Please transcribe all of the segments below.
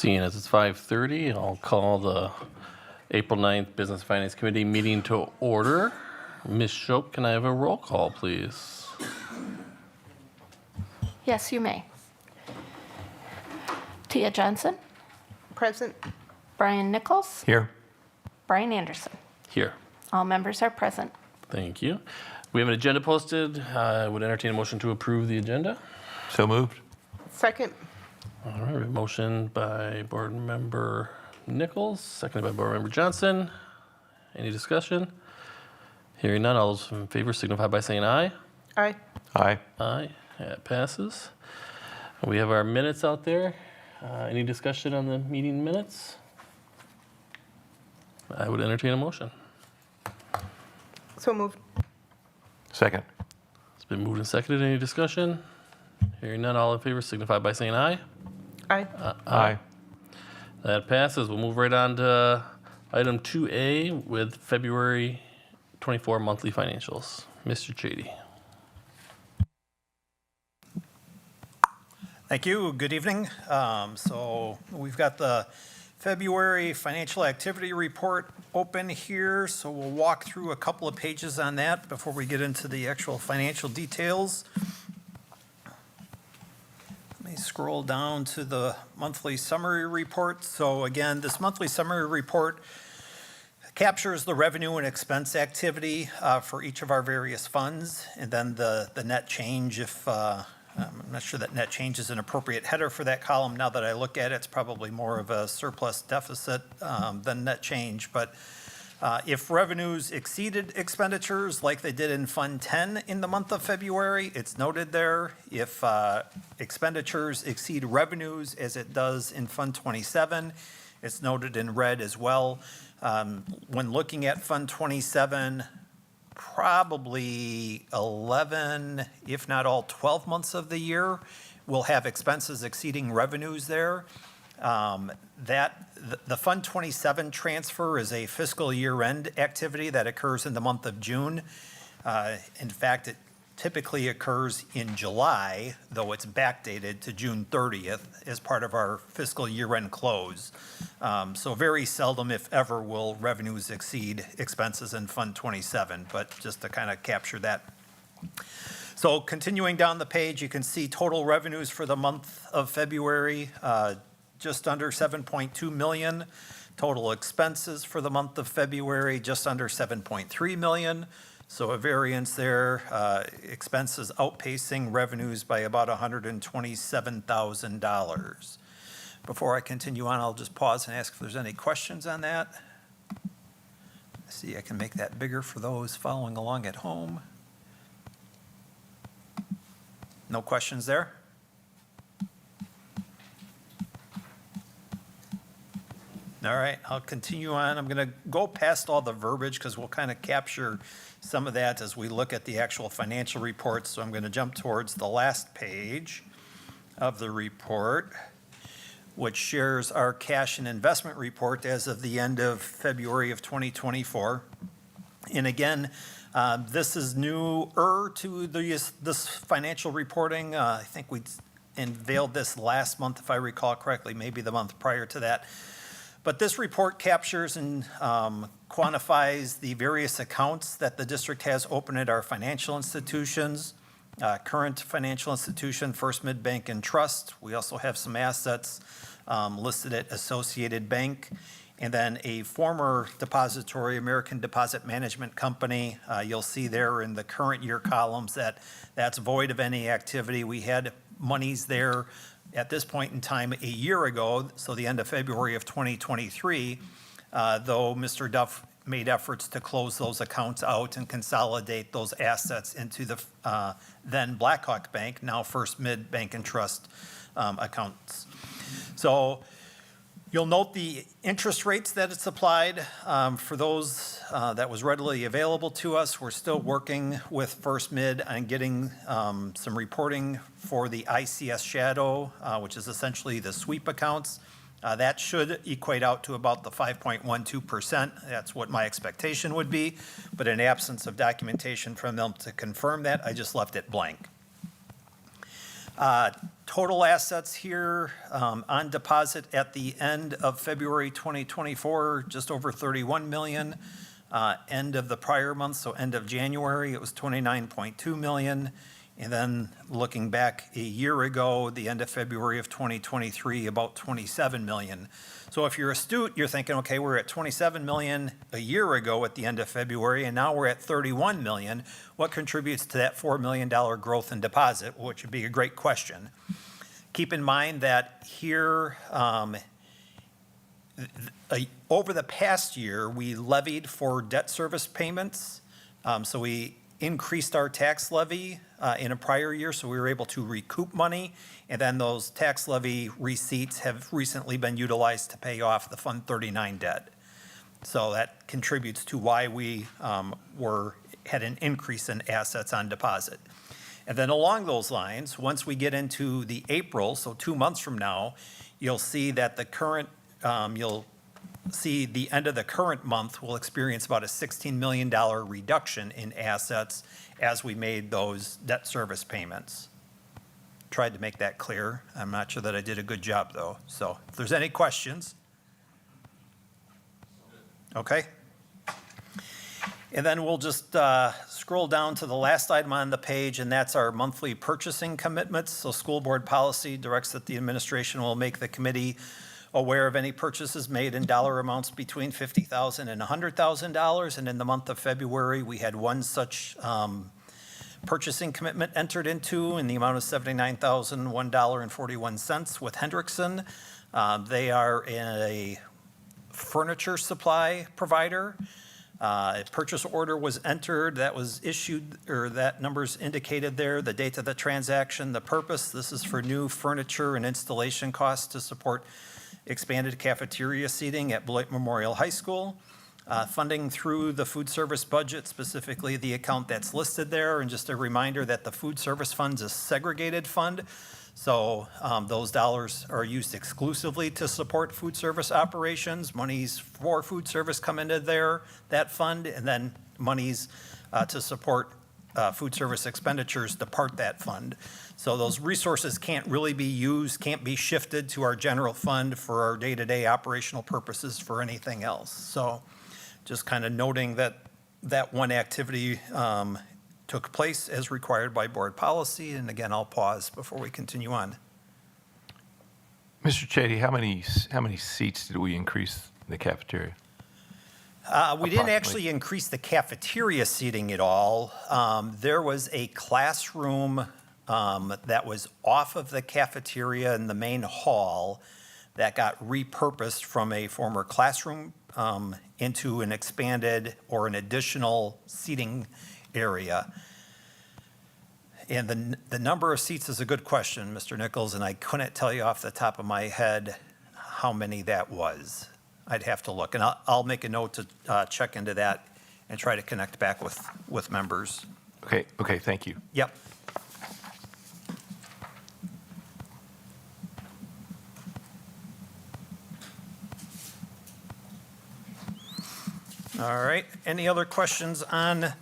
Seeing as it's 5:30, I'll call the April 9th Business Finance Committee meeting to order. Ms. Shope, can I have a roll call, please? Yes, you may. Tia Johnson, Present. Brian Nichols, Here. Brian Anderson. Here. All members are present. Thank you. We have an agenda posted. I would entertain a motion to approve the agenda. So moved. Second. All right, we have a motion by Board Member Nichols, seconded by Board Member Johnson. Any discussion? Hearing none, all those in favor signify by saying aye. Aye. Aye. Aye, that passes. We have our minutes out there. Any discussion on the meeting minutes? I would entertain a motion. So moved. Second. It's been moved and seconded. Any discussion? Hearing none, all in favor signify by saying aye. Aye. Aye. That passes. We'll move right on to item 2A with February 24 monthly financials. Mr. Chady. Thank you. Good evening. So we've got the February financial activity report open here. So we'll walk through a couple of pages on that before we get into the actual financial details. Let me scroll down to the monthly summary report. So again, this monthly summary report captures the revenue and expense activity for each of our various funds, and then the net change if I'm not sure that net change is an appropriate header for that column. Now that I look at it, it's probably more of a surplus deficit than net change. But if revenues exceeded expenditures like they did in Fund 10 in the month of February, it's noted there. If expenditures exceed revenues as it does in Fund 27, it's noted in red as well. When looking at Fund 27, probably 11, if not all 12 months of the year, we'll have expenses exceeding revenues there. The Fund 27 transfer is a fiscal year-end activity that occurs in the month of June. In fact, it typically occurs in July, though it's backdated to June 30th as part of our fiscal year-end close. So very seldom, if ever, will revenues exceed expenses in Fund 27, but just to kind of capture that. So continuing down the page, you can see total revenues for the month of February, just under 7.2 million. Total expenses for the month of February, just under 7.3 million. So a variance there, expenses outpacing revenues by about $127,000. Before I continue on, I'll just pause and ask if there's any questions on that. See, I can make that bigger for those following along at home. No questions there? All right, I'll continue on. I'm going to go past all the verbiage because we'll kind of capture some of that as we look at the actual financial reports. So I'm going to jump towards the last page of the report, which shares our cash and investment report as of the end of February of 2024. And again, this is newer to this financial reporting. I think we unveiled this last month, if I recall correctly, maybe the month prior to that. But this report captures and quantifies the various accounts that the district has open at our financial institutions. Current financial institution, First Mid Bank and Trust. We also have some assets listed at Associated Bank. And then a former depository, American Deposit Management Company. You'll see there in the current year columns that that's void of any activity. We had monies there at this point in time a year ago, so the end of February of 2023, though Mr. Duff made efforts to close those accounts out and consolidate those assets into the then Blackhawk Bank, now First Mid Bank and Trust accounts. So you'll note the interest rates that it's applied. For those that was readily available to us, we're still working with First Mid on getting some reporting for the ICS shadow, which is essentially the sweep accounts. That should equate out to about the 5.12%. That's what my expectation would be. But in absence of documentation from them to confirm that, I just left it blank. Total assets here on deposit at the end of February 2024, just over 31 million. End of the prior month, so end of January, it was 29.2 million. And then looking back a year ago, the end of February of 2023, about 27 million. So if you're astute, you're thinking, okay, we're at 27 million a year ago at the end of February, and now we're at 31 million. What contributes to that $4 million growth in deposit, which would be a great question. Keep in mind that here, over the past year, we levied for debt service payments. So we increased our tax levy in a prior year, so we were able to recoup money. And then those tax levy receipts have recently been utilized to pay off the Fund 39 debt. So that contributes to why we had an increase in assets on deposit. And then along those lines, once we get into the April, so 2 months from now, you'll see that the current, you'll see the end of the current month will experience about a $16 million reduction in assets as we made those debt service payments. Tried to make that clear. I'm not sure that I did a good job, though. So if there's any questions. Okay. And then we'll just scroll down to the last item on the page, and that's our monthly purchasing commitments. So school board policy directs that the administration will make the committee aware of any purchases made in dollar amounts between $50,000 and $100,000. And in the month of February, we had one such purchasing commitment entered into in the amount of $79,001.41 with Hendrickson. They are a furniture supply provider. A purchase order was entered, that was issued, or that number's indicated there, the date of the transaction, the purpose. This is for new furniture and installation costs to support expanded cafeteria seating at Beloit Memorial High School. Funding through the food service budget, specifically the account that's listed there. And just a reminder that the food service fund's a segregated fund. So those dollars are used exclusively to support food service operations. Monies for food service come into that fund, and then monies to support food service expenditures depart that fund. So those resources can't really be used, can't be shifted to our general fund for our day-to-day operational purposes for anything else. So just kind of noting that that one activity took place as required by board policy. And again, I'll pause before we continue on. Mr. Chady, how many seats did we increase in the cafeteria? We didn't actually increase the cafeteria seating at all. There was a classroom that was off of the cafeteria in the main hall that got repurposed from a former classroom into an expanded or an additional seating area. And the number of seats is a good question, Mr. Nichols, and I couldn't tell you off the top of my head how many that was. I'd have to look, and I'll make a note to check into that and try to connect back with members. Okay, thank you. Yep. All right, any other questions on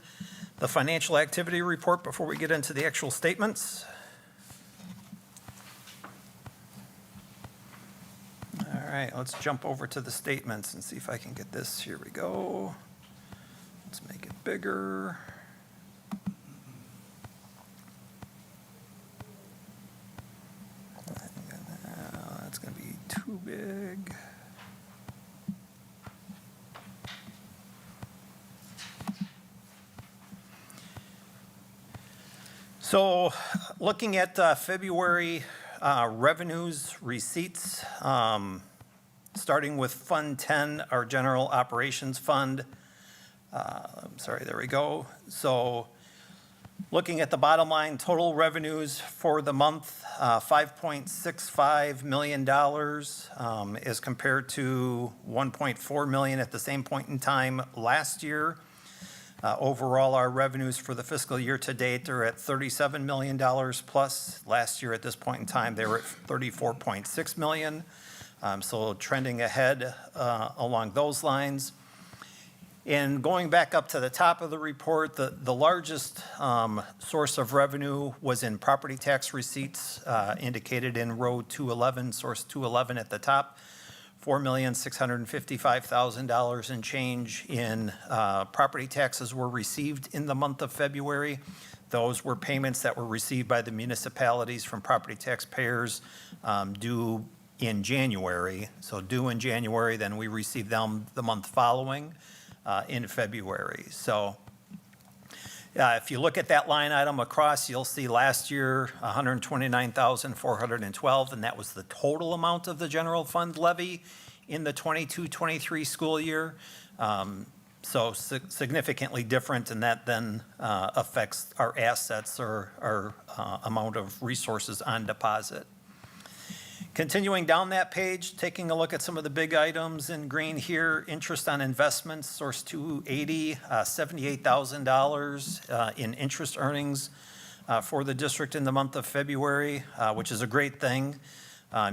the financial activity report before we get into the actual statements? All right, let's jump over to the statements and see if I can get this. Here we go. Let's make it bigger. That's going to be too big. So looking at February revenues, receipts, starting with Fund 10, our General Operations Fund. There we go. So looking at the bottom line, total revenues for the month, $5.65 million as compared to $1.4 million at the same point in time last year. Overall, our revenues for the fiscal year to date are at $37 million plus. Last year at this point in time, they were at $34.6 million. So trending ahead along those lines. And going back up to the top of the report, the largest source of revenue was in property tax receipts, indicated in row 211, source 211 at the top. $4,655,000 and change in property taxes were received in the month of February. Those were payments that were received by the municipalities from property taxpayers due in January. So due in January, then we received them the month following in February. So if you look at that line item across, you'll see last year, $129,412, and that was the total amount of the general fund levy in the 22-23 school year. So significantly different, and that then affects our assets or our amount of resources on deposit. Continuing down that page, taking a look at some of the big items in green here, interest on investments, source 280, $78,000 in interest earnings for the district in the month of February, which is a great thing.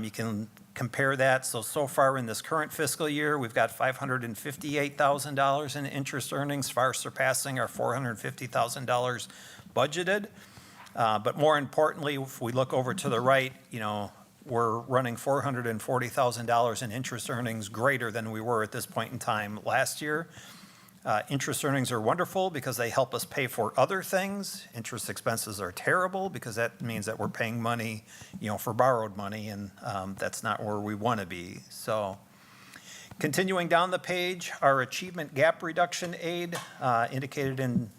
You can compare that. So far in this current fiscal year, we've got $558,000 in interest earnings, far surpassing our $450,000 budgeted. But more importantly, if we look over to the right, we're running $440,000 in interest earnings greater than we were at this point in time last year. Interest earnings are wonderful because they help us pay for other things. Interest expenses are terrible because that means that we're paying money, for borrowed money, and that's not where we want to be. So continuing down the page, our achievement gap reduction aid indicated in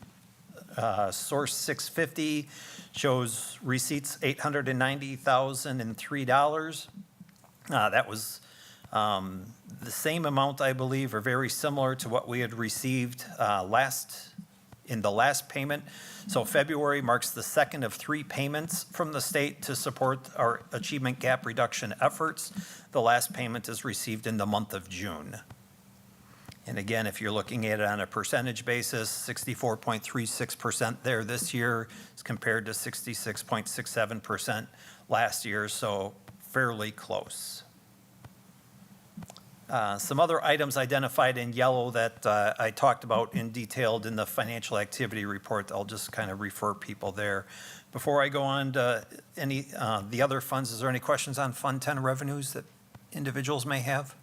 source 650 shows receipts $890,003. That was the same amount, I believe, or very similar to what we had received in the last payment. So February marks the second of 3 payments from the state to support our achievement gap reduction efforts. The last payment is received in the month of June. And again, if you're looking at it on a percentage basis, 64.36% there this year is compared to 66.67% last year, so fairly close. Some other items identified in yellow that I talked about in detail in the financial activity report. I'll just kind of refer people there. Before I go on to any the other funds, is there any questions on Fund 10 revenues that individuals may have?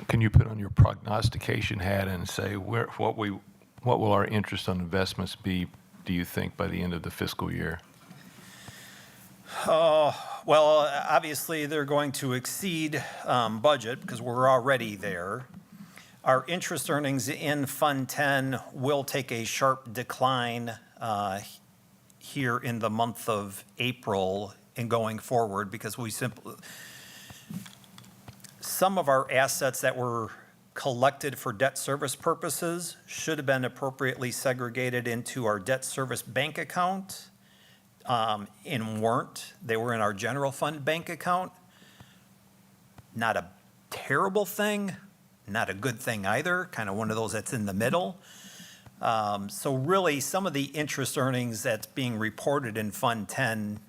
Can you put on your prognostication hat and say what will our interest on investments be, do you think, by the end of the fiscal year? Well, obviously, they're going to exceed budget because we're already there. Our interest earnings in Fund 10 will take a sharp decline here in the month of April and going forward because some of our assets that were collected for debt service purposes should have been appropriately segregated into our debt service bank account and weren't. They were in our general fund bank account. Not a terrible thing, not a good thing either, kind of one of those that's in the middle. So really, some of the interest earnings that's being reported in Fund 10,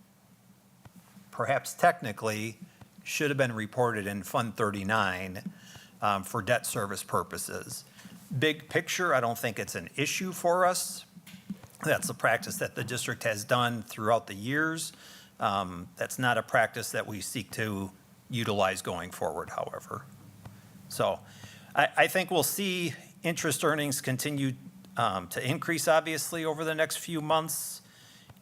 perhaps technically, should have been reported in Fund 39 for debt service purposes. Big picture, I don't think it's an issue for us. That's a practice that the district has done throughout the years. That's not a practice that we seek to utilize going forward, however. So I think we'll see interest earnings continue to increase, obviously, over the next few months.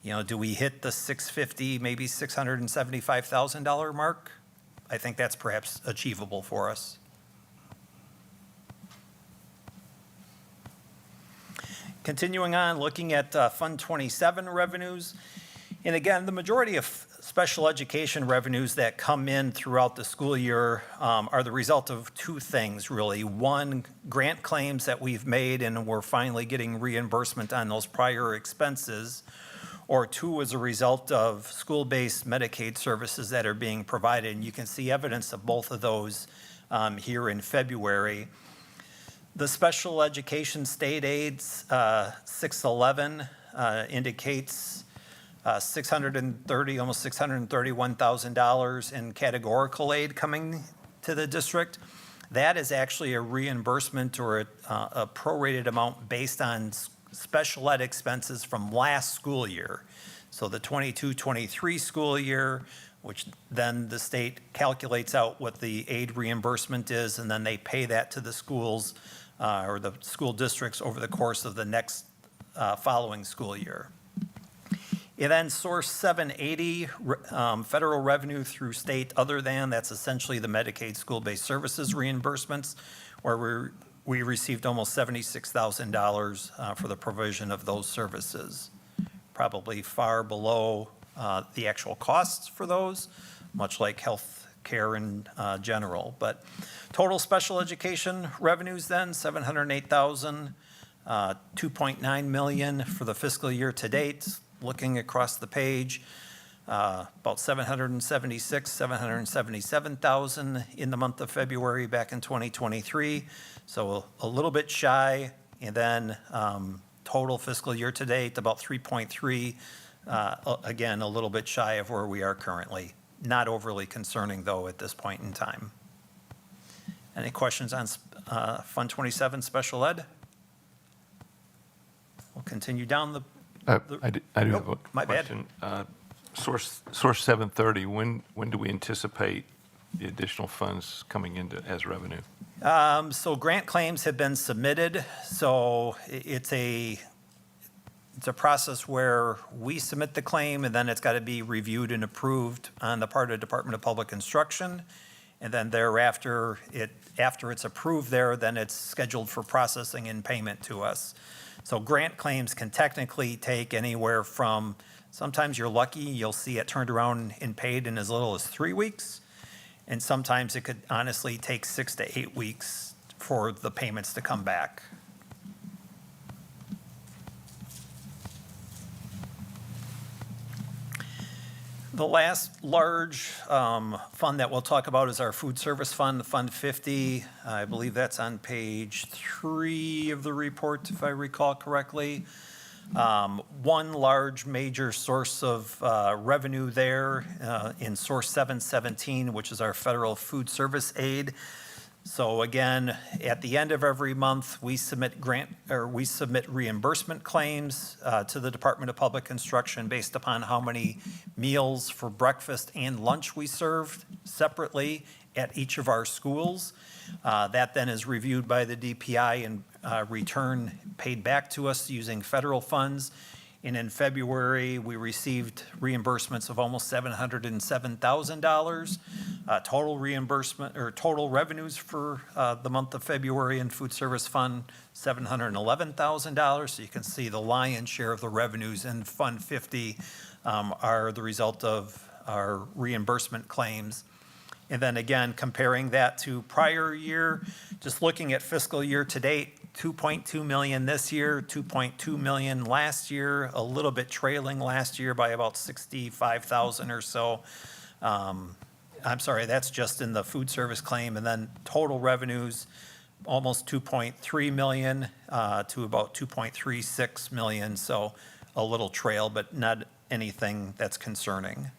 Do we hit the $650,000, maybe $675,000 mark? I think that's perhaps achievable for us. Continuing on, looking at Fund 27 revenues. And again, the majority of special education revenues that come in throughout the school year are the result of 2 things, really. One, grant claims that we've made and we're finally getting reimbursement on those prior expenses. Or 2, as a result of school-based Medicaid services that are being provided. And you can see evidence of both of those here in February. The special education state aids, 611, indicates almost $631,000 in categorical aid coming to the district. That is actually a reimbursement or a prorated amount based on special ed expenses from last school year. So the 22-23 school year, which then the state calculates out what the aid reimbursement is, and then they pay that to the schools or the school districts over the course of the next following school year. And then source 780, federal revenue through state other than, that's essentially the Medicaid school-based services reimbursements, where we received almost $76,000 for the provision of those services. Probably far below the actual costs for those, much like health care in general. But total special education revenues then, 708,000, 2.9 million for the fiscal year to date. Looking across the page, about 777,000 in the month of February back in 2023. So a little bit shy, and then total fiscal year to date, about 3.3, again, a little bit shy of where we are currently. Not overly concerning, though, at this point in time. Any questions on Fund 27 Special Ed? We'll continue down the I do have a Nope, my bad. question. Source 730, when do we anticipate the additional funds coming into as revenue? So grant claims have been submitted, so it's a process where we submit the claim, and then it's got to be reviewed and approved on the part of Department of Public Instruction, and then thereafter, after it's approved there, then it's scheduled for processing and payment to us. So grant claims can technically take anywhere from, sometimes you're lucky, you'll see it turned around and paid in as little as 3 weeks, and sometimes it could honestly take 6 to 8 weeks for the payments to come back. The last large fund that we'll talk about is our food service fund, Fund 50. I believe that's on page 3 of the report, if I recall correctly. One large major source of revenue there in source 717, which is our federal food service aid. So again, at the end of every month, we submit reimbursement claims to the Department of Public Instruction based upon how many meals for breakfast and lunch we served separately at each of our schools. That then is reviewed by the DPI and return paid back to us using federal funds. And in February, we received reimbursements of almost $707,000. Total reimbursement or total revenues for the month of February in food service fund, $711,000. So you can see the lion's share of the revenues in Fund 50 are the result of our reimbursement claims. And then again, comparing that to prior year, just looking at fiscal year to date, 2.2 million this year, 2.2 million last year, a little bit trailing last year by about 65,000 or so. I'm sorry, that's just in the food service claim. And then total revenues, almost 2.3 million to about 2.36 million. So a little trail, but not anything that's concerning.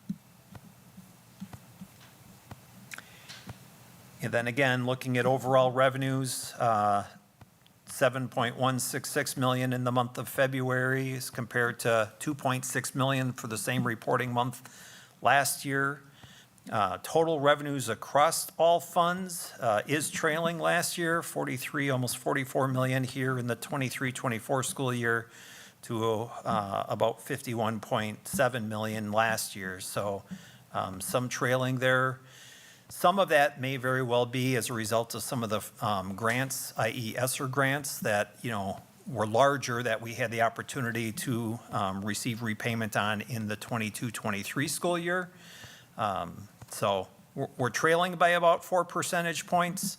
And then again, looking at overall revenues, 7.166 million in the month of February as compared to 2.6 million for the same reporting month last year. Total revenues across all funds is trailing last year, 43, almost 44 million here in the 23-24 school year to about 51.7 million last year. So some trailing there. Some of that may very well be as a result of some of the grants, i.e. ESSER grants that, were larger that we had the opportunity to receive repayment on in the 22-23 school year. So we're trailing by about 4 percentage points.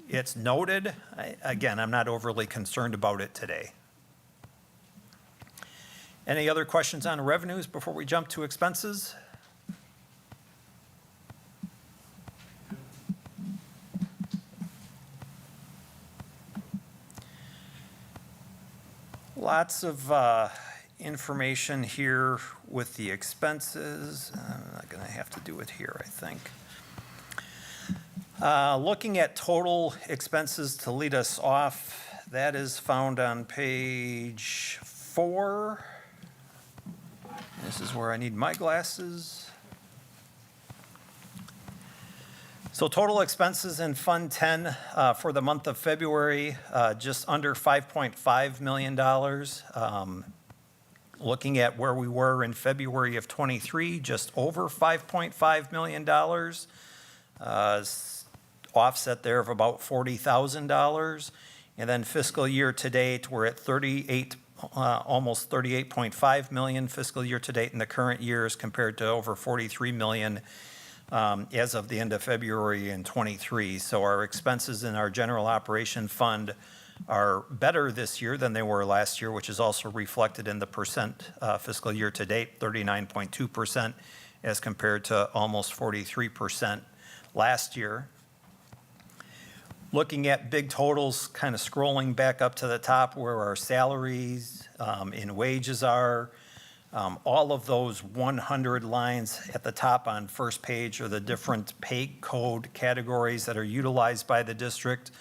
It's noted. Again, I'm not overly concerned about it today. Any other questions on revenues before we jump to expenses? Lots of information here with the expenses. I'm not going to have to do it here, I think. Looking at total expenses to lead us off, that is found on page 4. This is where I need my glasses. So total expenses in Fund 10 for the month of February, just under $5.5 million. Looking at where we were in February of '23, just over $5.5 million. Offset there of about $40,000. And then fiscal year to date, we're at almost 38.5 million fiscal year to date in the current year as compared to over 43 million as of the end of February in '23. So our expenses in our general operation fund are better this year than they were last year, which is also reflected in the percent fiscal year to date, 39.2% as compared to almost 43% last year. Looking at big totals, kind of scrolling back up to the top where our salaries and wages are, all of those 100 lines at the top on first page are the different pay code categories that are utilized by the district.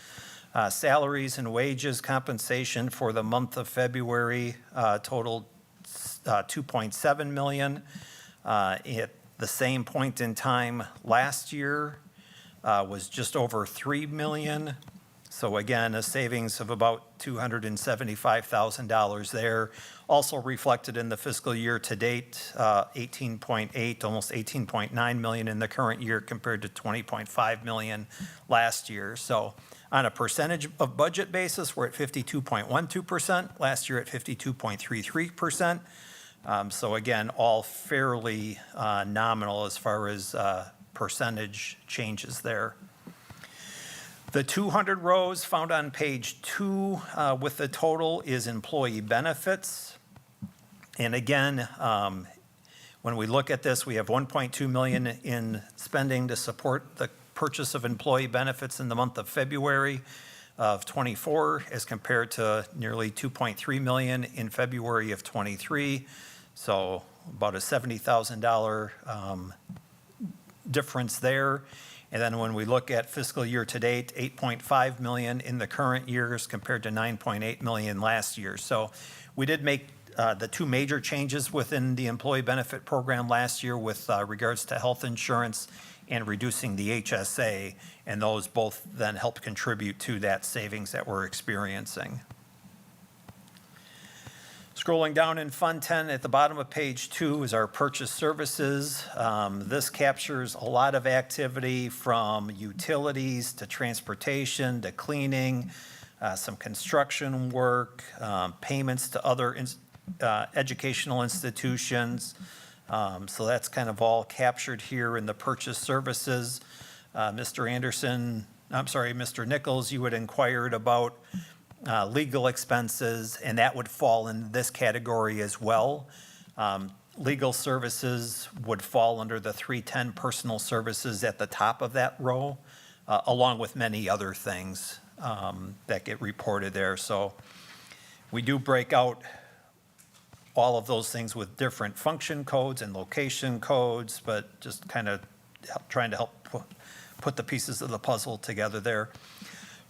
Salaries and wages compensation for the month of February totaled $2.7 million. At the same point in time last year was just over $3 million. So again, a savings of about $275,000 there. Also reflected in the fiscal year to date, 18.8, almost 18.9 million in the current year compared to 20.5 million last year. So on a percentage of budget basis, we're at 52.12%, last year at 52.33%. So again, all fairly nominal as far as percentage changes there. The 200 rows found on page 2 with the total is employee benefits. And again, when we look at this, we have 1.2 million in spending to support the purchase of employee benefits in the month of February of '24 as compared to nearly 2.3 million in February of '23. So about a $70,000 difference there. And then when we look at fiscal year to date, 8.5 million in the current years compared to 9.8 million last year. So we did make the two major changes within the employee benefit program last year with regards to health insurance and reducing the HSA, and those both then help contribute to that savings that we're experiencing. Scrolling down in Fund 10 at the bottom of page 2 is our purchase services. This captures a lot of activity from utilities to transportation to cleaning, some construction work, payments to other educational institutions. So that's kind of all captured here in the purchase services. Mr. Nichols, you had inquired about legal expenses, and that would fall in this category as well. Legal services would fall under the 310 personal services at the top of that row, along with many other things that get reported there. So we do break out all of those things with different function codes and location codes, but just kind of trying to help put the pieces of the puzzle together there.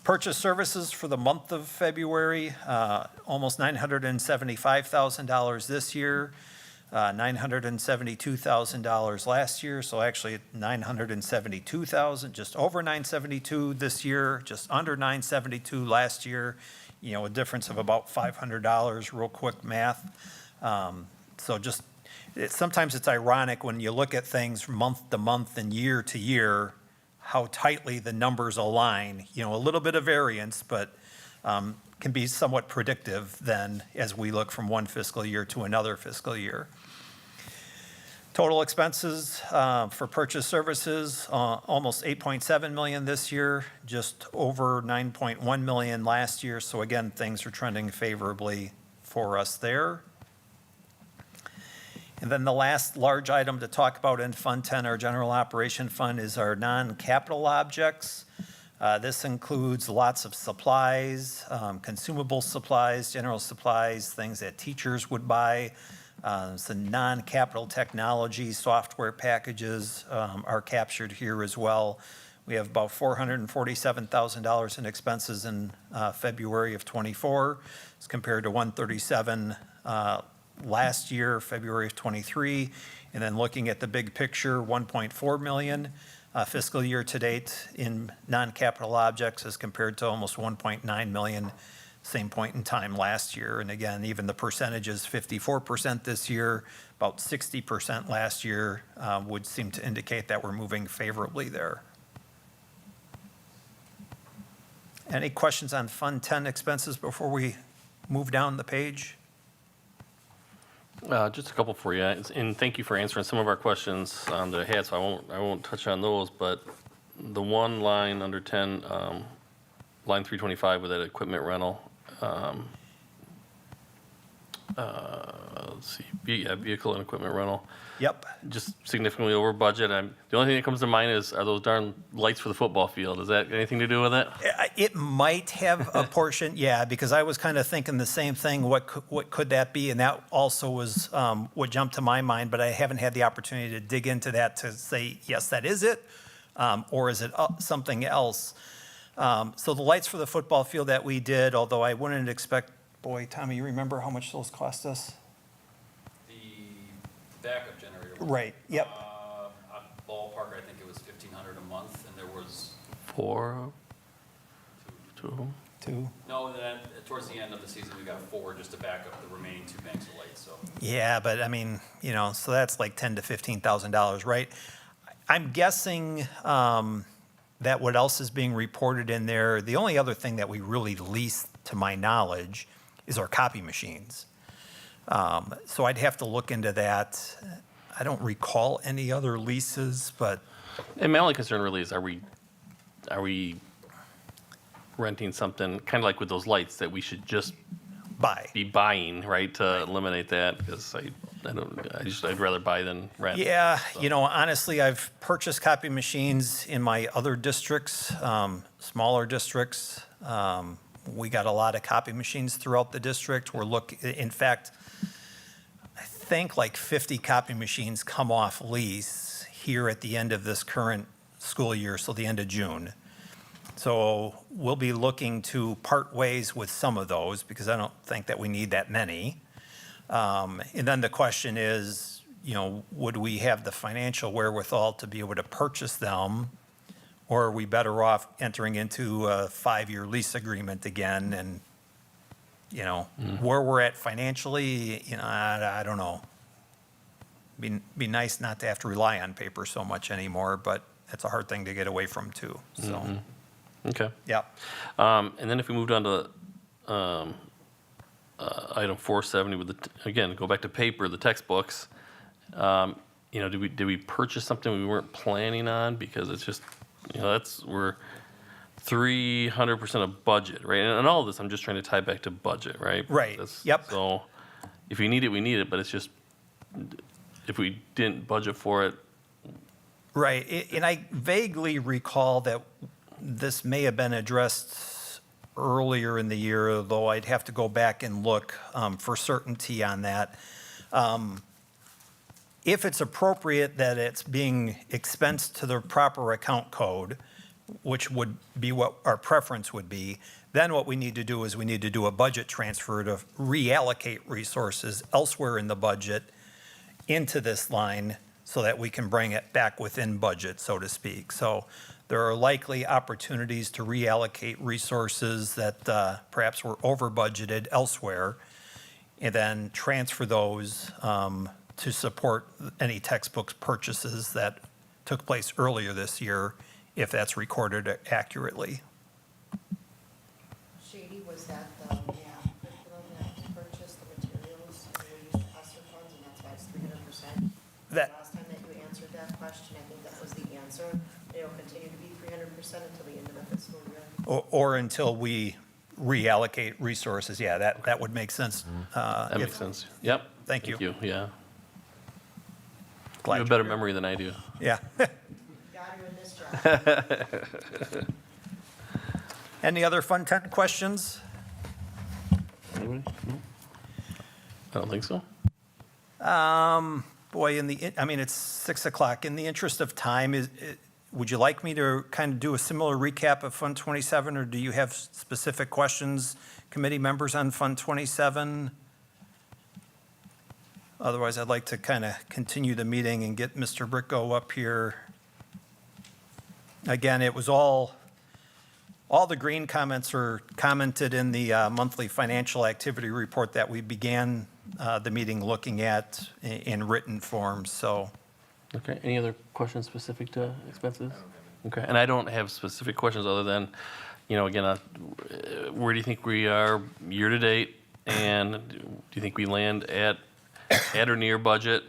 Purchase services for the month of February, almost $975,000 this year, $972,000 last year. So actually $972,000, just over $972 this year, just under $972 last year. You know, a difference of about $500, real quick math. So just, sometimes it's ironic when you look at things month to month and year to year, how tightly the numbers align. You know, a little bit of variance, but can be somewhat predictive then as we look from one fiscal year to another fiscal year. Total expenses for purchase services, almost 8.7 million this year, just over 9.1 million last year. So again, things are trending favorably for us there. And then the last large item to talk about in Fund 10, our general operation fund, is our non-capital objects. This includes lots of supplies, consumable supplies, general supplies, things that teachers would buy. Some non-capital technology software packages are captured here as well, We have about $447,000 in expenses in February of '24, as compared to $137 last year, February of '23. And then looking at the big picture, $1.4 million fiscal year to date in non-capital objects, as compared to almost $1.9 million same point in time last year. And again, even the percentages, 54% this year, about 60% last year, would seem to indicate that we're moving favorably there. Any questions on Fund 10 expenses before we move down the page? Just a couple for you, and thank you for answering some of our questions that I had, so I won't touch on those, but the one line under 10, line 325 with that equipment rental, let's see, vehicle and equipment rental, Yep. just significantly over budget. The only thing that comes to mind is, are those darn lights for the football field? Is that anything to do with it? It might have a portion, yeah, because I was kind of thinking the same thing. What could that be? And that also was what jumped to my mind, but I haven't had the opportunity to dig into that to say, yes, that is it, or is it something else? So the lights for the football field that we did, although I wouldn't expect, boy, Tommy, you remember how much those cost us? The backup generator. Right, yep. Ballpark, I think it was $1,500 a month, and there was Four, two of them? Two. no. Then towards the end of the season, we got 4 just to back up the remaining 2 banks of lights. So Yeah, but I mean, so that's like $10,000 to $15,000, right? I'm guessing that what else is being reported in there, the only other thing that we really lease, to my knowledge, is our copy machines. So I'd have to look into that. I don't recall any other leases, but And my only concern really is, are we renting something, kind of like with those lights, that we should just buy. be buying, right, to eliminate that? Because I'd rather buy than rent. Yeah, so. honestly, I've purchased copy machines in my other districts, smaller districts. We got a lot of copy machines throughout the district. In fact, I think like 50 copy machines come off lease here at the end of this current school year, so the end of June. So we'll be looking to part ways with some of those, because I don't think that we need that many. And then the question is, would we have the financial wherewithal to be able to purchase them? Or are we better off entering into a 5-year lease agreement again? And, where we're at financially, I don't know. Be nice not to have to rely on paper so much anymore, but it's a hard thing to get away from too, so. Okay. Yeah. And then if we moved on to item 470 with again, go back to paper, the textbooks. Did we purchase something we weren't planning on? Because it's just, we're 300% of budget, right? And all of this, I'm just trying to tie back to budget, right? Right, yep. So if we need it, we need it, but it's just, if we didn't budget for it. Right, and I vaguely recall that this may have been addressed earlier in the year, though I'd have to go back and look for certainty on that. If it's appropriate that it's being expensed to the proper account code, which would be what our preference would be, then what we need to do is we need to do a budget transfer to reallocate resources elsewhere in the budget into this line so that we can bring it back within budget, so to speak. So there are likely opportunities to reallocate resources that perhaps were over budgeted elsewhere, and then transfer those to support any textbooks purchases that took place earlier this year, if that's recorded accurately. Shady, was that the curriculum that purchased the materials and we used ESSER funds, and that's why it's 300%? That- Last time that you answered that question, I think that was the answer. It'll continue to be 300% until the end of the fiscal year. Or until we reallocate resources, yeah, that would make sense. That makes sense. Yep. Thank you. Yeah. Glad You have a you're better here. memory than I do. Yeah. Got her in this job. Any other Fund 10 questions? Anybody? No? I don't think so. Boy, it's 6 o'clock. In the interest of time, would you like me to kind of do a similar recap of Fund 27, or do you have specific questions, committee members, on Fund 27? Otherwise, I'd like to kind of continue the meeting and get Mr. Bricko up here. Again, it was all the green comments were commented in the monthly financial activity report that we began the meeting looking at in written form, so. Okay, any other questions specific to expenses? Okay, and I don't have specific questions other than, again, where do you think we are year-to-date? And do you think we land at or near budget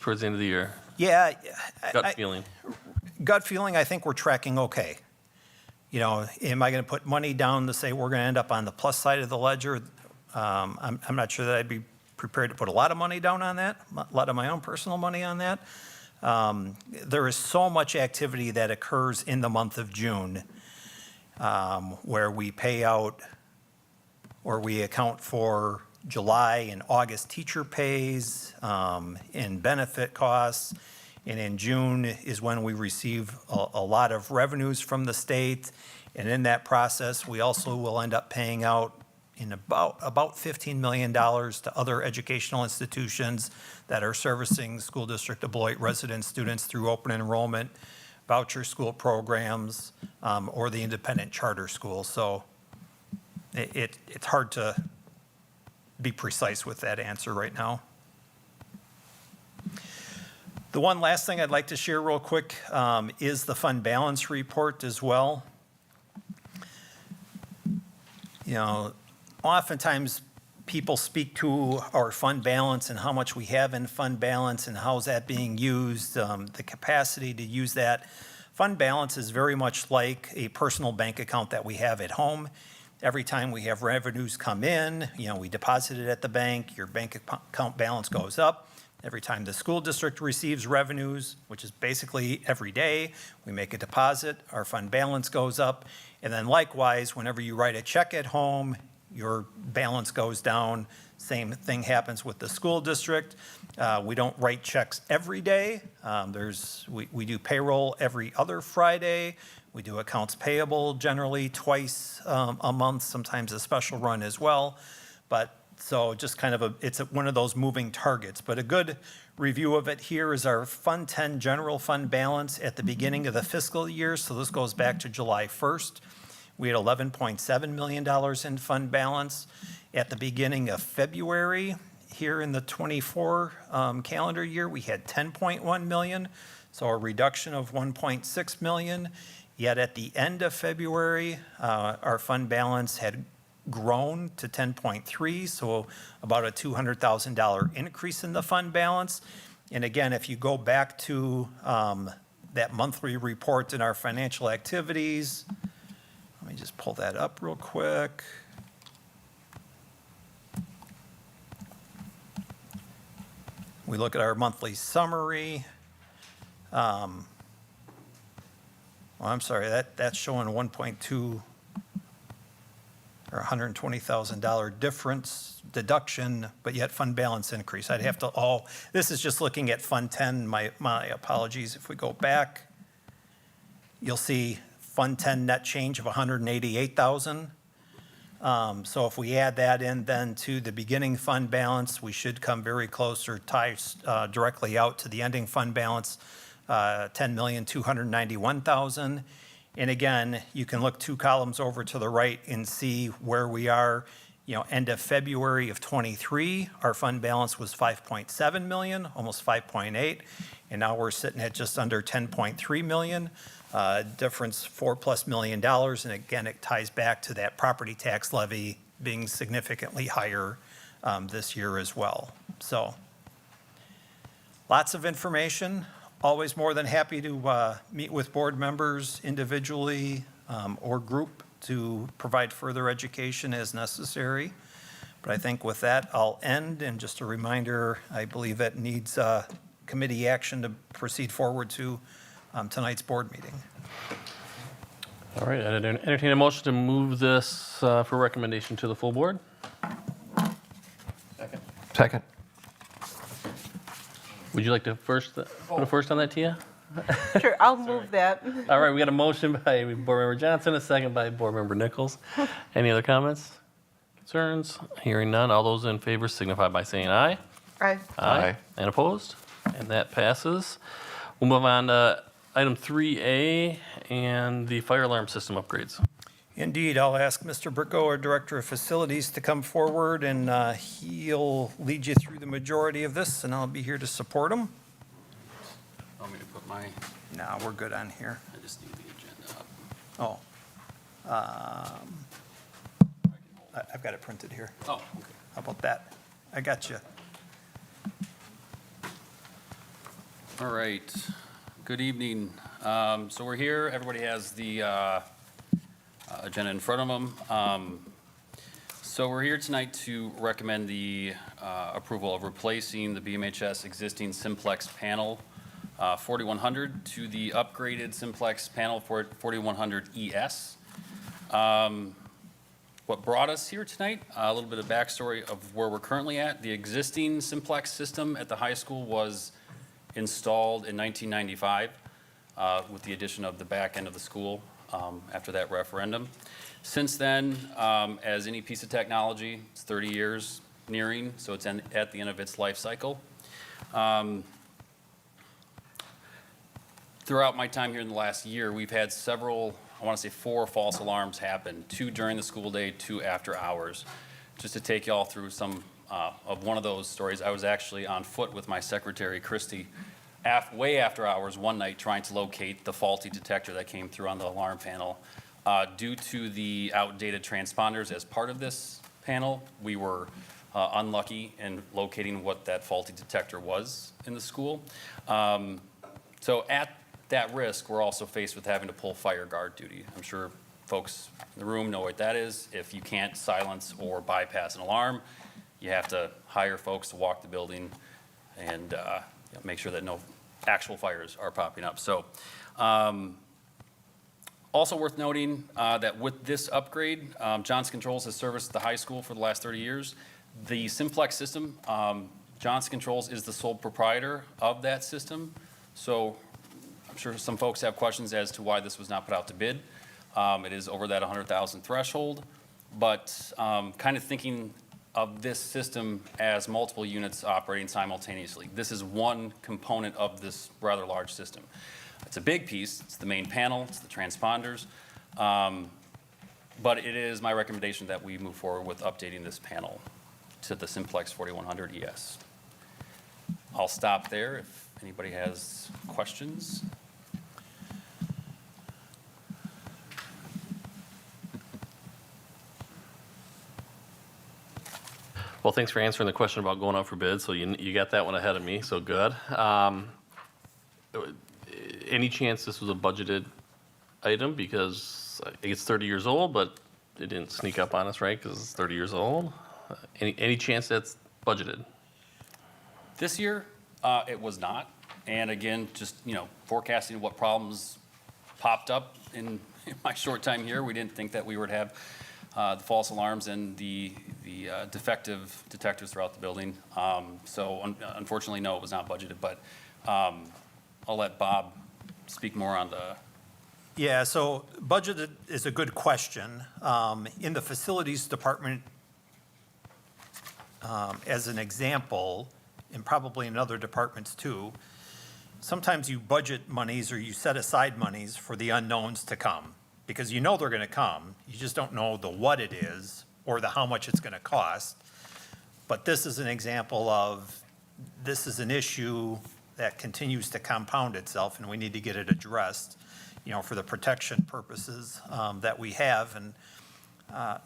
towards the end of the year? Yeah. Gut feeling. Gut feeling, I think we're tracking okay. Am I going to put money down to say we're going to end up on the plus side of the ledger? I'm not sure that I'd be prepared to put a lot of money down on that, a lot of my own personal money on that. There is so much activity that occurs in the month of June where we pay out or we account for July and August teacher pays and benefit costs. And in June is when we receive a lot of revenues from the state. And in that process, we also will end up paying out in about $15 million to other educational institutions that are servicing School District of Beloit resident students through open enrollment, voucher school programs, or the independent charter school. So it's hard to be precise with that answer right now. The one last thing I'd like to share real quick is the fund balance report as well. Oftentimes people speak to our fund balance and how much we have in fund balance and how's that being used, the capacity to use that. Fund balance is very much like a personal bank account that we have at home. Every time we have revenues come in, we deposit it at the bank, your bank account balance goes up. Every time the school district receives revenues, which is basically every day, we make a deposit, our fund balance goes up. And then likewise, whenever you write a check at home, your balance goes down. Same thing happens with the school district. We don't write checks every day. We do payroll every other Friday. We do accounts payable generally twice a month, sometimes a special run as well. But so just kind of it's one of those moving targets. But a good review of it here is our Fund 10 general fund balance at the beginning of the fiscal year. So this goes back to July 1st. We had $11.7 million in fund balance. At the beginning of February, here in the 24 calendar year, we had $10.1 million. So a reduction of $1.6 million. Yet at the end of February, our fund balance had grown to 10.3, so about a $200,000 increase in the fund balance. And again, if you go back to that monthly report in our financial activities, let me just pull that up real quick. We look at our monthly summary. Well, I'm sorry, that's showing 1.2 or $120,000 difference deduction, but yet fund balance increase. I'd have to, this is just looking at Fund 10, my apologies. If we go back, you'll see Fund 10 net change of $188,000. So if we add that in then to the beginning fund balance, we should come very close or tie directly out to the ending fund balance, $10,291,000. And again, you can look 2 columns over to the right and see where we are. End of February of +23, our fund balance was $5.7 million, almost 5.8, and now we're sitting at just under $10.3 million. Difference $4+ million, and again, it ties back to that property tax levy being significantly higher this year as well. So, lots of information. Always more than happy to meet with board members individually or group to provide further education as necessary. But I think with that, I'll end. And just a reminder, I believe that needs committee action to proceed forward to tonight's board meeting. All right, I'd entertain a motion to move this for recommendation to the full board. Second. Would you like to put a first on that, Tia? Sure, I'll move that. All right, we got a motion by Board Member Johnson, a second by Board Member Nichols. Any other comments, concerns? Hearing none, all those in favor signify by saying aye. Aye. Aye. And opposed? And that passes. We'll move on to item 3A and the fire alarm system upgrades. Indeed, I'll ask Mr. Brico, our Director of Facilities, to come forward, and he'll lead you through the majority of this, and I'll be here to support him. Want me to put my, No, we're good on here. I just need the agenda up. Oh. I've got it printed here. Oh, okay. How about that? I got you. All right. Good evening. So we're here. Everybody has the agenda in front of them. So we're here tonight to recommend the approval of replacing the BMHS existing simplex panel 4100 to the upgraded simplex panel for 4100 ES. What brought us here tonight, a little bit of backstory of where we're currently at. The existing simplex system at the high school was installed in 1995 with the addition of the back end of the school after that referendum. Since then, as any piece of technology, it's 30 years nearing, so it's at the end of its life cycle. Throughout my time here in the last year, we've had several, I want to say 4 false alarms happen, 2 during the school day, 2 after hours. Just to take you all through some of one of those stories, I was actually on foot with my secretary, Christy, way after hours one night trying to locate the faulty detector that came through on the alarm panel. Due to the outdated transponders as part of this panel, we were unlucky in locating what that faulty detector was in the school. So at that risk, we're also faced with having to pull fire guard duty. I'm sure folks in the room know what that is. If you can't silence or bypass an alarm, you have to hire folks to walk the building and make sure that no actual fires are popping up. So also worth noting that with this upgrade, Johnson Controls has serviced the high school for the last 30 years. The simplex system, Johnson Controls is the sole proprietor of that system. So I'm sure some folks have questions as to why this was not put out to bid. It is over that 100,000 threshold, but kind of thinking of this system as multiple units operating simultaneously. This is one component of this rather large system. It's a big piece. It's the main panel. It's the transponders. But it is my recommendation that we move forward with updating this panel to the Simplex 4100 ES. I'll stop there if anybody has questions. Well, thanks for answering the question about going out for bid. So you got that one ahead of me, so good. Any chance this was a budgeted item? Because I think it's 30 years old, but it didn't sneak up on us, right? Because it's 30 years old. Any chance that's budgeted? This year, it was not. And again, just, forecasting what problems popped up in my short time here, we didn't think that we would have the false alarms and the defective detectors throughout the building. So unfortunately, no, it was not budgeted, but I'll let Bob speak more on the. Yeah, so budgeted is a good question. In the facilities department, as an example, and probably in other departments too, sometimes you budget monies or you set aside monies for the unknowns to come, because you know they're going to come. You just don't know the what it is or the how much it's going to cost. But this is an example of, this is an issue that continues to compound itself, and we need to get it addressed, for the protection purposes that we have. And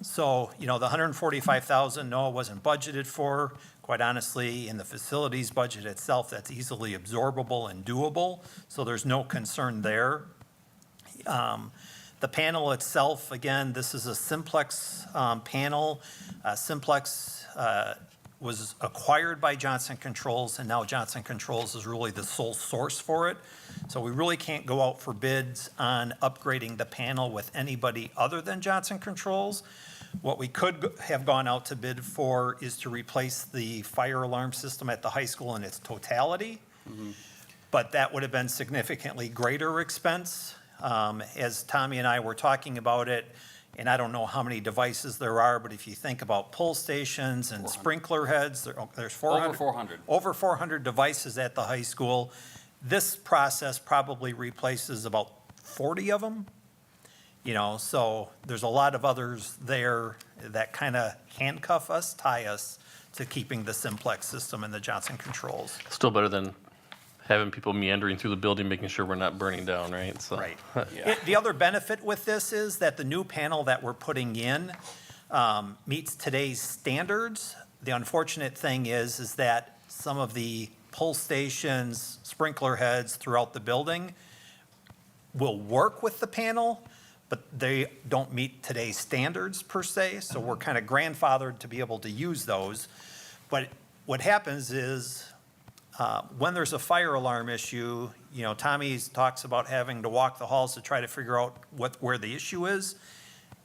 so, the 145,000, no, it wasn't budgeted for. Quite honestly, in the facilities budget itself, that's easily absorbable and doable, so there's no concern there. The panel itself, again, this is a simplex panel. Simplex was acquired by Johnson Controls, and now Johnson Controls is really the sole source for it. So we really can't go out for bids on upgrading the panel with anybody other than Johnson Controls. What we could have gone out to bid for is to replace the fire alarm system at the high school in its totality. but that would have been significantly greater expense. As Tommy and I were talking about it, and I don't know how many devices there are, but if you think about pull stations and 400. sprinkler heads, there's 400. Over 400. Over 400 devices at the high school. This process probably replaces about 40 of them. So there's a lot of others there that kind of handcuff us, tie us to keeping the simplex system and the Johnson controls. Still better than having people meandering through the building, making sure we're not burning down, right? So, Right. Yeah. The other benefit with this is that the new panel that we're putting in meets today's standards. The unfortunate thing is that some of the pull stations, sprinkler heads throughout the building will work with the panel, but they don't meet today's standards per se, so we're kind of grandfathered to be able to use those. But what happens is, when there's a fire alarm issue, Tommy talks about having to walk the halls to try to figure out where the issue is.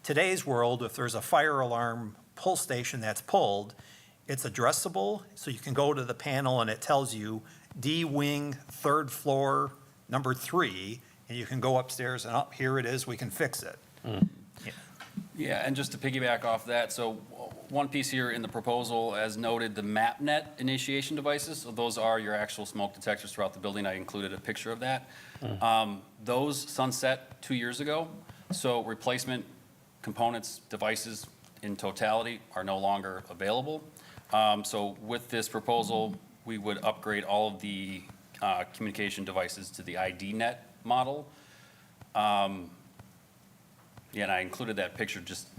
Today's world, if there's a fire alarm pull station that's pulled, it's addressable, so you can go to the panel and it tells you D wing, 3rd floor, number 3, and you can go upstairs and here it is, we can fix it. Yeah, and just to piggyback off that, so one piece here in the proposal, as noted, the MapNet initiation devices, so those are your actual smoke detectors throughout the building. I included a picture of that. Those sunset 2 years ago, so replacement components, devices in totality are no longer available. So with this proposal, we would upgrade all of the communication devices to the IDNet model. Yeah, and I included that picture just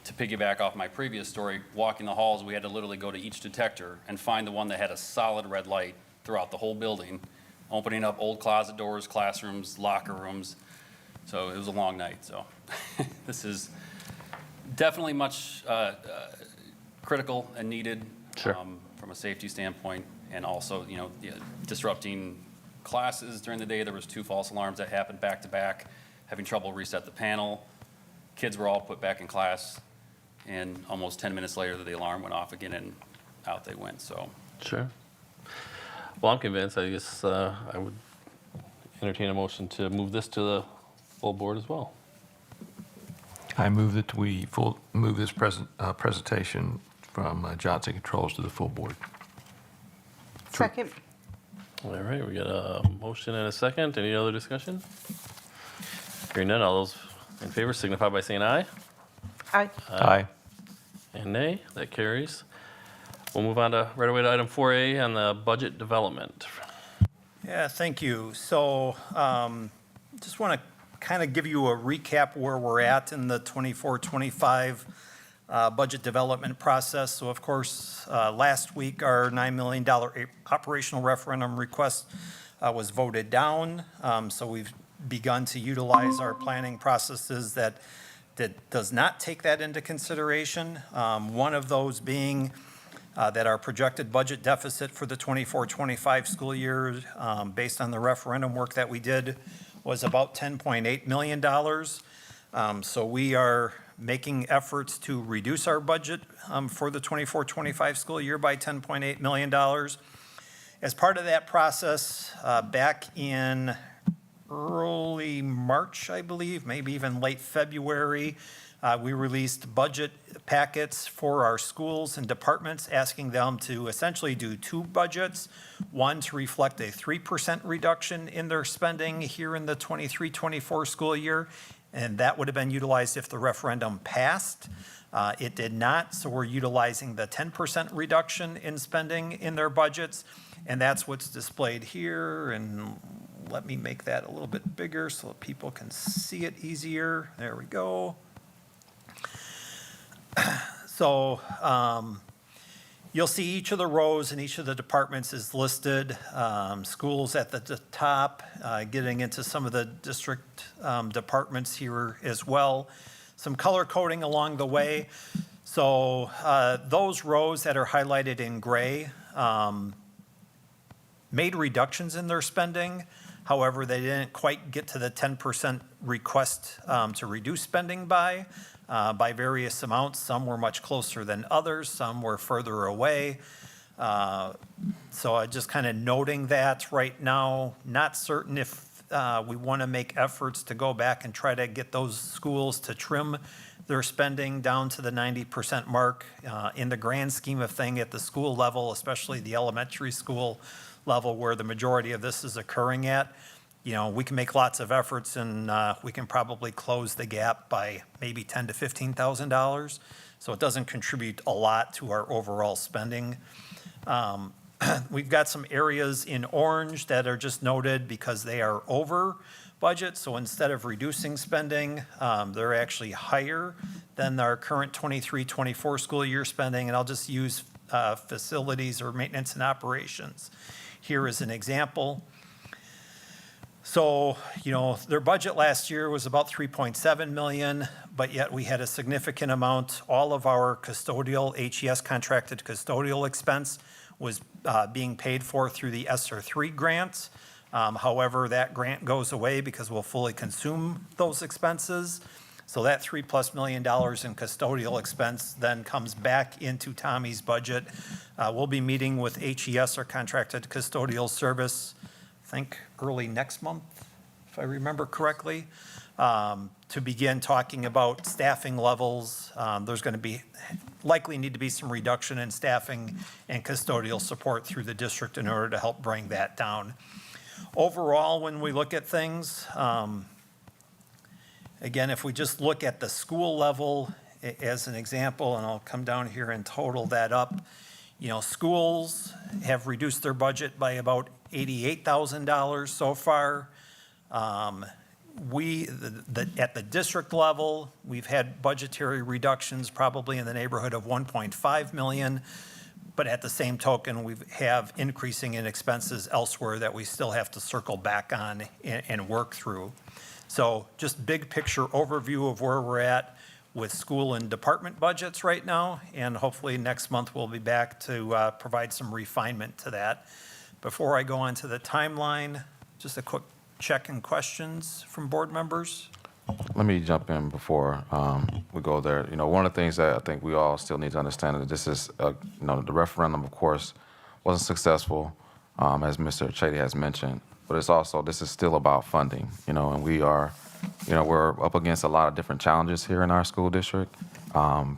to piggyback off my previous story. Walking the halls, we had to literally go to each detector and find the one that had a solid red light throughout the whole building, opening up old closet doors, classrooms, locker rooms. So it was a long night. So this is definitely much critical and needed Sure. From a safety standpoint, and also, disrupting classes during the day. There was 2 false alarms that happened back to back, having trouble reset the panel. Kids were all put back in class, and almost 10 minutes later, the alarm went off again, and out they went. So, sure. Well, I'm convinced. I guess I would entertain a motion to move this to the full board as well. I move that we move this presentation from Johnson Controls to the full board. Second. All right, we got a motion and a second. Any other discussion? Hearing none, all those in favor signify by saying aye. Aye. Aye. And nay, that carries. We'll move on to right away to item 4A on the budget development. Yeah, thank you. So just want to kind of give you a recap where we're at in the 24-25 budget development process. So of course, last week, our $9 million operational referendum request was voted down. So we've begun to utilize our planning processes that does not take that into consideration. One of those being that our projected budget deficit for the 24-25 school year, based on the referendum work that we did, was about $10.8 million. So we are making efforts to reduce our budget for the 24-25 school year by $10.8 million. As part of that process, back in early March, I believe, maybe even late February, we released budget packets for our schools and departments, asking them to essentially do 2 budgets. One to reflect a 3% reduction in their spending here in the 23-24 school year, and that would have been utilized if the referendum passed. It did not, so we're utilizing the 10% reduction in spending in their budgets, and that's what's displayed here. And let me make that a little bit bigger so that people can see it easier. There we go. So you'll see each of the rows in each of the departments is listed. Schools at the top, getting into some of the district departments here as well. Some color coding along the way. So those rows that are highlighted in gray made reductions in their spending. However, they didn't quite get to the 10% request to reduce spending by various amounts. Some were much closer than others. Some were further away. So I just kind of noting that right now, not certain if we want to make efforts to go back and try to get those schools to trim their spending down to the 90% mark. In the grand scheme of thing at the school level, especially the elementary school level where the majority of this is occurring at, we can make lots of efforts and we can probably close the gap by maybe $10,000 to $15,000. So it doesn't contribute a lot to our overall spending. We've got some areas in orange that are just noted because they are over budget. So instead of reducing spending, they're actually higher than our current 23-24 school year spending. And I'll just use facilities or maintenance and operations here as an example. So, their budget last year was about 3.7 million, but yet we had a significant amount. All of our custodial, HES contracted custodial expense was being paid for through the ESSER 3 grant. However, that grant goes away because we'll fully consume those expenses. So that $3+ million in custodial expense then comes back into Tommy's budget. We'll be meeting with HES, our contracted custodial service, I think early next month, if I remember correctly, to begin talking about staffing levels. There's going to likely need to be some reduction in staffing and custodial support through the district in order to help bring that down. Overall, when we look at things, again, if we just look at the school level as an example, and I'll come down here and total that up, schools have reduced their budget by about $88,000 so far. At the district level, we've had budgetary reductions probably in the neighborhood of 1.5 million, but at the same token, we have increasing in expenses elsewhere that we still have to circle back on and work through. So just big picture overview of where we're at with school and department budgets right now, and hopefully next month we'll be back to provide some refinement to that. Before I go on to the timeline, just a quick check and questions from board members. Let me jump in before we go there. One of the things that I think we all still need to understand is that this is, the referendum, of course, wasn't successful, as Mr. Chady has mentioned, but it's also, this is still about funding, and we are, we're up against a lot of different challenges here in our school district,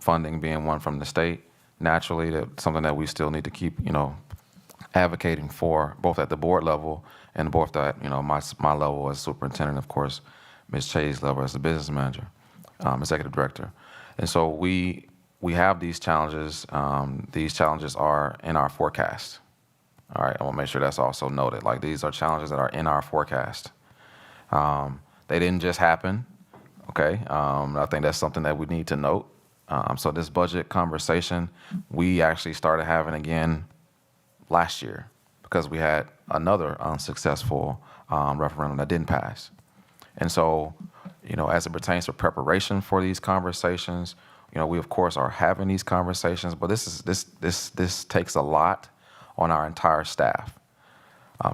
funding being one from the state. Naturally, that's something that we still need to keep, advocating for, both at the board level and both at, my level as superintendent, of course, Ms. Chady's level as the business manager, executive director. And so we have these challenges. These challenges are in our forecast. All right, I want to make sure that's also noted. Like, these are challenges that are in our forecast. They didn't just happen, okay? I think that's something that we need to note. So this budget conversation, we actually started having again last year because we had another unsuccessful referendum that didn't pass. And so, as it pertains to preparation for these conversations, we of course are having these conversations, but this takes a lot on our entire staff,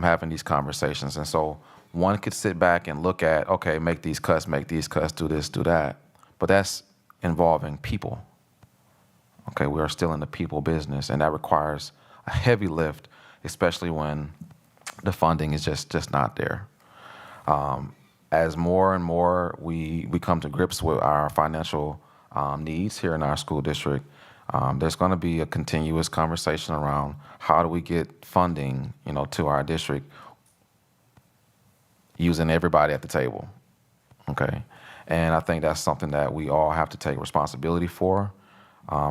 having these conversations. And so one could sit back and look at, okay, make these cuts, do this, do that. But that's involving people. Okay, we are still in the people business, and that requires a heavy lift, especially when the funding is just not there. As more and more we come to grips with our financial needs here in our school district, there's going to be a continuous conversation around how do we get funding, to our district using everybody at the table, okay? And I think that's something that we all have to take responsibility for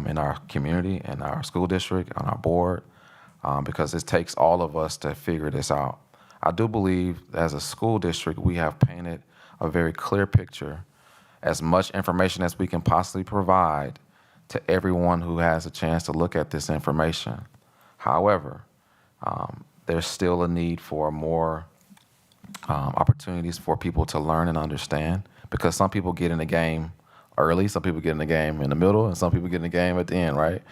in our community, in our school district, on our board, because it takes all of us to figure this out. I do believe as a school district, we have painted a very clear picture, as much information as we can possibly provide to everyone who has a chance to look at this information. However, there's still a need for more opportunities for people to learn and understand, because some people get in the game early, some people get in the game in the middle, and some people get in the game at the end, right?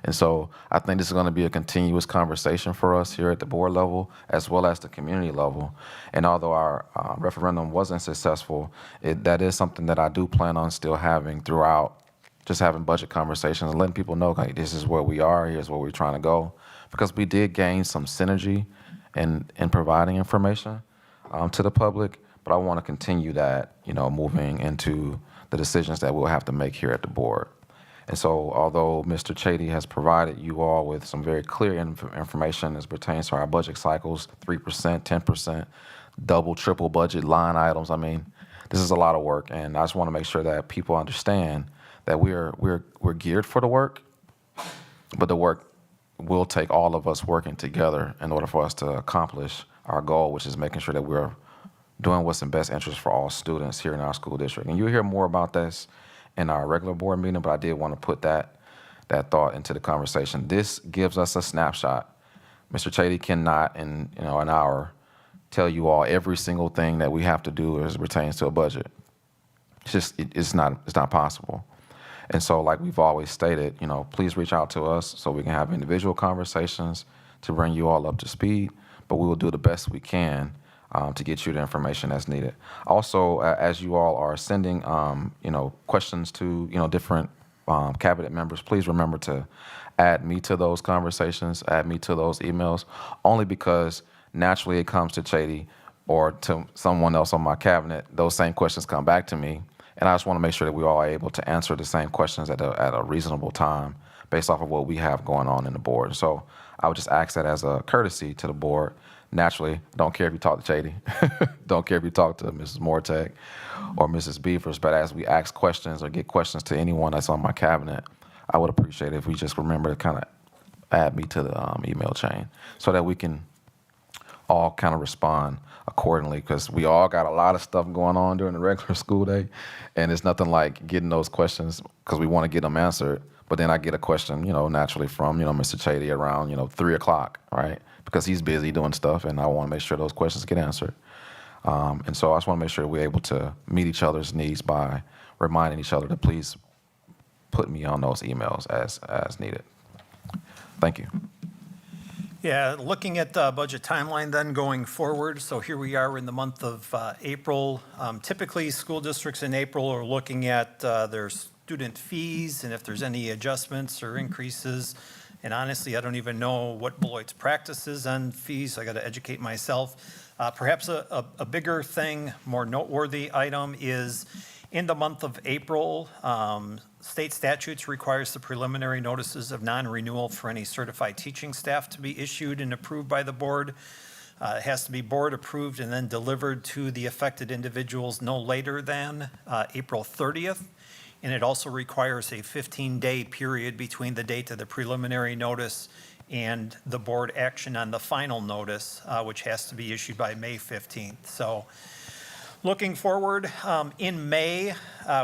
And so I think this is going to be a continuous conversation for us here at the board level as well as the community level. And although our referendum wasn't successful, that is something that I do plan on still having throughout just having budget conversations and letting people know, like, this is where we are, here's where we're trying to go. Because we did gain some synergy in providing information to the public, but I want to continue that, moving into the decisions that we'll have to make here at the board. And so, although Mr. Chady has provided you all with some very clear information as pertains to our budget cycles, 3%, 10%, double, triple budget line items, I mean, this is a lot of work, and I just want to make sure that people understand that we're geared for the work, but the work will take all of us working together in order for us to accomplish our goal, which is making sure that we're doing what's in best interest for all students here in our school district. And you'll hear more about this in our regular board meeting, but I did want to put that thought into the conversation. This gives us a snapshot. Mr. Chady cannot, in an hour, tell you all every single thing that we have to do as it pertains to a budget. It's not possible. And so, like we've always stated, please reach out to us so we can have individual conversations to bring you all up to speed, but we will do the best we can to get you the information that's needed. Also, as you all are sending, questions to, different cabinet members, please remember to add me to those conversations, add me to those emails, only because naturally it comes to Chady or to someone else on my cabinet, those same questions come back to me. And I just want to make sure that we all are able to answer the same questions at a reasonable time based off of what we have going on in the board. So I would just ask that as a courtesy to the board. Naturally, don't care if you talk to Chady, don't care if you talk to Mrs. Mortag or Mrs. Beavers, but as we ask questions or get questions to anyone that's on my cabinet, I would appreciate it if we just remember to kind of add me to the email chain so that we can all kind of respond accordingly, because we all got a lot of stuff going on during the regular school day, and it's nothing like getting those questions because we want to get them answered. But then I get a question, naturally from, Mr. Chady around, 3 o'clock, right? Because he's busy doing stuff, and I want to make sure those questions get answered. And so I just want to make sure we're able to meet each other's needs by reminding each other to please put me on those emails as needed. Thank you. Yeah, looking at the budget timeline then going forward, so here we are in the month of April. Typically, school districts in April are looking at their student fees and if there's any adjustments or increases. And honestly, I don't even know what Beloit's practice is on fees. I got to educate myself. Perhaps a bigger thing, more noteworthy item is in the month of April, state statutes requires the preliminary notices of non-renewal for any certified teaching staff to be issued and approved by the board. It has to be board approved and then delivered to the affected individuals no later than April 30th. And it also requires a 15-day period between the date of the preliminary notice and the board action on the final notice, which has to be issued by May 15th. So looking forward, in May,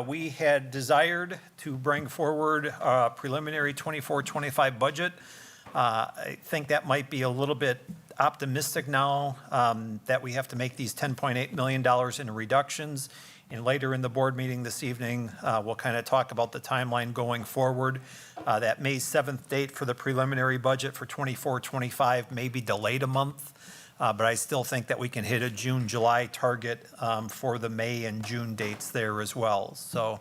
we had desired to bring forward a preliminary 24-25 budget. I think that might be a little bit optimistic now that we have to make these $10.8 million in reductions. And later in the board meeting this evening, we'll kind of talk about the timeline going forward. That May 7th date for the preliminary budget for 24-25 may be delayed a month. But I still think that we can hit a June, July target for the May and June dates there as well. So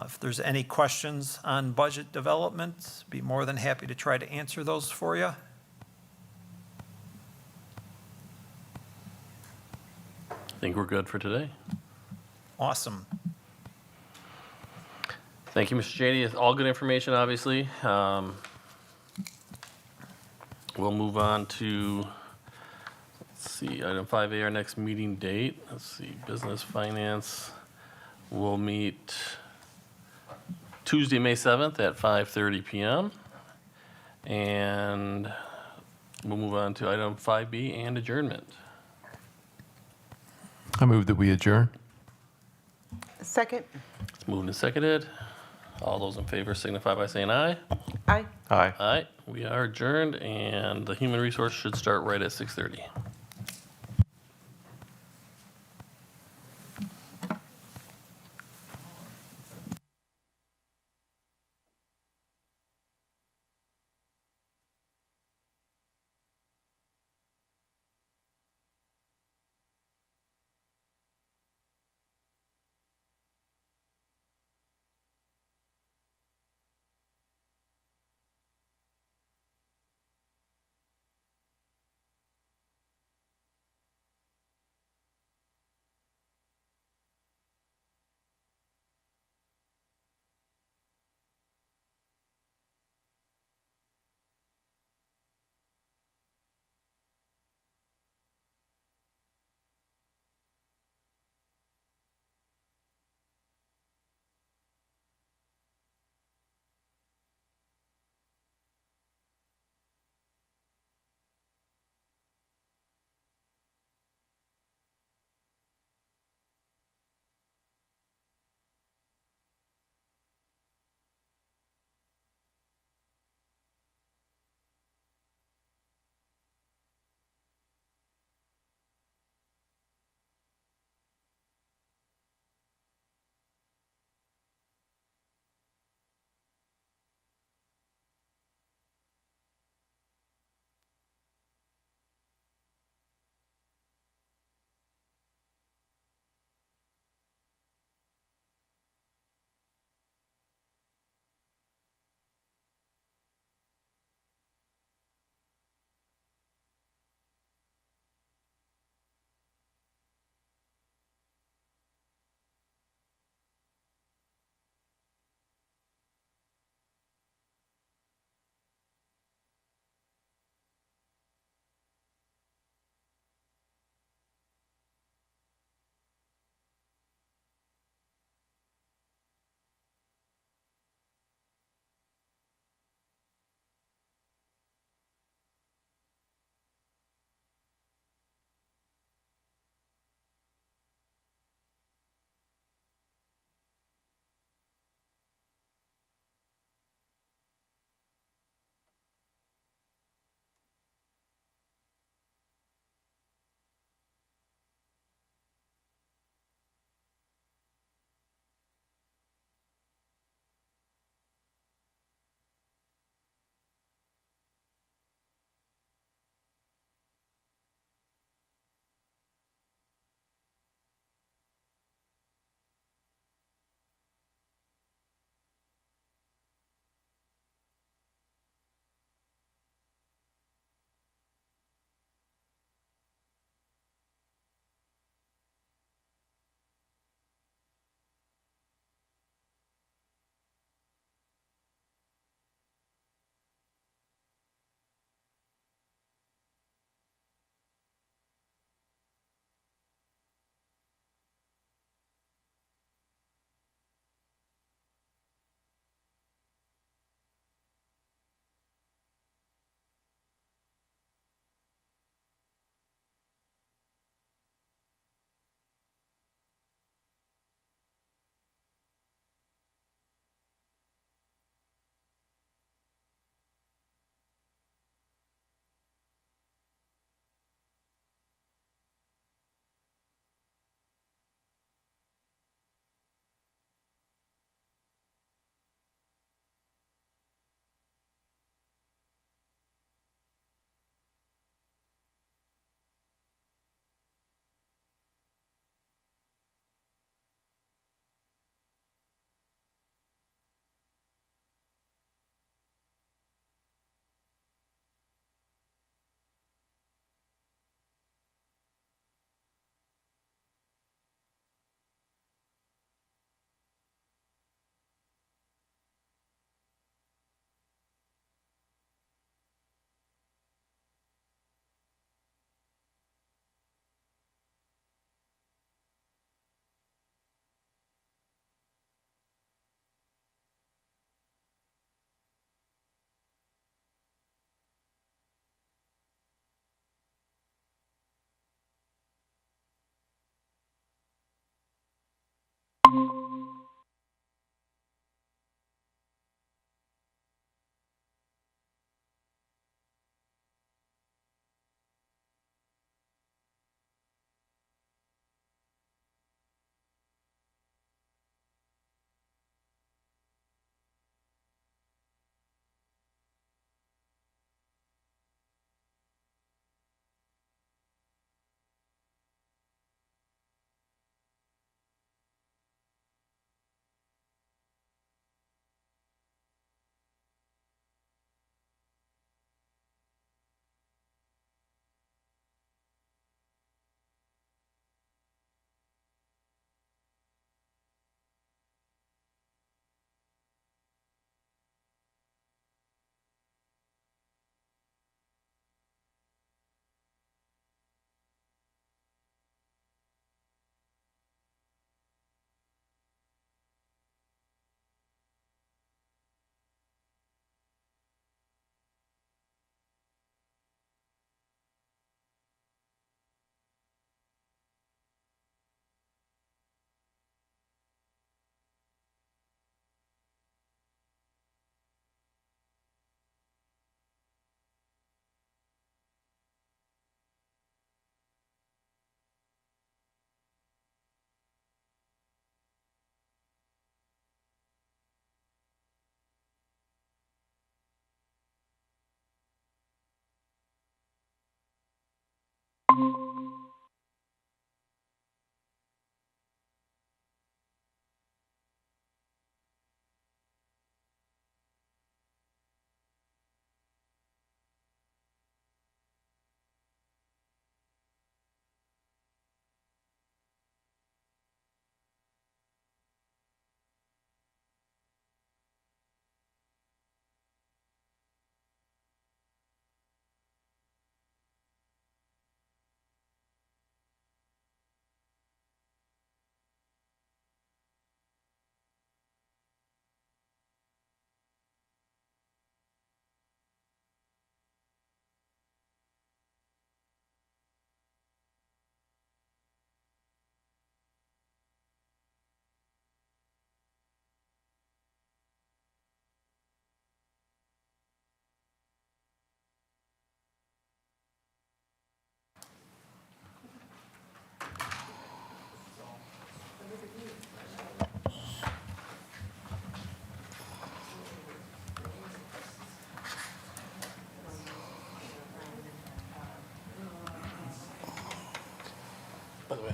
if there's any questions on budget development, be more than happy to try to answer those for you. I think we're good for today. Awesome. Thank you, Mr. Chady. It's all good information, obviously. We'll move on to, let's see, item 5A, our next meeting date. Let's see, business finance. We'll meet Tuesday, May 7th at 5:30 p.m. And we'll move on to item 5B and adjournment. I move that we adjourn. Second. It's moved and seconded. All those in favor signify by saying aye. Aye. Aye. Aye. We are adjourned, and the human resource should start right at 6:30.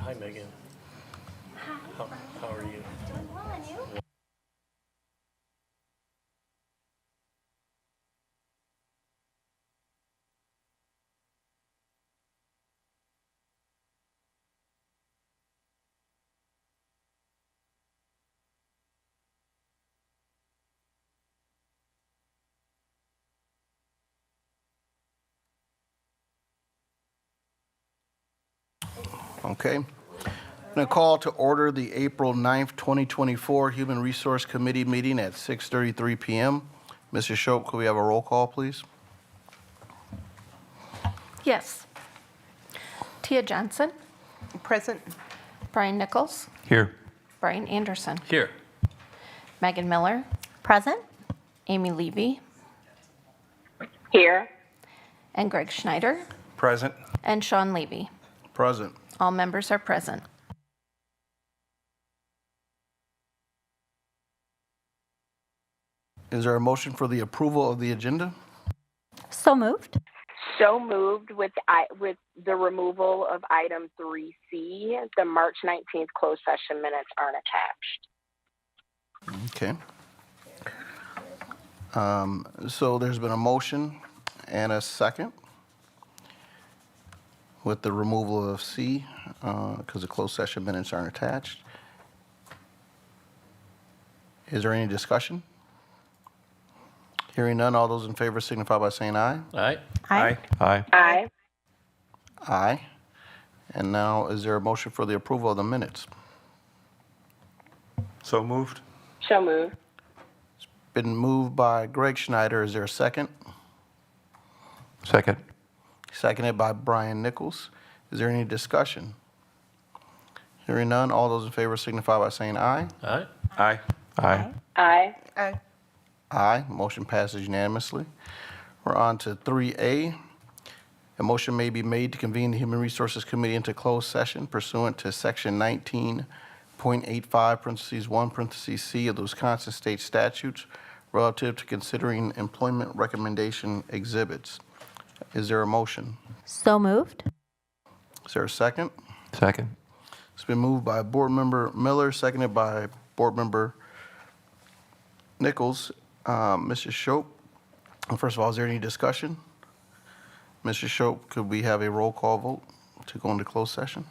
Hi, Megan. How are you? Okay. I'm going to call to order the April 9th, 2024 Human Resource Committee meeting at 6:33 PM. Mrs. Shope, could we have a roll call, please? Yes. Tia Johnson, Present. Brian Nichols, Here. Brian Anderson, Here. Megan Miller, Present? Amy Levy, Here. and Greg Schneider, Present. and Sean Levy. Present. All members are present. Is there a motion for the approval of the agenda? So moved? So moved with the removal of item 3C. The March 19th closed session minutes aren't attached. Okay. So there's been a motion and a second with the removal of C, because the closed session minutes aren't attached. Is there any discussion? Hearing none, all those in favor signify by saying aye. All right. Aye. Aye. Aye. Aye. And now, is there a motion for the approval of the minutes? So moved. So moved. Been moved by Greg Schneider. Is there a second? Second. Seconded by Brian Nichols. Is there any discussion? Hearing none, all those in favor signify by saying aye. All right. Aye. Aye. Aye. Aye. Aye. Motion passes unanimously. We're on to 3A. A motion may be made to convene the Human Resources Committee into closed session pursuant to Section 19.85, parentheses 1, parentheses C of the Wisconsin State Statutes relative to considering employment recommendation exhibits. Is there a motion? So moved? Is there a second? Second. It's been moved by Board Member Miller, seconded by Board Member Nichols. Mrs. Shope, first of all, is there any discussion? Mrs. Shope, could we have a roll call vote to go into closed session?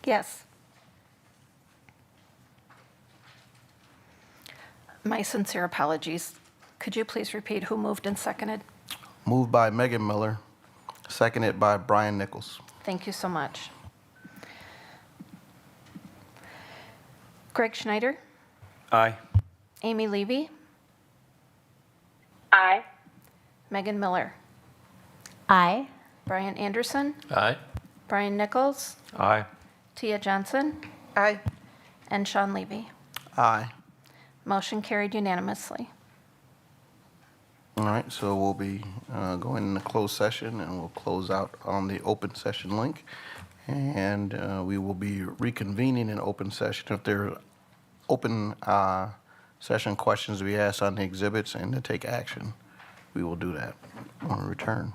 Yes. My sincere apologies. Could you please repeat who moved and seconded? Moved by Megan Miller, seconded by Brian Nichols. Thank you so much. Greg Schneider, Aye. Amy Levy, Aye. Megan Miller, Aye. Brian Anderson, All right. Brian Nichols, Aye. Tia Johnson, Aye. and Sean Levy. Aye. Motion carried unanimously. All right, so we'll be going into closed session, and we'll close out on the open session link. And we will be reconvening in open session. If there are open session questions to be asked on the exhibits and to take action, we will do that on return.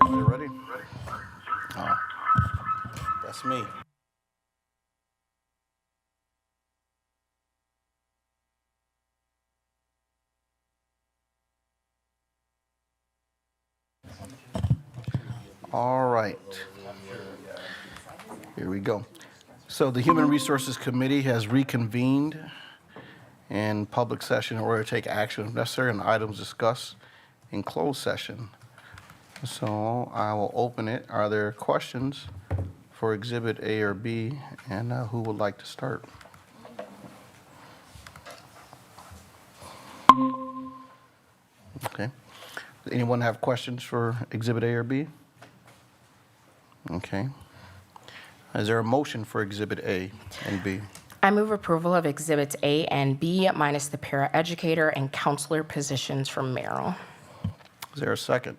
Everybody ready? Oh, that's me. All right. Here we go. So the Human Resources Committee has reconvened in public session in order to take action if necessary on items discussed in closed session. So I will open it. Are there questions for Exhibit A or B? And who would like to start? Okay. Does anyone have questions for Exhibit A or B? Okay. Is there a motion for Exhibit A and B? I move approval of Exhibits A and B minus the paraeducator and counselor positions from Merrill. Is there a second?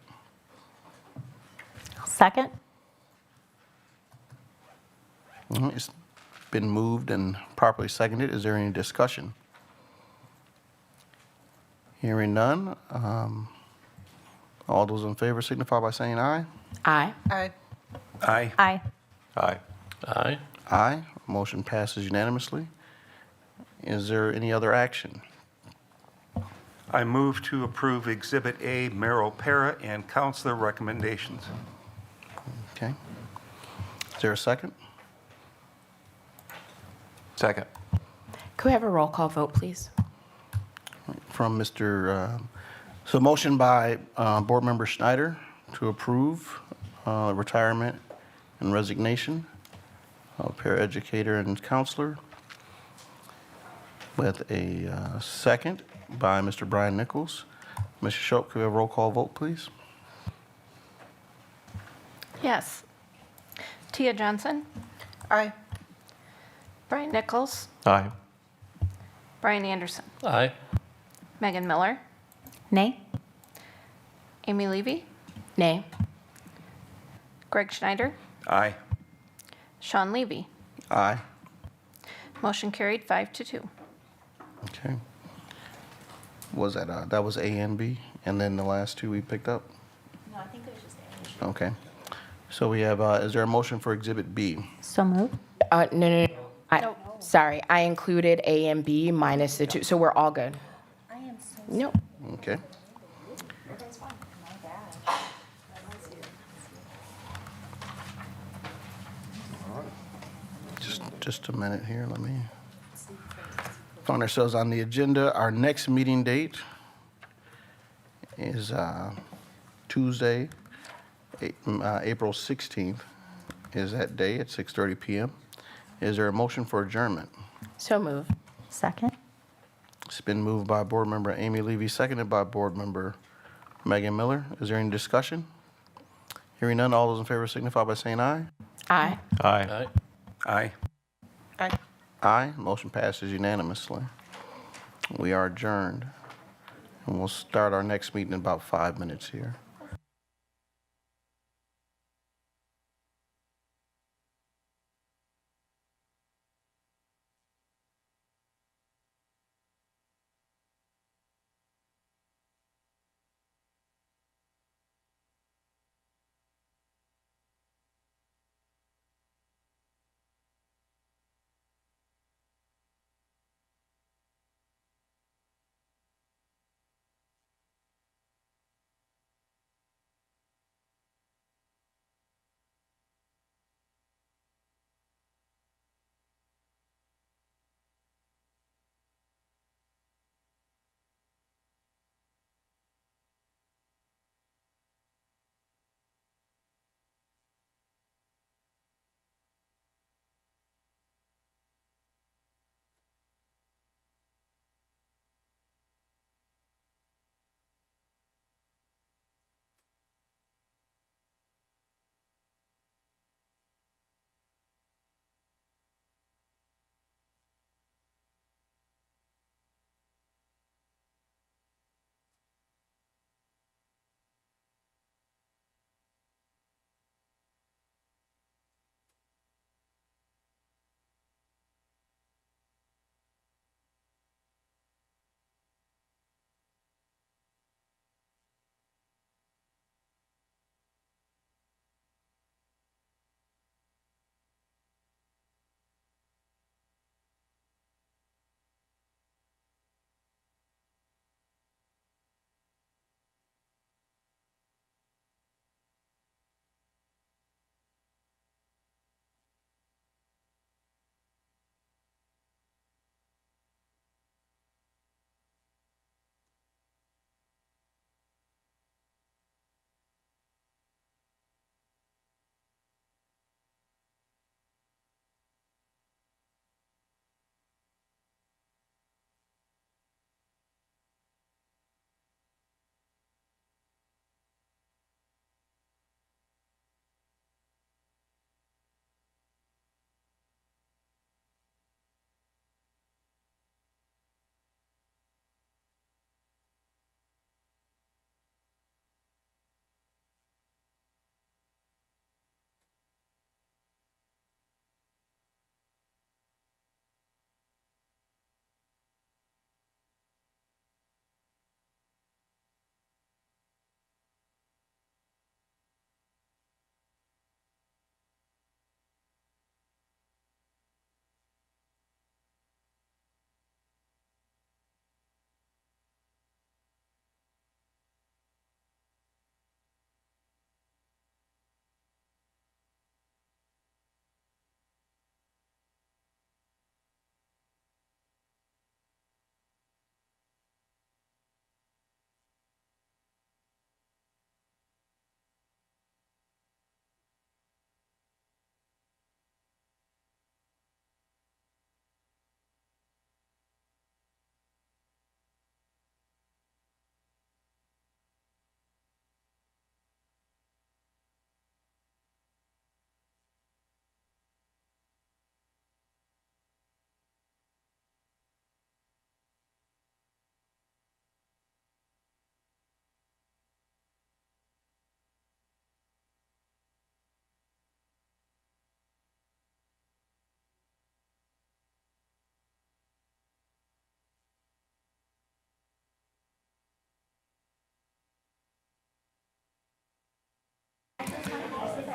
Second. It's been moved and properly seconded. Is there any discussion? Hearing none. All those in favor signify by saying aye. Aye. Aye. Aye. Aye. Aye. Aye. Aye. Motion passes unanimously. Is there any other action? I move to approve Exhibit A, Merrill Para, and counselor recommendations. Okay. Is there a second? Second. Could we have a roll call vote, please? From Mr., so motion by Board Member Schneider to approve retirement and resignation of paraeducator and counselor, with a second by Mr. Brian Nichols. Mr. Schultz, could we have a roll call vote, please? Yes. Tia Johnson, Aye. Brian Nichols, Aye. Brian Anderson, Aye. Megan Miller, Nay. Amy Levy, Nay. Greg Schneider, Aye. Sean Levy. Aye. Motion carried 5-2. Okay. Was that was A and B, and then the last two we picked up? No, I think it was just A. Okay. So we have, is there a motion for Exhibit B? So moved. No. Nope. Sorry, I included A and B minus the two, so we're all good. I am so Nope. Okay. Just a minute here, let me find ourselves on the agenda. Our next meeting date is Tuesday, April 16th is that day at 6:30 PM. Is there a motion for adjournment? So moved. Second. It's been moved by Board Member Amy Levy, seconded by Board Member Megan Miller. Is there any discussion? Hearing none, all those in favor signify by saying aye. Aye. Aye. Aye. Aye. Aye. Aye. Motion passes unanimously. We are adjourned. And we'll start our next meeting in about 5 minutes here.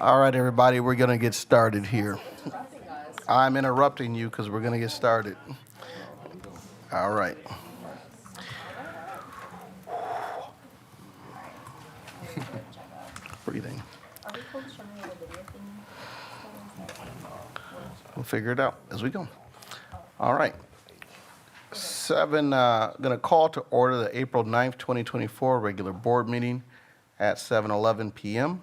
All right, everybody, we're going to get started here. I'm interrupting you because we're going to get started. All right. Breathing. We'll figure it out as we go. All right. Going to call to order the April 9th, 2024 regular board meeting at 7:11 p.m.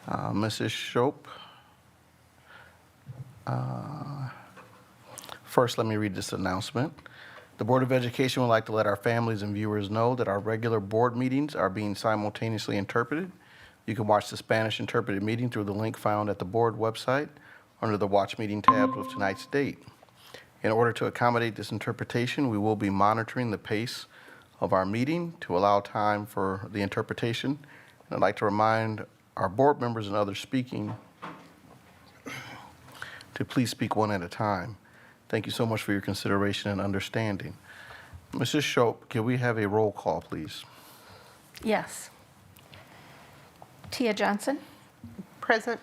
Mrs. Shope. First, let me read this announcement. The Board of Education would like to let our families and viewers know that our regular board meetings are being simultaneously interpreted. You can watch the Spanish interpreted meeting through the link found at the board website under the Watch Meeting tab with tonight's date. In order to accommodate this interpretation, we will be monitoring the pace of our meeting to allow time for the interpretation. And I'd like to remind our board members and others speaking to please speak one at a time. Thank you so much for your consideration and understanding. Mrs. Shope, can we have a roll call, please? Yes. Tia Johnson, Present.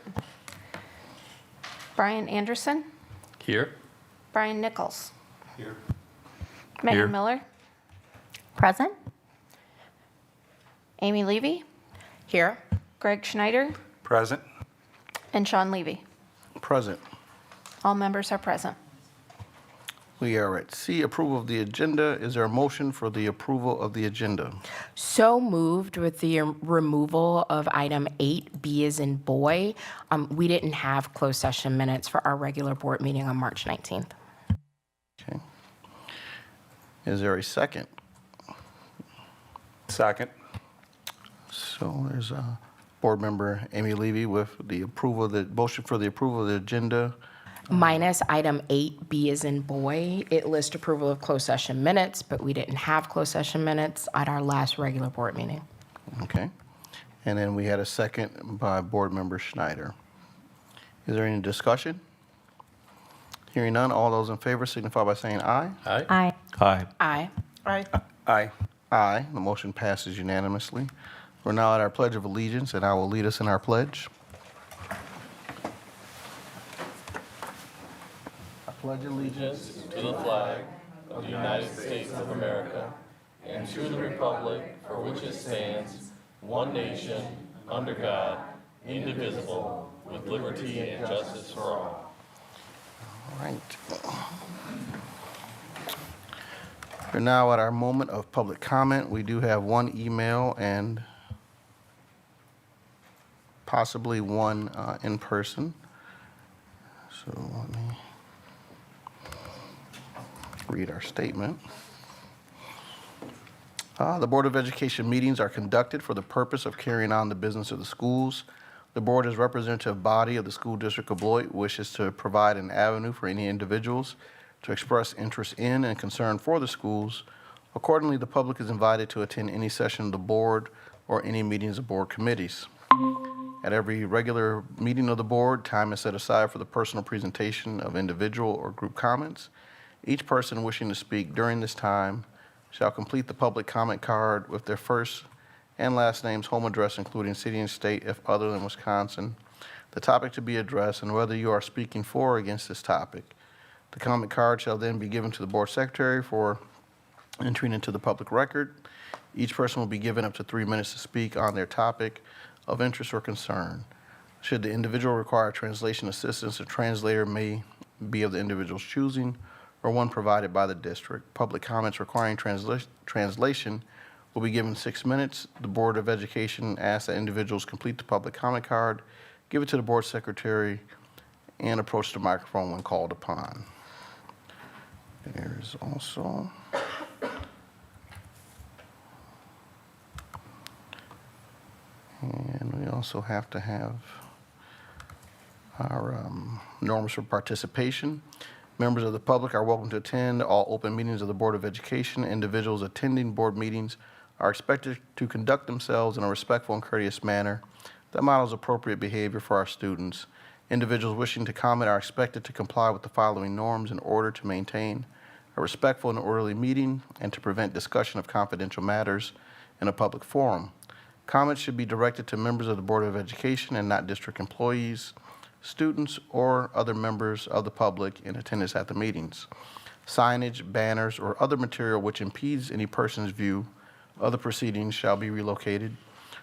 Brian Anderson, Here? Brian Nichols, Here. Megan Here. Miller, Present? Amy Levy, Here. Greg Schneider, Present. and Sean Levy. Present. All members are present. We are at C, approval of the agenda. Is there a motion for the approval of the agenda? So moved with the removal of item 8B as in boy. We didn't have closed session minutes for our regular board meeting on March 19th. Okay. Is there a second? Second. So there's a board member, Amy Levy, with the approval of the motion for the approval of the agenda. Minus item 8B as in boy. It lists approval of closed session minutes, but we didn't have closed session minutes at our last regular board meeting. Okay. And then we had a second by board member Schneider. Is there any discussion? Hearing none, all those in favor signify by saying aye. Aye. Aye. Aye. Aye. Aye. Aye. Aye. The motion passes unanimously. We're now at our Pledge of Allegiance, and I will lead us in our pledge. I pledge allegiance To the flag of the United States of America and to the republic for which it stands, one nation, under God, indivisible, with liberty and justice for all. All right. We're now at our moment of public comment. We do have one email and possibly one in person. So let me read our statement. The Board of Education meetings are conducted for the purpose of carrying on the business of the schools. The board is representative body of the School District of Beloit, wishes to provide an avenue for any individuals to express interest in and concern for the schools. Accordingly, the public is invited to attend any session of the board or any meetings of board committees. At every regular meeting of the board, time is set aside for the personal presentation of individual or group comments. Each person wishing to speak during this time shall complete the public comment card with their first and last names, home address, including city and state if other than Wisconsin, the topic to be addressed, and whether you are speaking for or against this topic. The comment card shall then be given to the board secretary for entering into the public record. Each person will be given up to 3 minutes to speak on their topic of interest or concern. Should the individual require translation assistance, a translator may be of the individual's choosing or one provided by the district. Public comments requiring translation will be given 6 minutes. The Board of Education asks that individuals complete the public comment card, give it to the board secretary, and approach the microphone when called upon. There's also and we also have to have our norms for participation. Members of the public are welcome to attend all open meetings of the Board of Education. Individuals attending board meetings are expected to conduct themselves in a respectful and courteous manner that models appropriate behavior for our students. Individuals wishing to comment are expected to comply with the following norms in order to maintain a respectful and orderly meeting and to prevent discussion of confidential matters in a public forum. Comments should be directed to members of the Board of Education and not district employees, students, or other members of the public in attendance at the meetings. Signage, banners, or other material which impedes any person's view of the proceedings shall be relocated.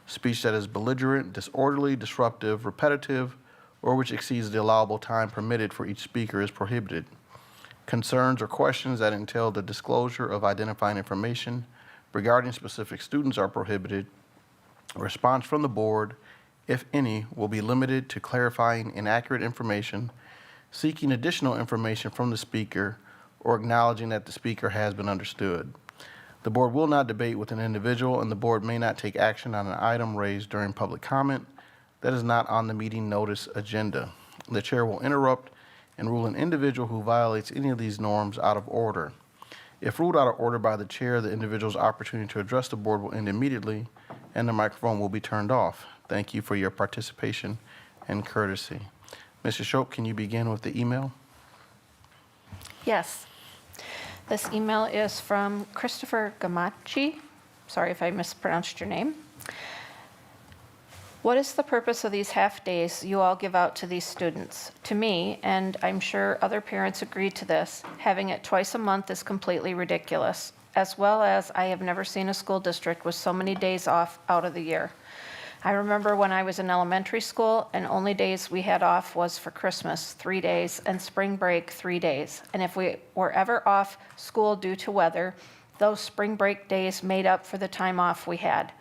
Speech that is belligerent, disorderly, disruptive, repetitive, or which exceeds the allowable time permitted for each speaker is prohibited. Concerns or questions that entail the disclosure of identifying information regarding specific students are prohibited. A response from the board, if any, will be limited to clarifying inaccurate information, seeking additional information from the speaker, or acknowledging that the speaker has been understood. The board will not debate with an individual, and the board may not take action on an item raised during public comment that is not on the meeting notice agenda. The chair will interrupt and rule an individual who violates any of these norms out of order. If ruled out of order by the chair, the individual's opportunity to address the board will end immediately, and the microphone will be turned off. Thank you for your participation and courtesy. Mrs. Shope, can you begin with the email? Yes. This email is from Christopher Gamachi. Sorry if I mispronounced your name. What is the purpose of these half days you all give out to these students? To me, and I'm sure other parents agree to this, having it twice a month is completely ridiculous, as well as I have never seen a school district with so many days off out of the year. I remember when I was in elementary school and only days we had off was for Christmas, 3 days, and spring break, 3 days. And if we were ever off school due to weather, those spring break days made up for the time off we had.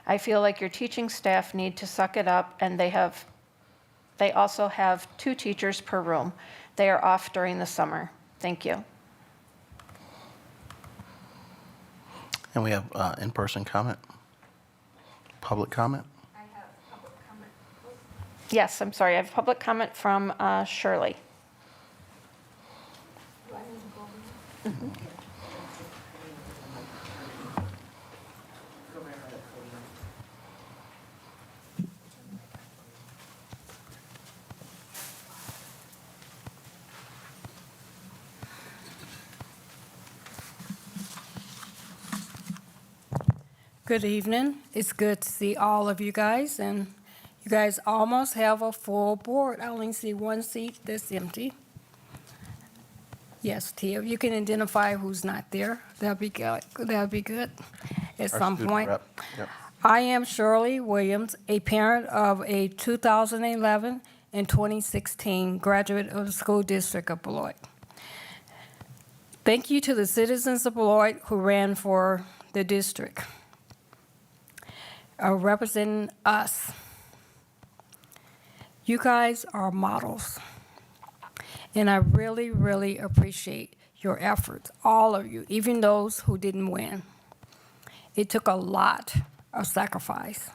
I feel like your teaching staff need to suck it up, and they also have 2 teachers per room. They are off during the summer. Thank you. And we have in-person comment, public comment. Yes, I'm sorry. I have public comment from Shirley. Good evening. It's good to see all of you guys, and you guys almost have a full board. I only see one seat that's empty. Yes, Tia, you can identify who's not there. That'd be good. That'd be good at Our some student point. rep. Yep. I am Shirley Williams, a parent of a 2011 and 2016 graduate of the School District of Beloit. Thank you to the citizens of Beloit who ran for the district, representing us. You guys are models, and I really, really appreciate your efforts, all of you, even those who didn't win. It took a lot of sacrifice.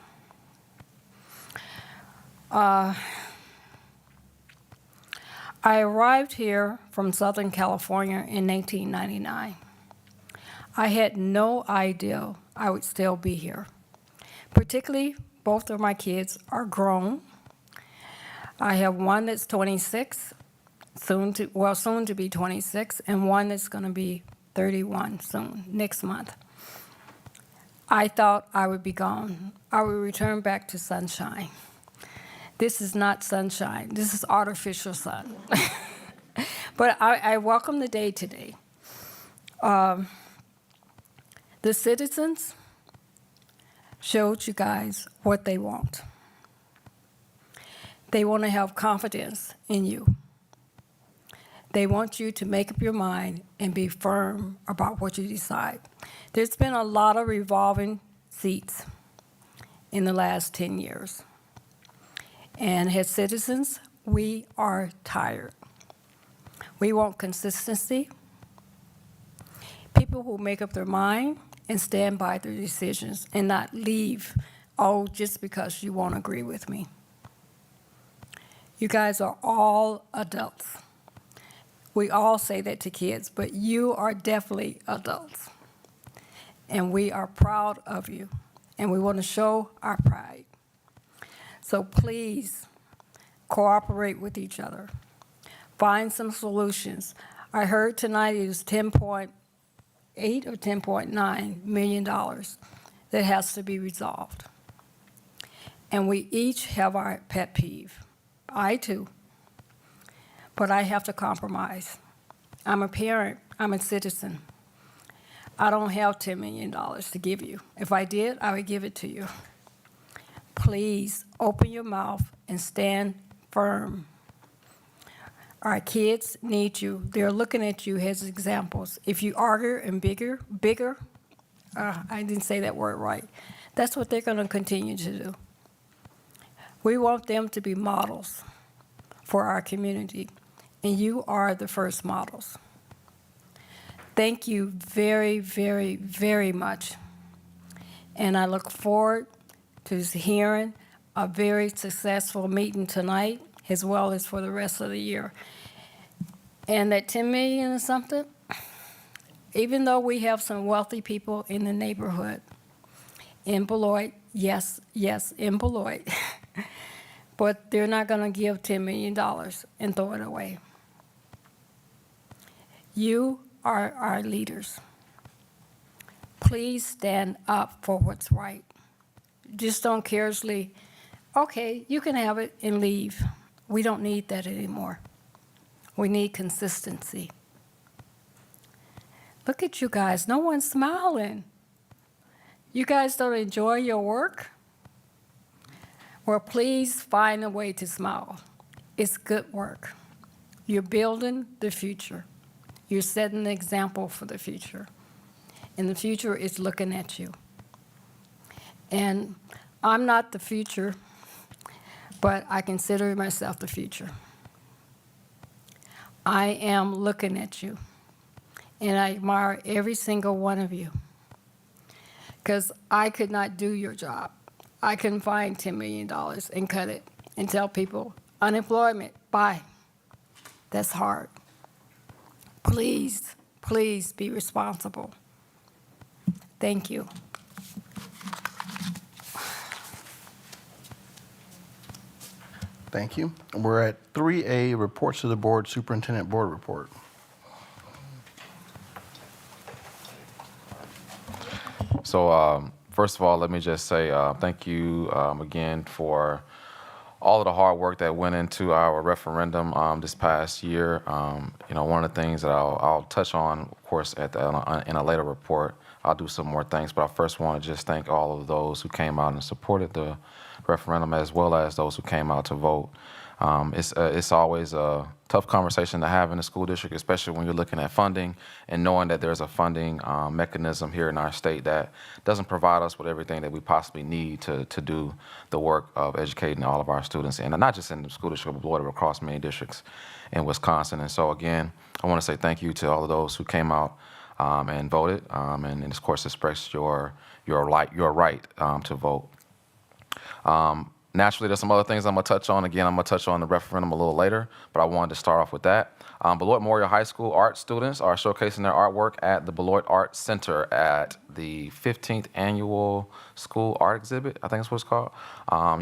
I arrived here from Southern California in 1999. I had no idea I would still be here. Particularly, both of my kids are grown. I have one that's 26, soon to be 26, and one that's going to be 31 soon, next month. I thought I would be gone. I would return back to sunshine. This is not sunshine. This is artificial sun. But I welcome the day today. The citizens showed you guys what they want. They want to have confidence in you. They want you to make up your mind and be firm about what you decide. There's been a lot of revolving seats in the last 10 years. And as citizens, we are tired. We want consistency, people who make up their mind and stand by their decisions and not leave, oh, just because you won't agree with me. You guys are all adults. We all say that to kids, but you are definitely adults. And we are proud of you, and we want to show our pride. So please cooperate with each other. Find some solutions. I heard tonight it was $10.8 or $10.9 million that has to be resolved. and we each have our pet peeve. I too. But I have to compromise. I'm a parent, I'm a citizen. I don't have $10 million to give you. If I did, I would give it to you. Please open your mouth and stand firm. Our kids need you. They're looking at you as examples. If you argue and bigger, I didn't say that word right. That's what they're going to continue to do. We want them to be models for our community, and you are the first models. Thank you very, very, very much. And I look forward to hearing a very successful meeting tonight, as well as for the rest of the year. And that 10 million or something, even though we have some wealthy people in the neighborhood, in Beloit, yes, in Beloit, but they're not going to give $10 million and throw it away. You are our leaders. Please stand up for what's right. Just don't carelessly, okay, you can have it and leave. We don't need that anymore. We need consistency. Look at you guys, no one's smiling. You guys don't enjoy your work? Well, please find a way to smile. It's good work. You're building the future. You're setting an example for the future. And the future is looking at you. And I'm not the future, but I consider myself the future. I am looking at you, and I admire every single one of you, because I could not do your job. I couldn't find $10 million and cut it and tell people, unemployment, bye. That's hard. Please, please be responsible. Thank you. Thank you. We're at 3A, reports to the board, superintendent board report. So first of all, let me just say thank you again for all of the hard work that went into our referendum this past year. One of the things that I'll touch on, of course, in a later report, I'll do some more things, but I first want to just thank all of those who came out and supported the referendum, as well as those who came out to vote. It's always a tough conversation to have in the school district, especially when you're looking at funding and knowing that there's a funding mechanism here in our state that doesn't provide us with everything that we possibly need to do the work of educating all of our students, and not just in the school district of Beloit, but across many districts in Wisconsin. And so again, I want to say thank you to all of those who came out and voted, and of course expressed your right to vote. Naturally, there's some other things I'm going to touch on. Again, I'm going to touch on the referendum a little later, but I wanted to start off with that. Beloit Memorial High School art students are showcasing their artwork at the Beloit Art Center at the 15th Annual School Art Exhibit, I think that's what it's called.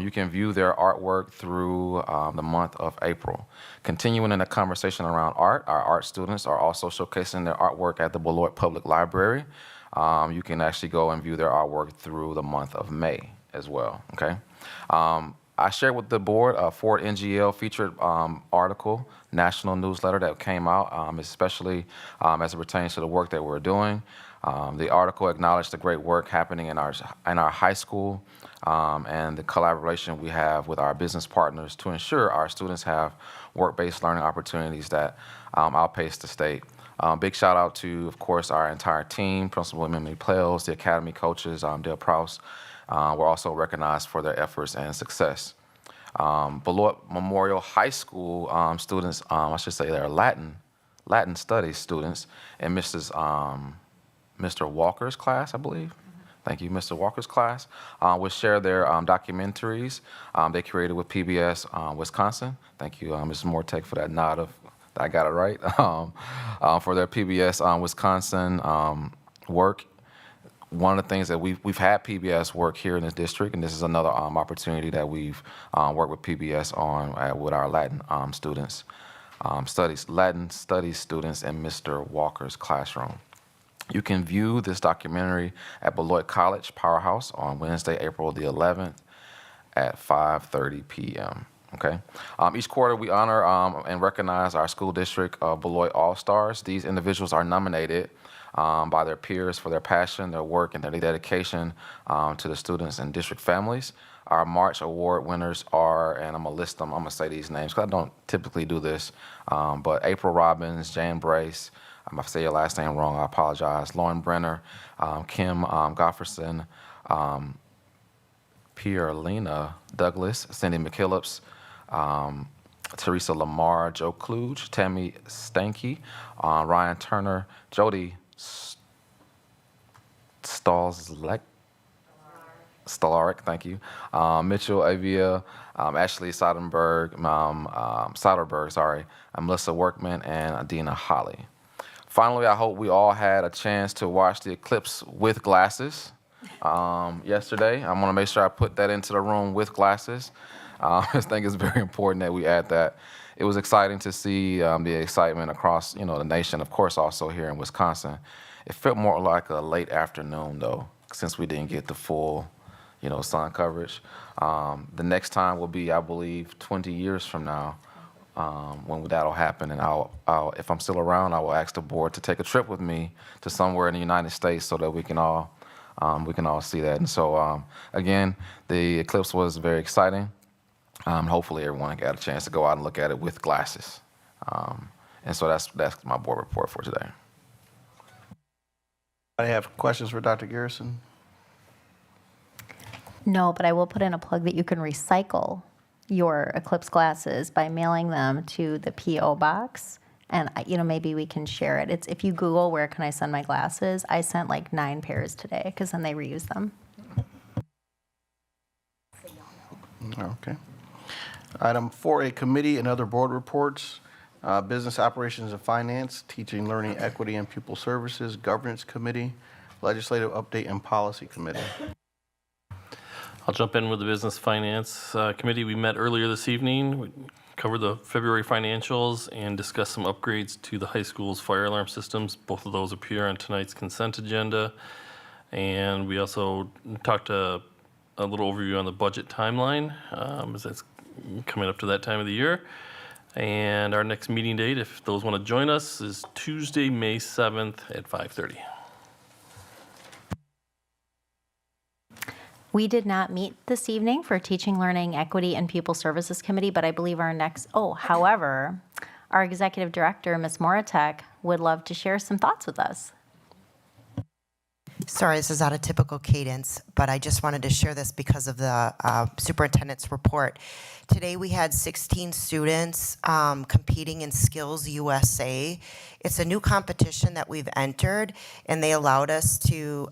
You can view their artwork through the month of April. Continuing in the conversation around art, our art students are also showcasing their artwork at the Beloit Public Library. You can actually go and view their artwork through the month of May as well, okay? I shared with the board a Ford NGL featured article, national newsletter that came out, especially as it pertains to the work that we're doing. The article acknowledged the great work happening in our high school and the collaboration we have with our business partners to ensure our students have work-based learning opportunities that outpace the state. Big shout out to, of course, our entire team, Principal Emily Plales, the academy coaches, Dale Prouse. Were also recognized for their efforts and success. Beloit Memorial High School students, I should say they're Latin studies students, and Mr. Walker's class, I believe. Thank you, Mr. Walker's class, will share their documentaries they created with PBS Wisconsin. Thank you, Ms. Mortek, for that nod of I got it right. For their PBS Wisconsin work. One of the things that we've had PBS work here in this district, and this is another opportunity that we've worked with PBS on with our Latin students, Latin studies students in Mr. Walker's classroom. You can view this documentary at Beloit College Powerhouse on Wednesday, April the 11th at 5:30 p.m. Okay. Each quarter, we honor and recognize our school district Beloit All-Stars. These individuals are nominated by their peers for their passion, their work, and their dedication to the students and district families. Our March award winners are, and I'm going to list them, I'm going to say these names because I don't typically do this, but April Robbins, Jan Brace, if I say your last name wrong, I apologize, Lauren Brenner, Kim Gofferson, Pierlina Douglas, Cindy McKillips, Teresa Lamar, Joe Kluge, Tammy Stanky, Ryan Turner, Jody Stolaric, thank you, Mitchell Avia, Ashley Soderberg, Melissa Workman, and Adina Holly. Finally, I hope we all had a chance to watch the eclipse with glasses yesterday. I'm going to make sure I put that into the room with glasses. I think it's very important that we add that. It was exciting to see the excitement across, the nation, of course, also here in Wisconsin. It felt more like a late afternoon, though, since we didn't get the full, sun coverage. The next time will be, I believe, 20 years from now when that'll happen. And I'll, if I'm still around, I will ask the board to take a trip with me to somewhere in the United States so that we can all see that. And so, again, the eclipse was very exciting. Hopefully everyone got a chance to go out and look at it with glasses. And so that's my board report for today. I have questions for Dr. Garrison. No, but I will put in a plug that you can recycle your Eclipse glasses by mailing them to the P.O. box. And, maybe we can share it. It's if you Google, where can I send my glasses? I sent like 9 pairs today because then they reuse them. Okay. Item 4A, committee and other board reports. Business Operations and Finance, Teaching, Learning, Equity, and Pupil Services, Governance Committee, Legislative Update and Policy Committee. I'll jump in with the Business Finance Committee. We met earlier this evening. We covered the February financials and discussed some upgrades to the high school's fire alarm systems. Both of those appear on tonight's consent agenda. And we also talked a little overview on the budget timeline, as that's coming up to that time of the year. And our next meeting date, if those want to join us, is Tuesday, May 7th at 5:30. We did not meet this evening for Teaching, Learning, Equity, and Pupil Services Committee, but I believe however, our Executive Director, Ms. Moratek, would love to share some thoughts with us. Sorry, this is out of typical cadence, but I just wanted to share this because of the superintendent's report. Today we had 16 students competing in Skills USA. It's a new competition that we've entered, and they allowed us to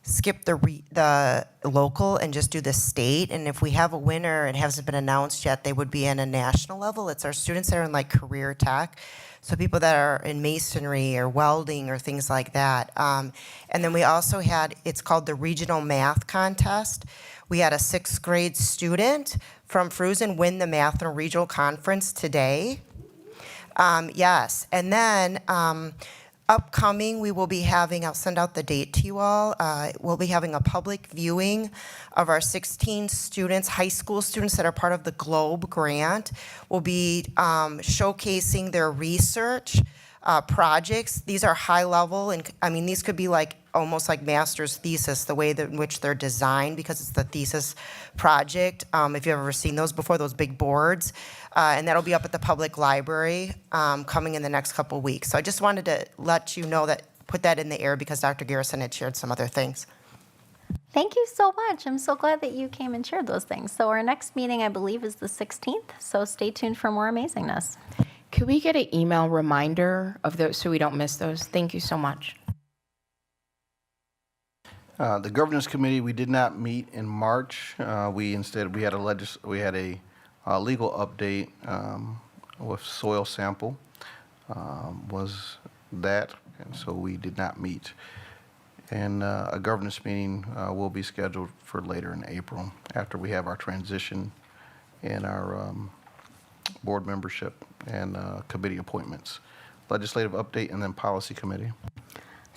skip the local and just do the state. And if we have a winner, it hasn't been announced yet, they would be in a national level. It's our students that are in like career tech. So people that are in masonry or welding or things like that. And then we also had, it's called the Regional Math Contest. We had a 6th grade student from Fruzen win the Math and Regional Conference today. Yes, and then upcoming, we will be having, I'll send out the date to you all, we'll be having a public viewing of our 16 students, high school students that are part of the Globe Grant. We'll be showcasing their research projects. These are high level, and these could be like almost like master's thesis, the way in which they're designed, because it's the thesis project. If you've ever seen those before, those big boards. And that'll be up at the public library coming in the next couple weeks. So I just wanted to let you know that, put that in the air because Dr. Garrison had shared some other things. Thank you so much. I'm so glad that you came and shared those things. So our next meeting, I believe, is the 16th. So stay tuned for more amazingness. Could we get an email reminder of those so we don't miss those? Thank you so much. The Governance Committee, we did not meet in March. We had a legal update with soil sample was that, and so we did not meet. And a governance meeting will be scheduled for later in April after we have our transition and our board membership and committee appointments. Legislative update and then policy committee.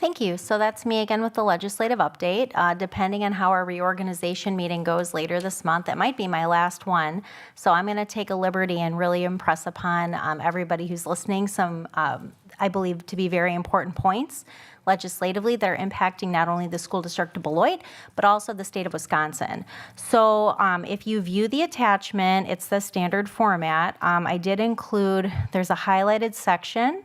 Thank you. So that's me again with the legislative update. Depending on how our reorganization meeting goes later this month, it might be my last one. So I'm going to take a liberty and really impress upon everybody who's listening some, I believe, to be very important points legislatively that are impacting not only the school district of Beloit, but also the state of Wisconsin. So if you view the attachment, it's the standard format. I did include, there's a highlighted section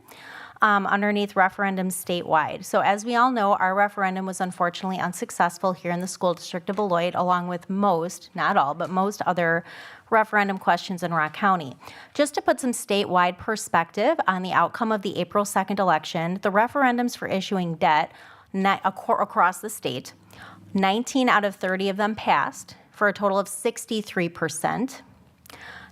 underneath referendum statewide. So as we all know, our referendum was unfortunately unsuccessful here in the school district of Beloit, along with most, not all, but most other referendum questions in Rock County. Just to put some statewide perspective on the outcome of the April 2nd election, the referendums for issuing debt across the state, 19 out of 30 of them passed for a total of 63%.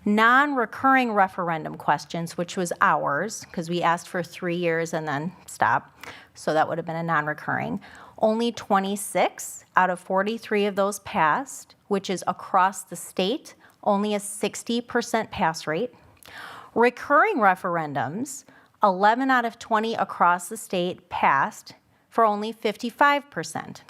Non-recurring referendum questions, which was ours, because we asked for 3 years and then stopped, so that would have been a non-recurring. Only 26 out of 43 of those passed, which is across the state, only a 60% pass rate. Recurring referendums, 11 out of 20 across the state passed for only 55%.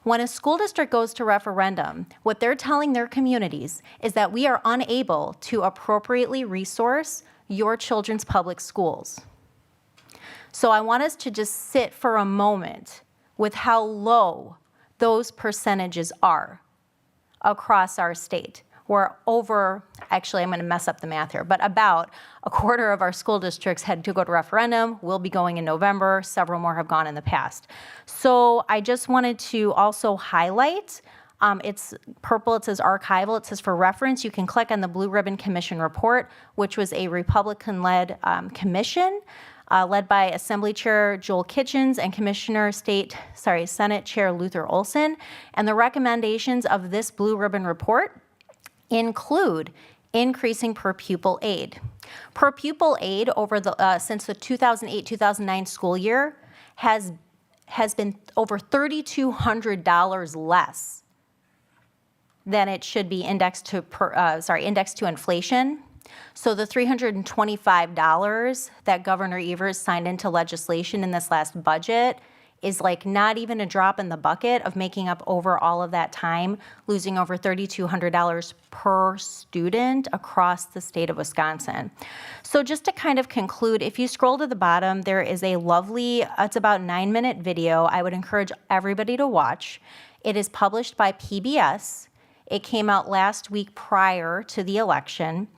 When a school district goes to referendum, what they're telling their communities is that we are unable to appropriately resource your children's public schools. So I want us to just sit for a moment with how low those percentages are across our state. We're over, actually I'm going to mess up the math here, but about a quarter of our school districts had to go to referendum. We'll be going in November. Several more have gone in the past. So I just wanted to also highlight, it's purple, it says archival, it says for reference. You can click on the Blue Ribbon Commission report, which was a Republican-led commission led by Assembly Chair Joel Kitchens and Senate Chair Luther Olson. And the recommendations of this Blue Ribbon report include increasing per pupil aid. Per pupil aid over the since the 2008-2009 school year has been over $3,200 less than it should be indexed to inflation. So the $325 that Governor Evers signed into legislation in this last budget is like not even a drop in the bucket of making up over all of that time, losing over $3,200 per student across the state of Wisconsin. So just to kind of conclude, if you scroll to the bottom, there is a lovely, it's about 9-minute video I would encourage everybody to watch. It is published by PBS. It came out last week prior to the election.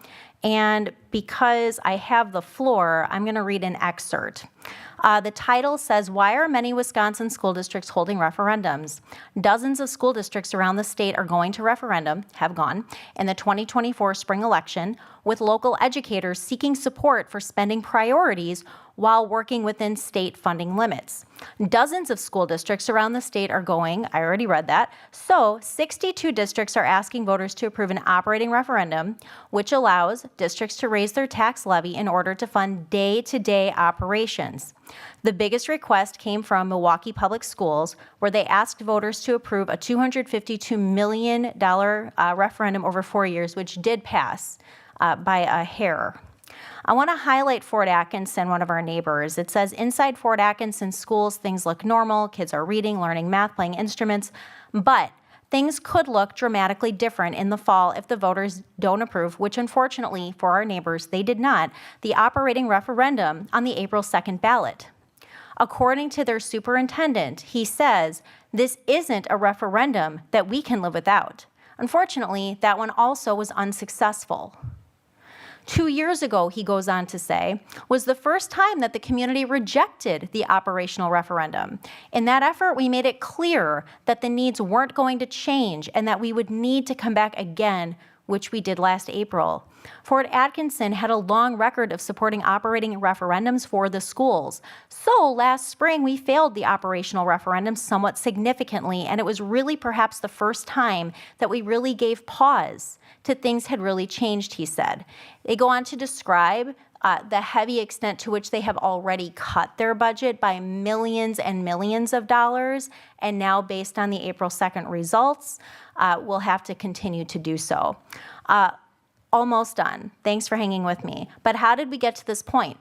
And because I have the floor, I'm going to read an excerpt. The title says, "Why are many Wisconsin school districts holding referendums? Dozens of school districts around the state are going to referendum, have gone, in the 2024 spring election, with local educators seeking support for spending priorities while working within state funding limits. Dozens of school districts around the state are going, I already read that, so 62 districts are asking voters to approve an operating referendum, which allows districts to raise their tax levy in order to fund day-to-day operations. The biggest request came from Milwaukee Public Schools, where they asked voters to approve a $252 million referendum over 4 years, which did pass by a hair. I want to highlight Fort Atkinson, one of our neighbors. It says, inside Fort Atkinson schools, things look normal. Kids are reading, learning math, playing instruments. But things could look dramatically different in the fall if the voters don't approve, which unfortunately for our neighbors, they did not, the operating referendum on the April 2nd ballot. According to their superintendent, he says, this isn't a referendum that we can live without. Unfortunately, that one also was unsuccessful. 2 years ago, he goes on to say, was the first time that the community rejected the operational referendum. In that effort, we made it clear that the needs weren't going to change and that we would need to come back again, which we did last April. Fort Atkinson had a long record of supporting operating referendums for the schools. So last spring, we failed the operational referendum somewhat significantly, and it was really perhaps the first time that we really gave pause to things had really changed, he said. They go on to describe the heavy extent to which they have already cut their budget by millions and millions of dollars, and now based on the April 2nd results, we'll have to continue to do so. Almost done. Thanks for hanging with me. But how did we get to this point?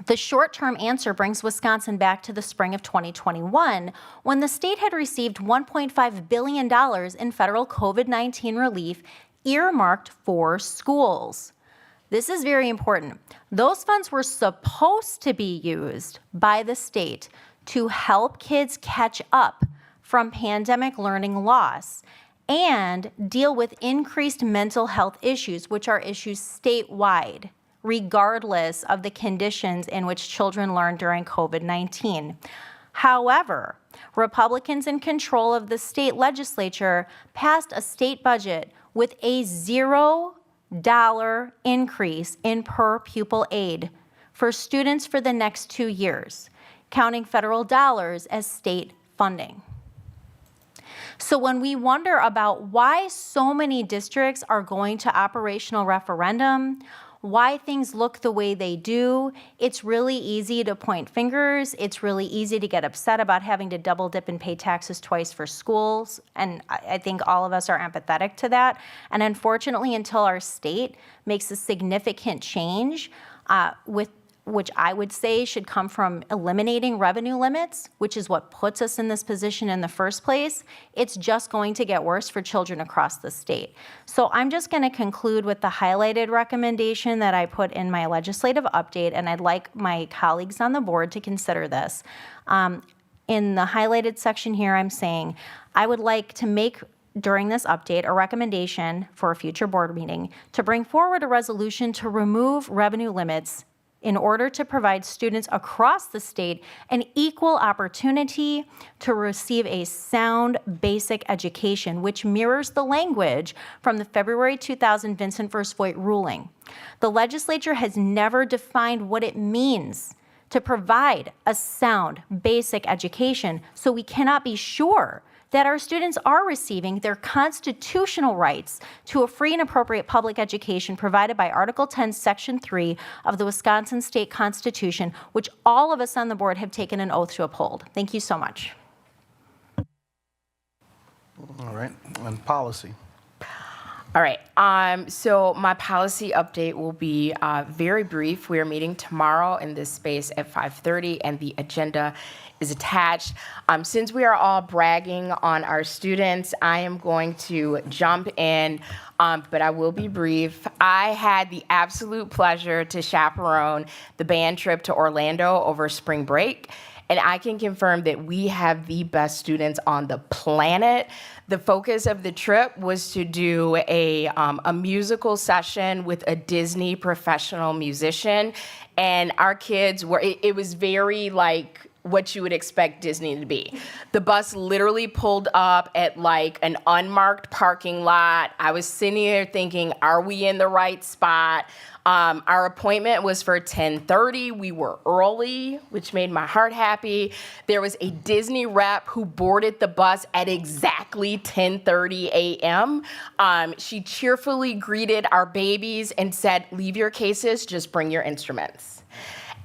The short-term answer brings Wisconsin back to the spring of 2021, when the state had received $1.5 billion in federal COVID-19 relief earmarked for schools. This is very important. Those funds were supposed to be used by the state to help kids catch up from pandemic learning loss and deal with increased mental health issues, which are issues statewide, regardless of the conditions in which children learn during COVID-19. However, Republicans in control of the state legislature passed a state budget with a $0 increase in per pupil aid for students for the next 2 years, counting federal dollars as state funding. So when we wonder about why so many districts are going to operational referendum, why things look the way they do, it's really easy to point fingers. It's really easy to get upset about having to double dip and pay taxes twice for schools. And I think all of us are empathetic to that. And unfortunately, until our state makes a significant change which I would say should come from eliminating revenue limits, which is what puts us in this position in the first place, it's just going to get worse for children across the state. So I'm just going to conclude with the highlighted recommendation that I put in my legislative update, and I'd like my colleagues on the board to consider this. In the highlighted section here, I'm saying I would like to make during this update a recommendation for a future board meeting to bring forward a resolution to remove revenue limits in order to provide students across the state an equal opportunity to receive a sound basic education, which mirrors the language from the February 2000 Vincent v. Voigt ruling. The legislature has never defined what it means to provide a sound basic education, so we cannot be sure that our students are receiving their constitutional rights to a free and appropriate public education provided by Article 10, Section 3 of the Wisconsin State Constitution, which all of us on the board have taken an oath to uphold. Thank you so much. All right, and policy. All right, so my policy update will be very brief. We are meeting tomorrow in this space at 5:30, and the agenda is attached. Since we are all bragging on our students, I am going to jump in, but I will be brief. I had the absolute pleasure to chaperone the band trip to Orlando over spring break, and I can confirm that we have the best students on the planet. The focus of the trip was to do a musical session with a Disney professional musician, and our kids were, it was very like what you would expect Disney to be. The bus literally pulled up at like an unmarked parking lot. I was sitting there thinking, are we in the right spot? Our appointment was for 10:30. We were early, which made my heart happy. There was a Disney rep who boarded the bus at exactly 10:30 a.m. She cheerfully greeted our babies and said, leave your cases, just bring your instruments.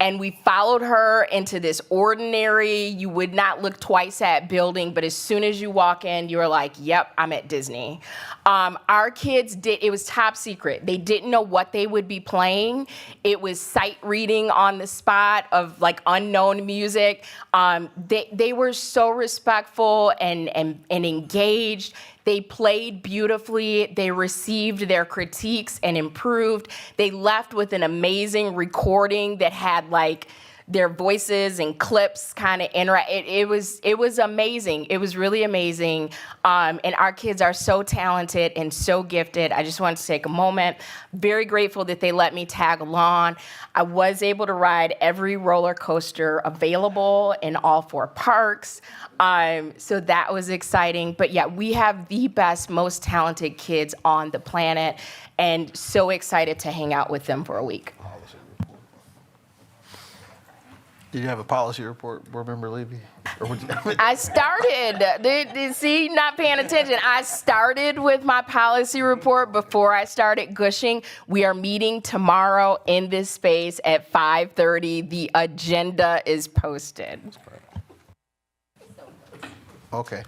And we followed her into this ordinary, you would not look twice at building, but as soon as you walk in, you're like, yep, I'm at Disney. Our kids it was top secret. They didn't know what they would be playing. It was sight reading on the spot of like unknown music. They were so respectful and engaged. They played beautifully. They received their critiques and improved. They left with an amazing recording that had like their voices and clips kind of interact. It was amazing. It was really amazing. And our kids are so talented and so gifted. I just wanted to take a moment. Very grateful that they let me tag along. I was able to ride every roller coaster available in all 4 parks. So that was exciting. But yeah, we have the best, most talented kids on the planet, and so excited to hang out with them for a week. Did you have a policy report, Board Member Levy? Or would you? I started, see, not paying attention. I started with my policy report before I started gushing. We are meeting tomorrow in this space at 5:30. The agenda is posted. Okay.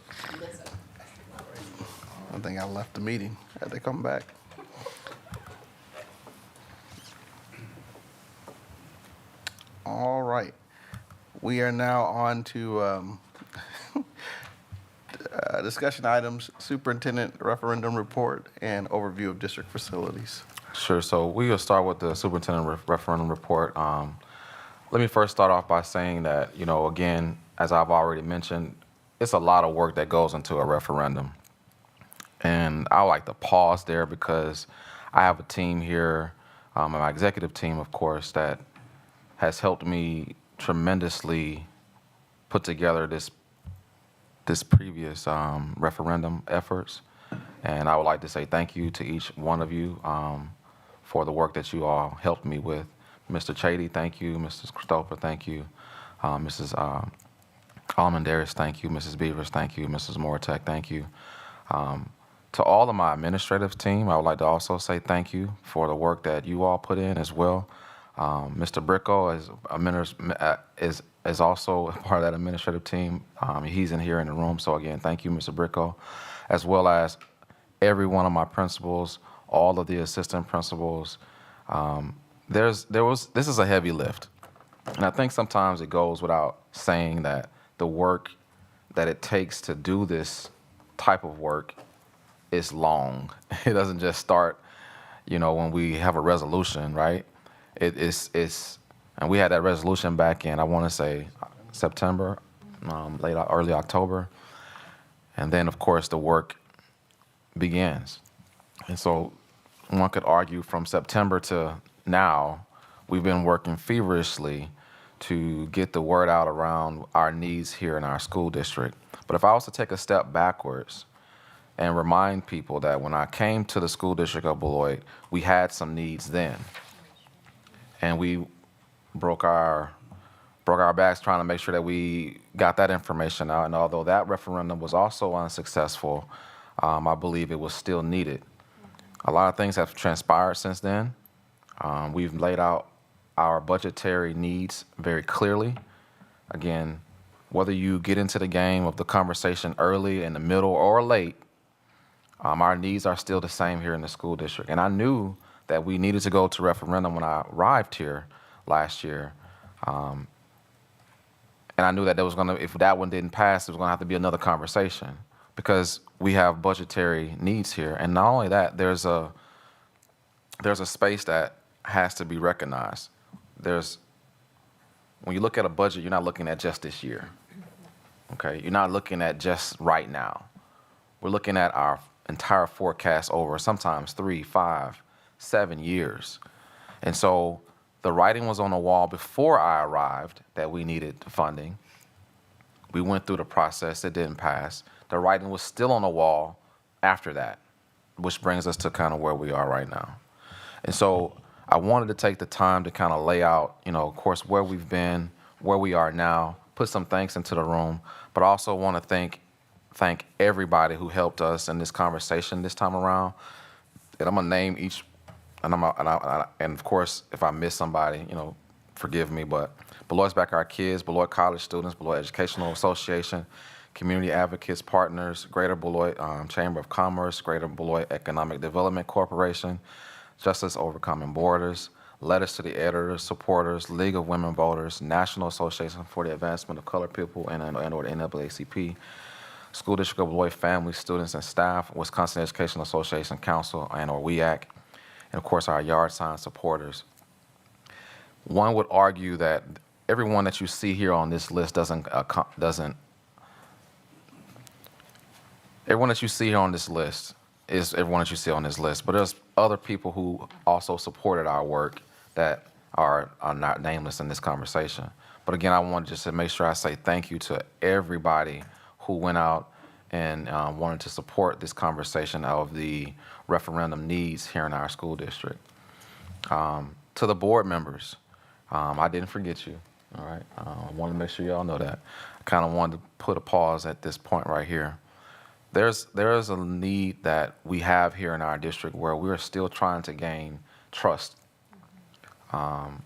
I think I left the meeting. Had to come back. All right. We are now on to discussion items, superintendent referendum report, and overview of district facilities. Sure. So we will start with the superintendent referendum report. Let me first start off by saying that, again, as I've already mentioned, it's a lot of work that goes into a referendum. And I would like to pause there because I have a team here, my executive team, of course, that has helped me tremendously put together this previous referendum efforts. And I would like to say thank you to each one of you for the work that you all helped me with. Mr. Chady, thank you. Mrs. Christopher, thank you. Mrs. Almendaris, thank you. Mrs. Beavers, thank you. Mrs. Moratek, thank you. To all of my administrative team, I would like to also say thank you for the work that you all put in as well. Mr. Bricko is also a part of that administrative team. He's in here in the room, so again, thank you, Mr. Bricko, as well as every one of my principals, all of the assistant principals. This is a heavy lift, and I think sometimes it goes without saying that the work that it takes to do this type of work is long. It doesn't just start, when we have a resolution, right? And we had that resolution back in, I want to say, September, early October. And then, of course, the work begins. And so one could argue from September to now, we've been working feverishly to get the word out around our needs here in our school district. But if I was to take a step backwards and remind people that when I came to the school district of Beloit, we had some needs then. And we broke our backs trying to make sure that we got that information out. And although that referendum was also unsuccessful, I believe it was still needed. A lot of things have transpired since then. We've laid out our budgetary needs very clearly. Again, whether you get into the game of the conversation early, in the middle, or late, our needs are still the same here in the school district. And I knew that we needed to go to referendum when I arrived here last year. And I knew that if that one didn't pass, there was going to have to be another conversation because we have budgetary needs here. And not only that, there's a space that has to be recognized. When you look at a budget, you're not looking at just this year. Okay? You're not looking at just right now. We're looking at our entire forecast over sometimes 3, 5, 7 years. And so the writing was on the wall before I arrived that we needed funding. We went through the process, it didn't pass. The writing was still on the wall after that, which brings us to kind of where we are right now. And so I wanted to take the time to kind of lay out, of course, where we've been, where we are now, put some thanks into the room, but I also want to thank everybody who helped us in this conversation this time around. And I'm gonna name each, and of course, if I miss somebody, forgive me. But Beloit's Backyard Kids, Beloit College Students, Beloit Educational Association, Community Advocates Partners, Greater Beloit Chamber of Commerce, Greater Beloit Economic Development Corporation, Justice Overcoming Borders, Letters to the Editors, Supporters, League of Women Voters, National Association for the Advancement of Colored People, and or the NAACP. School District of Beloit Families, Students, and Staff, Wisconsin Educational Association Council, and or WEAC, and of course our yard sign supporters. One would argue that everyone that you see here on this list everyone that you see here on this list is everyone that you see on this list, but there's other people who also supported our work that are not nameless in this conversation. But again, I wanted just to make sure I say thank you to everybody who went out and wanted to support this conversation of the referendum needs here in our school district. To the board members, I didn't forget you, all right? I want to make sure y'all know that. I kind of wanted to put a pause at this point right here. There is a need that we have here in our district where we're still trying to gain trust. And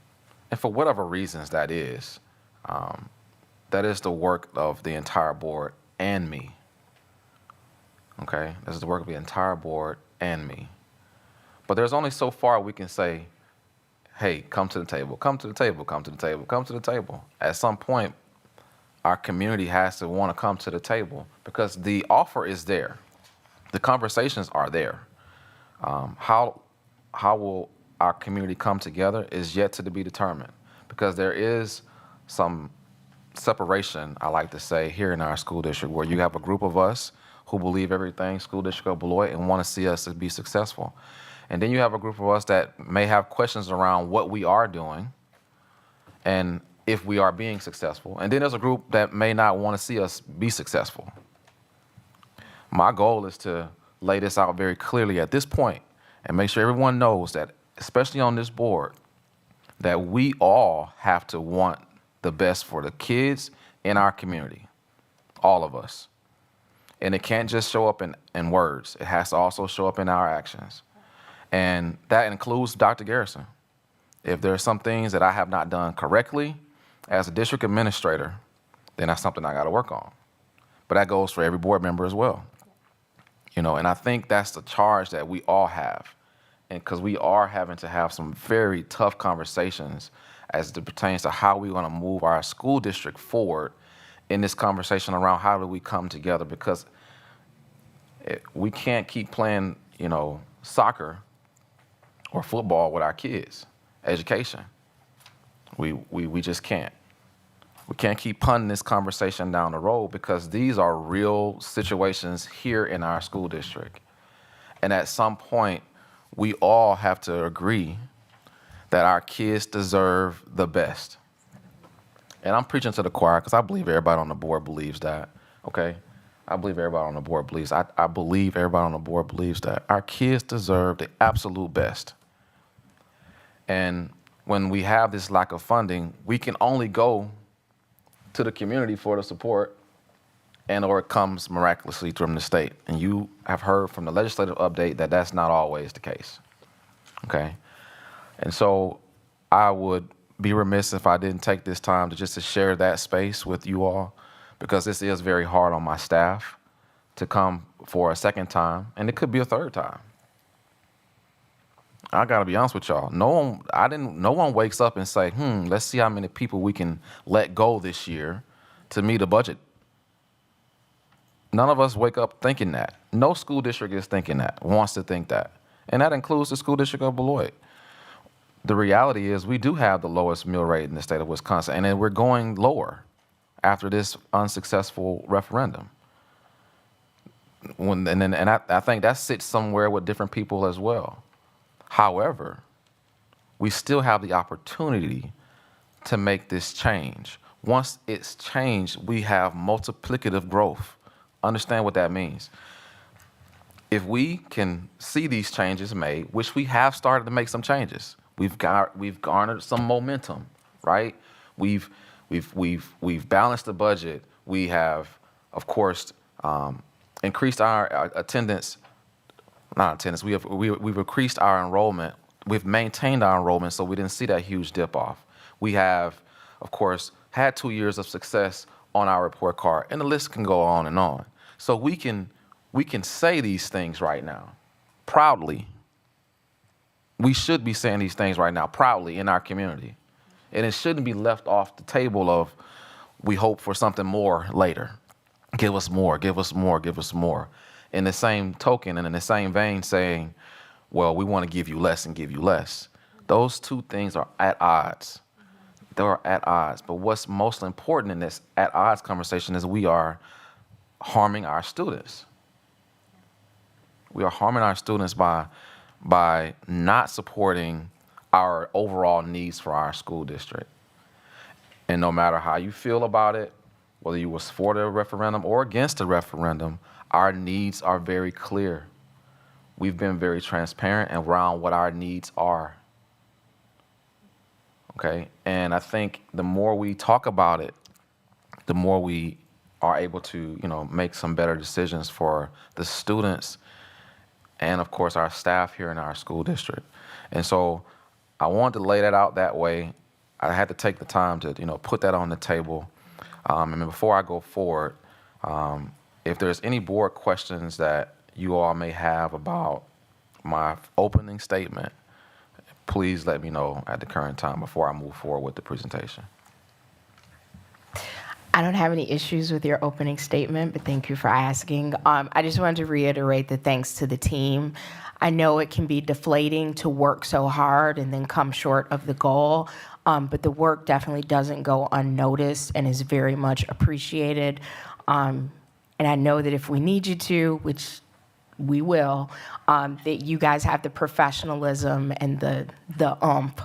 for whatever reasons that is the work of the entire board and me. Okay? This is the work of the entire board and me. But there's only so far we can say, hey, come to the table, come to the table, come to the table, come to the table. At some point, our community has to want to come to the table because the offer is there. The conversations are there. How will our community come together is yet to be determined because there is some separation, I like to say, here in our school district where you have a group of us who believe everything school district of Beloit and want to see us to be successful. And then you have a group of us that may have questions around what we are doing and if we are being successful. And then there's a group that may not want to see us be successful. My goal is to lay this out very clearly at this point and make sure everyone knows that, especially on this board, that we all have to want the best for the kids in our community, all of us. And it can't just show up in words. It has to also show up in our actions. And that includes Dr. Garrison. If there are some things that I have not done correctly as a district administrator, then that's something I got to work on. But that goes for every board member as well. You know, and I think that's the charge that we all have. And because we are having to have some very tough conversations as it pertains to how we're going to move our school district forward in this conversation around how do we come together, because we can't keep playing, you know, soccer or football with our kids. Education. We just can't. We can't keep punting this conversation down the road because these are real situations here in our school district. And at some point, we all have to agree that our kids deserve the best. And I'm preaching to the choir because I believe everybody on the board believes that, okay? I believe everybody on the board believes. I believe everybody on the board believes that. Our kids deserve the absolute best. And when we have this lack of funding, we can only go to the community for the support, and or it comes miraculously from the state. And you have heard from the legislative update that that's not always the case, okay? And so I would be remiss if I didn't take this time to share that space with you all, because this is very hard on my staff to come for a second time, and it could be a third time. I gotta be honest with y'all. No one wakes up and say, let's see how many people we can let go this year to meet a budget. None of us wake up thinking that. No school district is thinking that, wants to think that. And that includes the school district of Beloit. The reality is we do have the lowest mill rate in the state of Wisconsin, and then we're going lower after this unsuccessful referendum. I think that sits somewhere with different people as well. However, we still have the opportunity to make this change. Once it's changed, we have multiplicative growth. Understand what that means. If we can see these changes made, which we have started to make some changes, we've garnered some momentum, right? We've balanced the budget. We have, of course, increased our attendance. Not attendance. We've increased our enrollment. We've maintained our enrollment, so we didn't see that huge dip off. We have, of course, had 2 years of success on our report card, and the list can go on and on. So we can say these things right now, proudly. We should be saying these things right now, proudly in our community, and it shouldn't be left off the table of we hope for something more later. Give us more. Give us more. Give us more. In the same token and in the same vein saying, well, we want to give you less and give you less. Those two things are at odds. They are at odds. But what's most important in this at odds conversation is we are harming our students. We are harming our students by not supporting our overall needs for our school district. And no matter how you feel about it, whether you were for the referendum or against the referendum, our needs are very clear. We've been very transparent around what our needs are. Okay? And I think the more we talk about it, the more we are able to, make some better decisions for the students and, of course, our staff here in our school district. And so I wanted to lay that out that way. I had to take the time to, put that on the table. And before I go forward, if there's any board questions that you all may have about my opening statement, please let me know at the current time before I move forward with the presentation. I don't have any issues with your opening statement, but thank you for asking. I just wanted to reiterate that thanks to the team. I know it can be deflating to work so hard and then come short of the goal, but the work definitely doesn't go unnoticed and is very much appreciated. And I know that if we need you to, which we will, that you guys have the professionalism and the oomph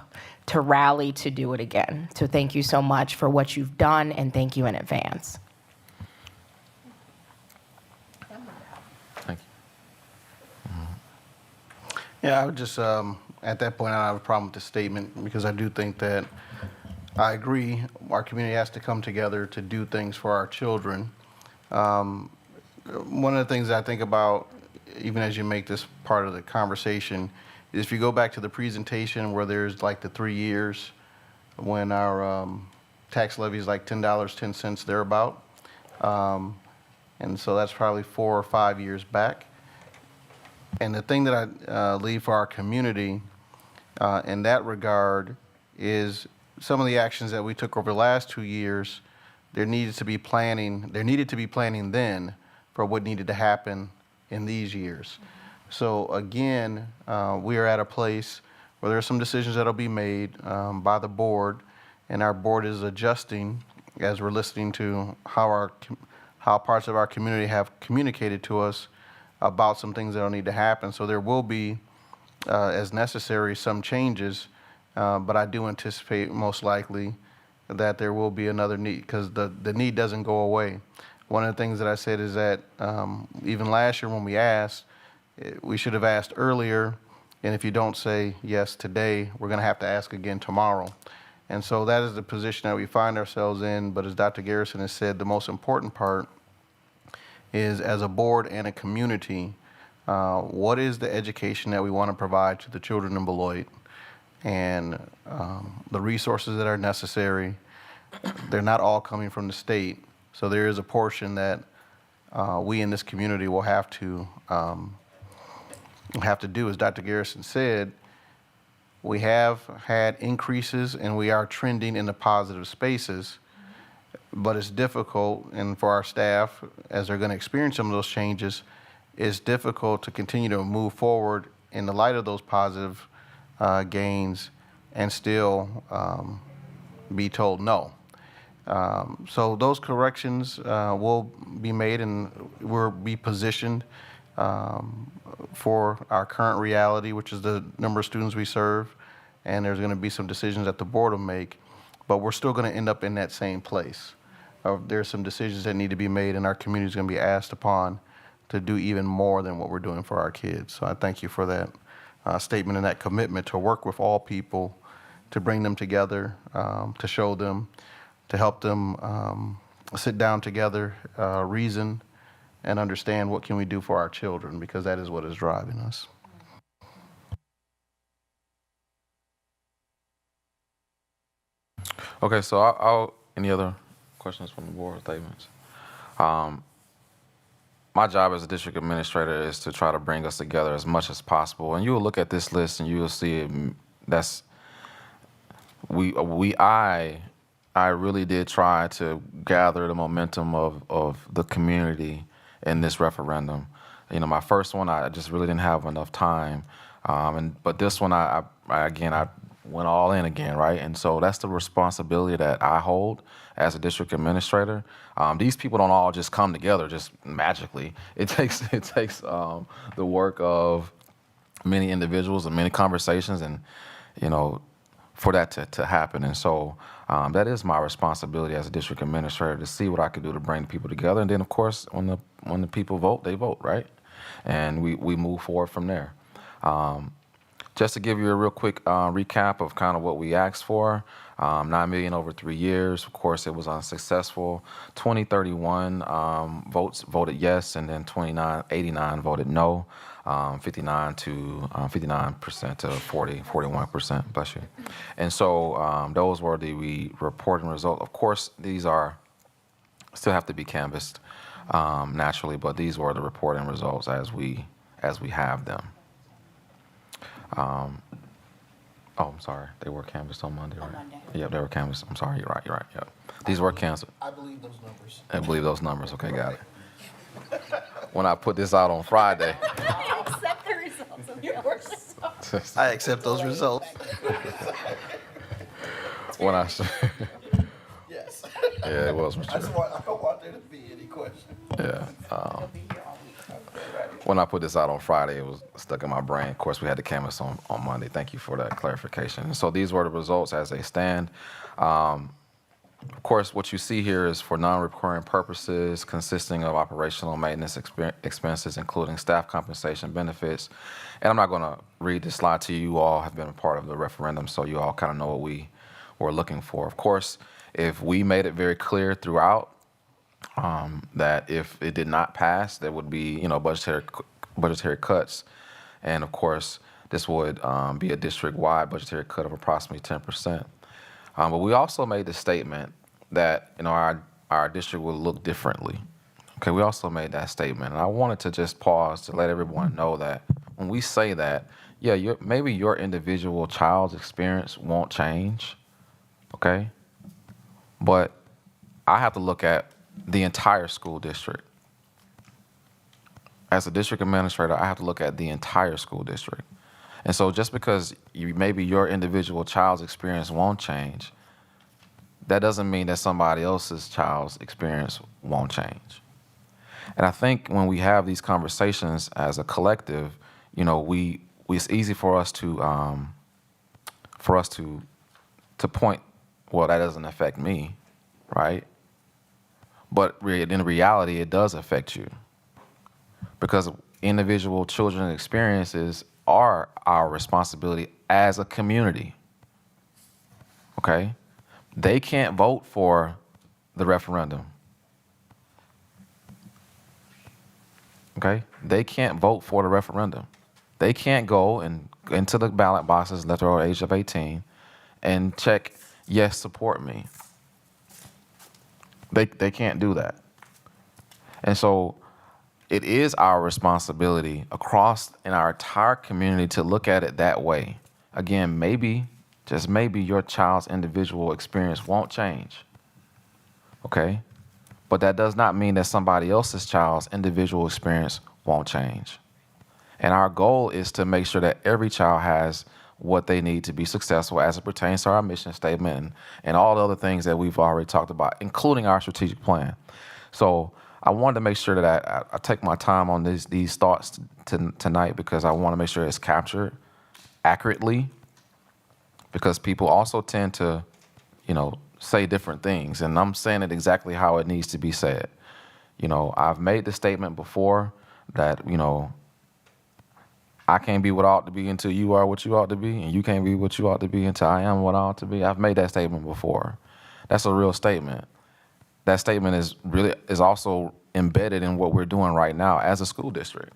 to rally to do it again. So thank you so much for what you've done, and thank you in advance. Thank you. Yeah, I would just, at that point, I don't have a problem with the statement because I do think that I agree our community has to come together to do things for our children. One of the things I think about, even as you make this part of the conversation, is if you go back to the presentation where there's like the 3 years when our tax levy is like $10.10 thereabout. And so that's probably 4 or 5 years back. And the thing that I leave for our community in that regard is some of the actions that we took over the last 2 years, there needed to be planning then for what needed to happen in these years. So again, we are at a place where there are some decisions that will be made by the board, and our board is adjusting as we're listening to how parts of our community have communicated to us about some things that will need to happen. So there will be, as necessary, some changes, but I do anticipate most likely that there will be another need because the need doesn't go away. One of the things that I said is that even last year when we asked, we should have asked earlier, and if you don't say yes today, we're going to have to ask again tomorrow. And so that is the position that we find ourselves in, but as Dr. Garrison has said, the most important part is as a board and a community, what is the education that we want to provide to the children in Beloit and the resources that are necessary. They're not all coming from the state, so there is a portion that we in this community will have to do. As Dr. Garrison said, we have had increases and we are trending in the positive spaces, but it's difficult, and for our staff, as they're going to experience some of those changes, it's difficult to continue to move forward in the light of those positive gains and still be told no. So those corrections will be made and will be positioned for our current reality, which is the number of students we serve, and there's going to be some decisions that the board will make, but we're still going to end up in that same place. There's some decisions that need to be made, and our community is going to be asked upon to do even more than what we're doing for our kids. So I thank you for that statement and that commitment to work with all people, to bring them together, to show them, to help them sit down together, reason, and understand what can we do for our children, because that is what is driving us. Okay, so any other questions from the board, statements? My job as a district administrator is to try to bring us together as much as possible. And you will look at this list and you will see I really did try to gather the momentum of the community in this referendum. You know, my first one, I just really didn't have enough time. But this one, I went all in again, right? And so that's the responsibility that I hold as a district administrator. These people don't all just come together just magically. It takes the work of many individuals and many conversations, and for that to happen. And so that is my responsibility as a district administrator, to see what I can do to bring people together. And then, of course, when the people vote, they vote, right? And we move forward from there. Just to give you a real quick recap of kind of what we asked for, $9 million over 3 years. Of course, it was unsuccessful. 2031 votes voted yes, and then 89 voted no. 59% to 41%, bless you. And so those were the reporting results. Of course, these still have to be canvassed naturally, but these were the reporting results as we have them. Oh, I'm sorry. They were canvassed on Monday, right? Yeah, they were canvassed. I'm sorry. You're right. Yep. These were canceled. I believe those numbers. I believe those numbers. Okay, got it. When I put this out on Friday, I accept the results of your work. I accept those results. when I Yes. yeah, it was mature. I don't want there to be any question. Yeah. When I put this out on Friday, it was stuck in my brain. Of course, we had the canvas on Monday. Thank you for that clarification. And so these were the results as they stand. Of course, what you see here is for non-recurring purposes consisting of operational maintenance expenses, including staff compensation benefits. And I'm not going to read this slide to you. You all have been a part of the referendum, so you all kind of know what we were looking for. Of course, if we made it very clear throughout that if it did not pass, there would be, budgetary cuts. And of course, this would be a district-wide budgetary cut of approximately 10%. But we also made the statement that our district will look differently. Okay, we also made that statement, and I wanted to just pause to let everyone know that when we say that, yeah, maybe your individual child's experience won't change, okay, but I have to look at the entire school district. As a district administrator, I have to look at the entire school district. And so just because maybe your individual child's experience won't change, that doesn't mean that somebody else's child's experience won't change. And I think when we have these conversations as a collective, it's easy for us to point, well, that doesn't affect me, right? But in reality, it does affect you, because individual children's experiences are our responsibility as a community. Okay? They can't vote for the referendum. Okay? They can't vote for the referendum. They can't go into the ballot boxes left or age of 18 and check, yes, support me. They can't do that. And so it is our responsibility in our entire community to look at it that way. Again, maybe, just maybe, your child's individual experience won't change, okay? But that does not mean that somebody else's child's individual experience won't change. And our goal is to make sure that every child has what they need to be successful as it pertains to our mission statement and all the other things that we've already talked about, including our strategic plan. So I wanted to make sure that I take my time on these thoughts tonight, because I want to make sure it's captured accurately, because people also tend to, say different things, and I'm saying it exactly how it needs to be said. I've made the statement before that, I can't be what I ought to be until you are what you ought to be, and you can't be what you ought to be until I am what I ought to be. I've made that statement before. That's a real statement. That statement is also embedded in what we're doing right now as a school district.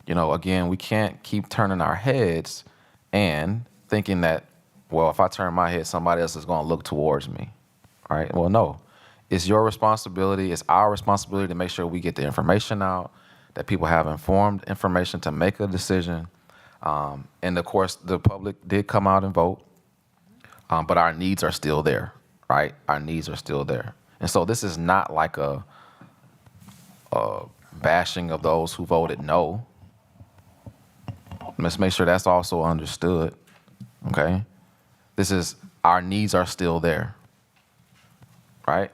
Again, we can't keep turning our heads and thinking that, well, if I turn my head, somebody else is going to look towards me. All right? Well, no. It's your responsibility. It's our responsibility to make sure we get the information out, that people have informed information to make a decision. And of course, the public did come out and vote, but our needs are still there, right? Our needs are still there. And so this is not like a bashing of those who voted no. Let's make sure that's also understood, okay? This is, our needs are still there, right?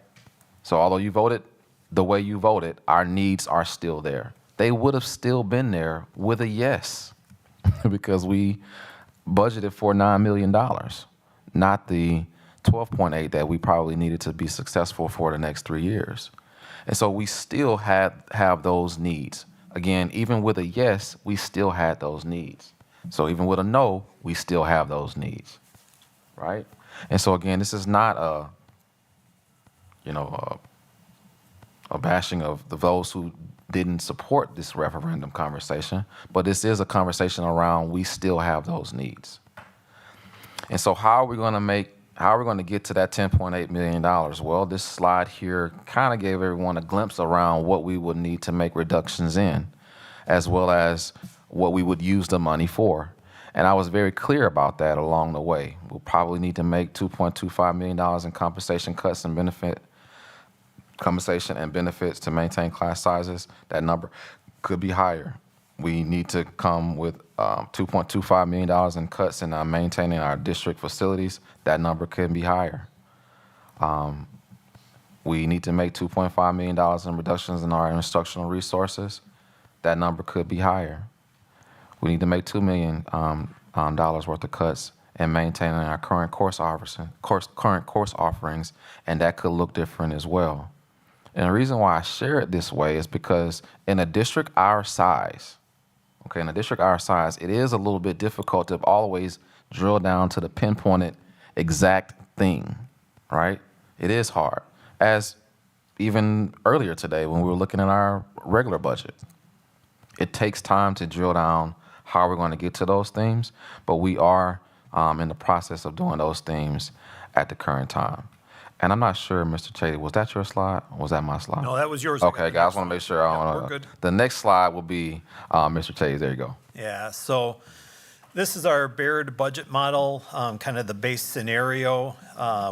So although you voted the way you voted, our needs are still there. They would have still been there with a yes, because we budgeted for $9 million, not the 12.8 that we probably needed to be successful for the next 3 years. And so we still have those needs. Again, even with a yes, we still had those needs. So even with a no, we still have those needs, right? And so again, this is not a bashing of those who didn't support this referendum conversation, but this is a conversation around we still have those needs. And so how are we going to get to that $10.8 million? Well, this slide here kind of gave everyone a glimpse around what we would need to make reductions in, as well as what we would use the money for. And I was very clear about that along the way. We'll probably need to make $2.25 million in compensation cuts and compensation and benefits to maintain class sizes. That number could be higher. We need to come with $2.25 million in cuts in maintaining our district facilities. That number could be higher. We need to make $2.5 million in reductions in our instructional resources. That number could be higher. We need to make $2 million worth of cuts in maintaining our current course offerings, and that could look different as well. And the reason why I share it this way is because in a district our size, it is a little bit difficult to always drill down to the pinpointed exact thing, right? It is hard. As even earlier today when we were looking at our regular budget, it takes time to drill down how we're going to get to those themes, but we are in the process of doing those themes at the current time. And I'm not sure, Mr. Chady, was that your slide or was that my slide? No, that was yours. Okay, guys, I want to make sure. We're good. The next slide will be Mr. Chady's. There you go. Yeah, so this is our Baird budget model, kind of the base scenario.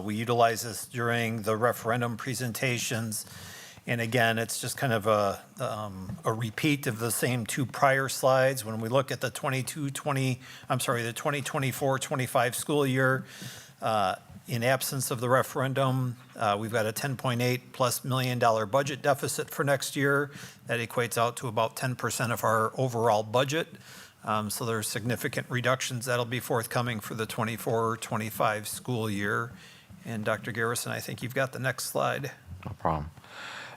We utilize this during the referendum presentations. And again, it's just kind of a repeat of the same two prior slides. When we look at the 2024-25 school year, in absence of the referendum, we've got a $10.8+ million budget deficit for next year. That equates out to about 10% of our overall budget. So there are significant reductions that'll be forthcoming for the 24-25 school year. And Dr. Garrison, I think you've got the next slide. No problem.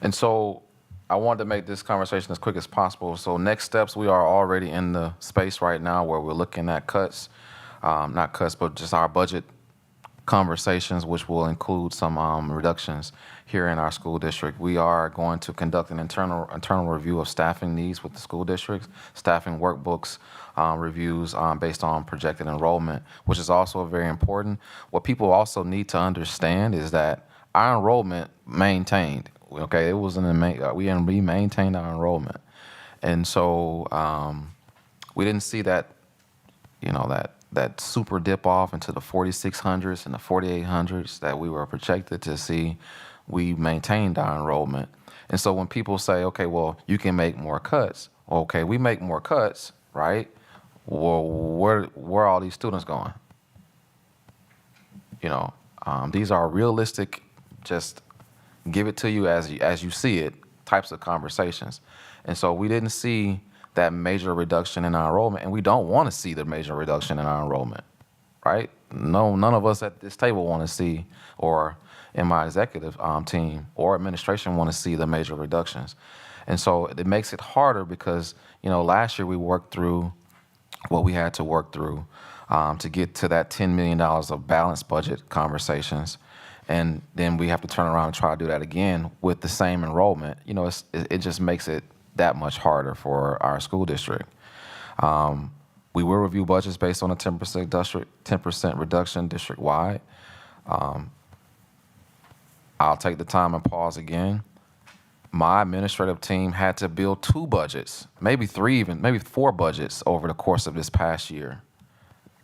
And so I wanted to make this conversation as quick as possible. So next steps, we are already in the space right now where we're looking at cuts, not cuts, but just our budget conversations, which will include some reductions here in our school district. We are going to conduct an internal review of staffing needs with the school districts, staffing workbooks, reviews based on projected enrollment, which is also very important. What people also need to understand is that our enrollment maintained. Okay, it was we maintained our enrollment, and so we didn't see that, that super dip off into the 4,600s and the 4,800s that we were projected to see. We maintained our enrollment, and so when people say, okay, well, you can make more cuts. Okay, we make more cuts, right? Well, where are all these students going? These are realistic, just give it to you as you see it types of conversations. And so we didn't see that major reduction in our enrollment, and we don't want to see the major reduction in our enrollment, right? No, none of us at this table want to see, or in my executive team or administration want to see the major reductions. And so it makes it harder because, last year we worked through what we had to work through to get to that $10 million of balanced budget conversations. And then we have to turn around and try to do that again with the same enrollment. It just makes it that much harder for our school district. We will review budgets based on a 10% reduction district-wide. I'll take the time and pause again. My administrative team had to build 2 budgets, maybe 3 even, maybe 4 budgets over the course of this past year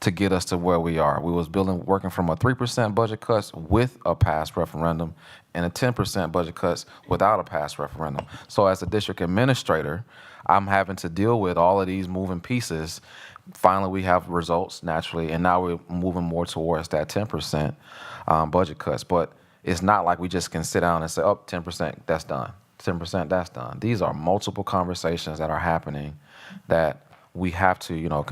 to get us to where we are. We was working from a 3% budget cuts with a past referendum and a 10% budget cuts without a past referendum. So as a district administrator, I'm having to deal with all of these moving pieces. Finally, we have results naturally, and now we're moving more towards that 10% budget cuts. But it's not like we just can sit down and say, oh, 10%, that's done. 10%, that's done. These are multiple conversations that are happening that we have to,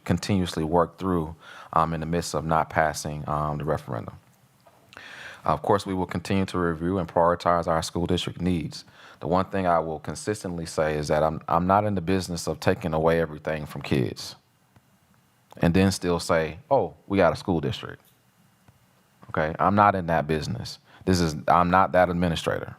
continuously work through in the midst of not passing the referendum. Of course, we will continue to review and prioritize our school district needs. The one thing I will consistently say is that I'm not in the business of taking away everything from kids and then still say, oh, we got a school district. Okay, I'm not in that business. I'm not that administrator.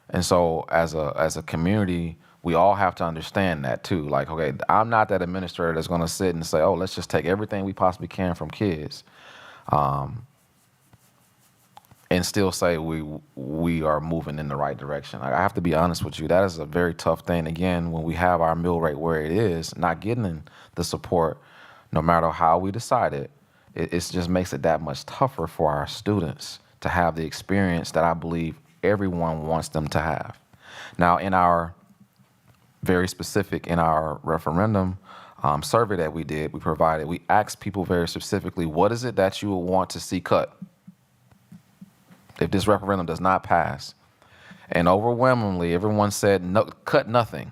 And so as a community, we all have to understand that too. Like, okay, I'm not that administrator that's going to sit and say, oh, let's just take everything we possibly can from kids and still say we are moving in the right direction. I have to be honest with you. That is a very tough thing. Again, when we have our mill rate where it is, not getting the support no matter how we decide it, it just makes it that much tougher for our students to have the experience that I believe everyone wants them to have. Now, in our very specific, in our referendum survey that we did, we asked people very specifically, what is it that you would want to see cut if this referendum does not pass? And overwhelmingly, everyone said, no, cut nothing.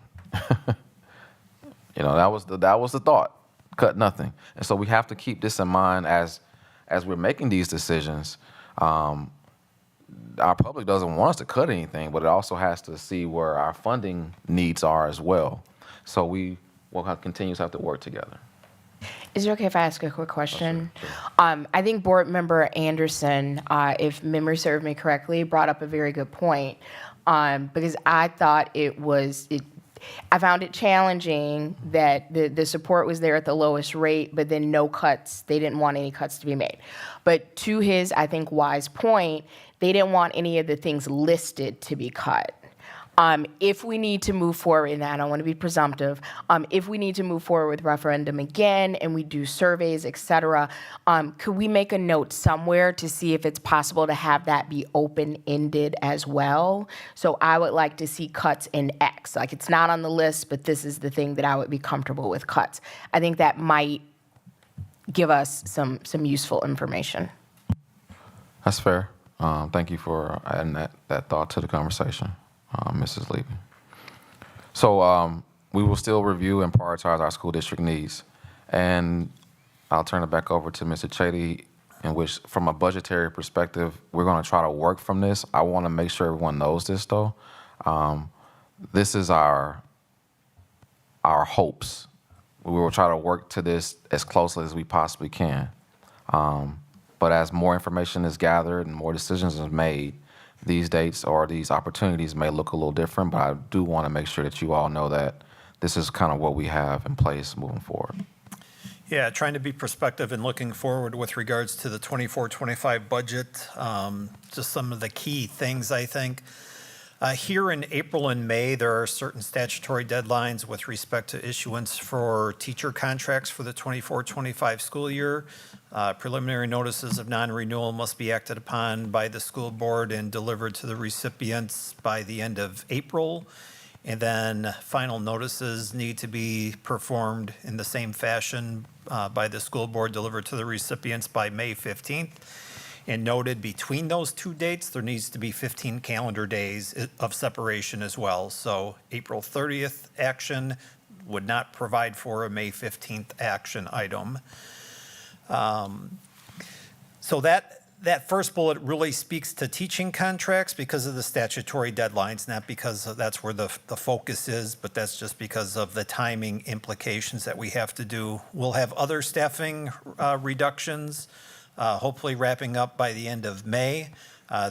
That was the thought, cut nothing. And so we have to keep this in mind as we're making these decisions. Our public doesn't want us to cut anything, but it also has to see where our funding needs are as well. So we will continue to have to work together. Is it okay if I ask a quick question? I think Board Member Anderson, if memory served me correctly, brought up a very good point, because I thought I found it challenging that the support was there at the lowest rate, but then no cuts. They didn't want any cuts to be made. But to his, I think, wise point, they didn't want any of the things listed to be cut. If we need to move forward, and I don't want to be presumptive, if we need to move forward with referendum again and we do surveys, et cetera, could we make a note somewhere to see if it's possible to have that be open-ended as well? So I would like to see cuts in X. Like, it's not on the list, but this is the thing that I would be comfortable with cuts. I think that might give us some useful information. That's fair. Thank you for adding that thought to the conversation, Mrs. Levy. So we will still review and prioritize our school district needs. And I'll turn it back over to Mr. Chady, in which, from a budgetary perspective, we're going to try to work from this. I want to make sure everyone knows this, though. This is our hopes. We will try to work to this as closely as we possibly can. But as more information is gathered and more decisions are made, these dates or these opportunities may look a little different, but I do want to make sure that you all know that this is kind of what we have in place moving forward. Yeah, trying to be prospective and looking forward with regards to the 24-25 budget. Just some of the key things, I think. Here in April and May, there are certain statutory deadlines with respect to issuance for teacher contracts for the 24-25 school year. Preliminary notices of non-renewal must be acted upon by the school board and delivered to the recipients by the end of April. And then final notices need to be performed in the same fashion by the school board, delivered to the recipients by May 15th. And noted between those two dates, there needs to be 15 calendar days of separation as well. So April 30th action would not provide for a May 15th action item. So that first bullet really speaks to teaching contracts because of the statutory deadlines, not because that's where the focus is, but that's just because of the timing implications that we have to do. We'll have other staffing reductions, hopefully wrapping up by the end of May.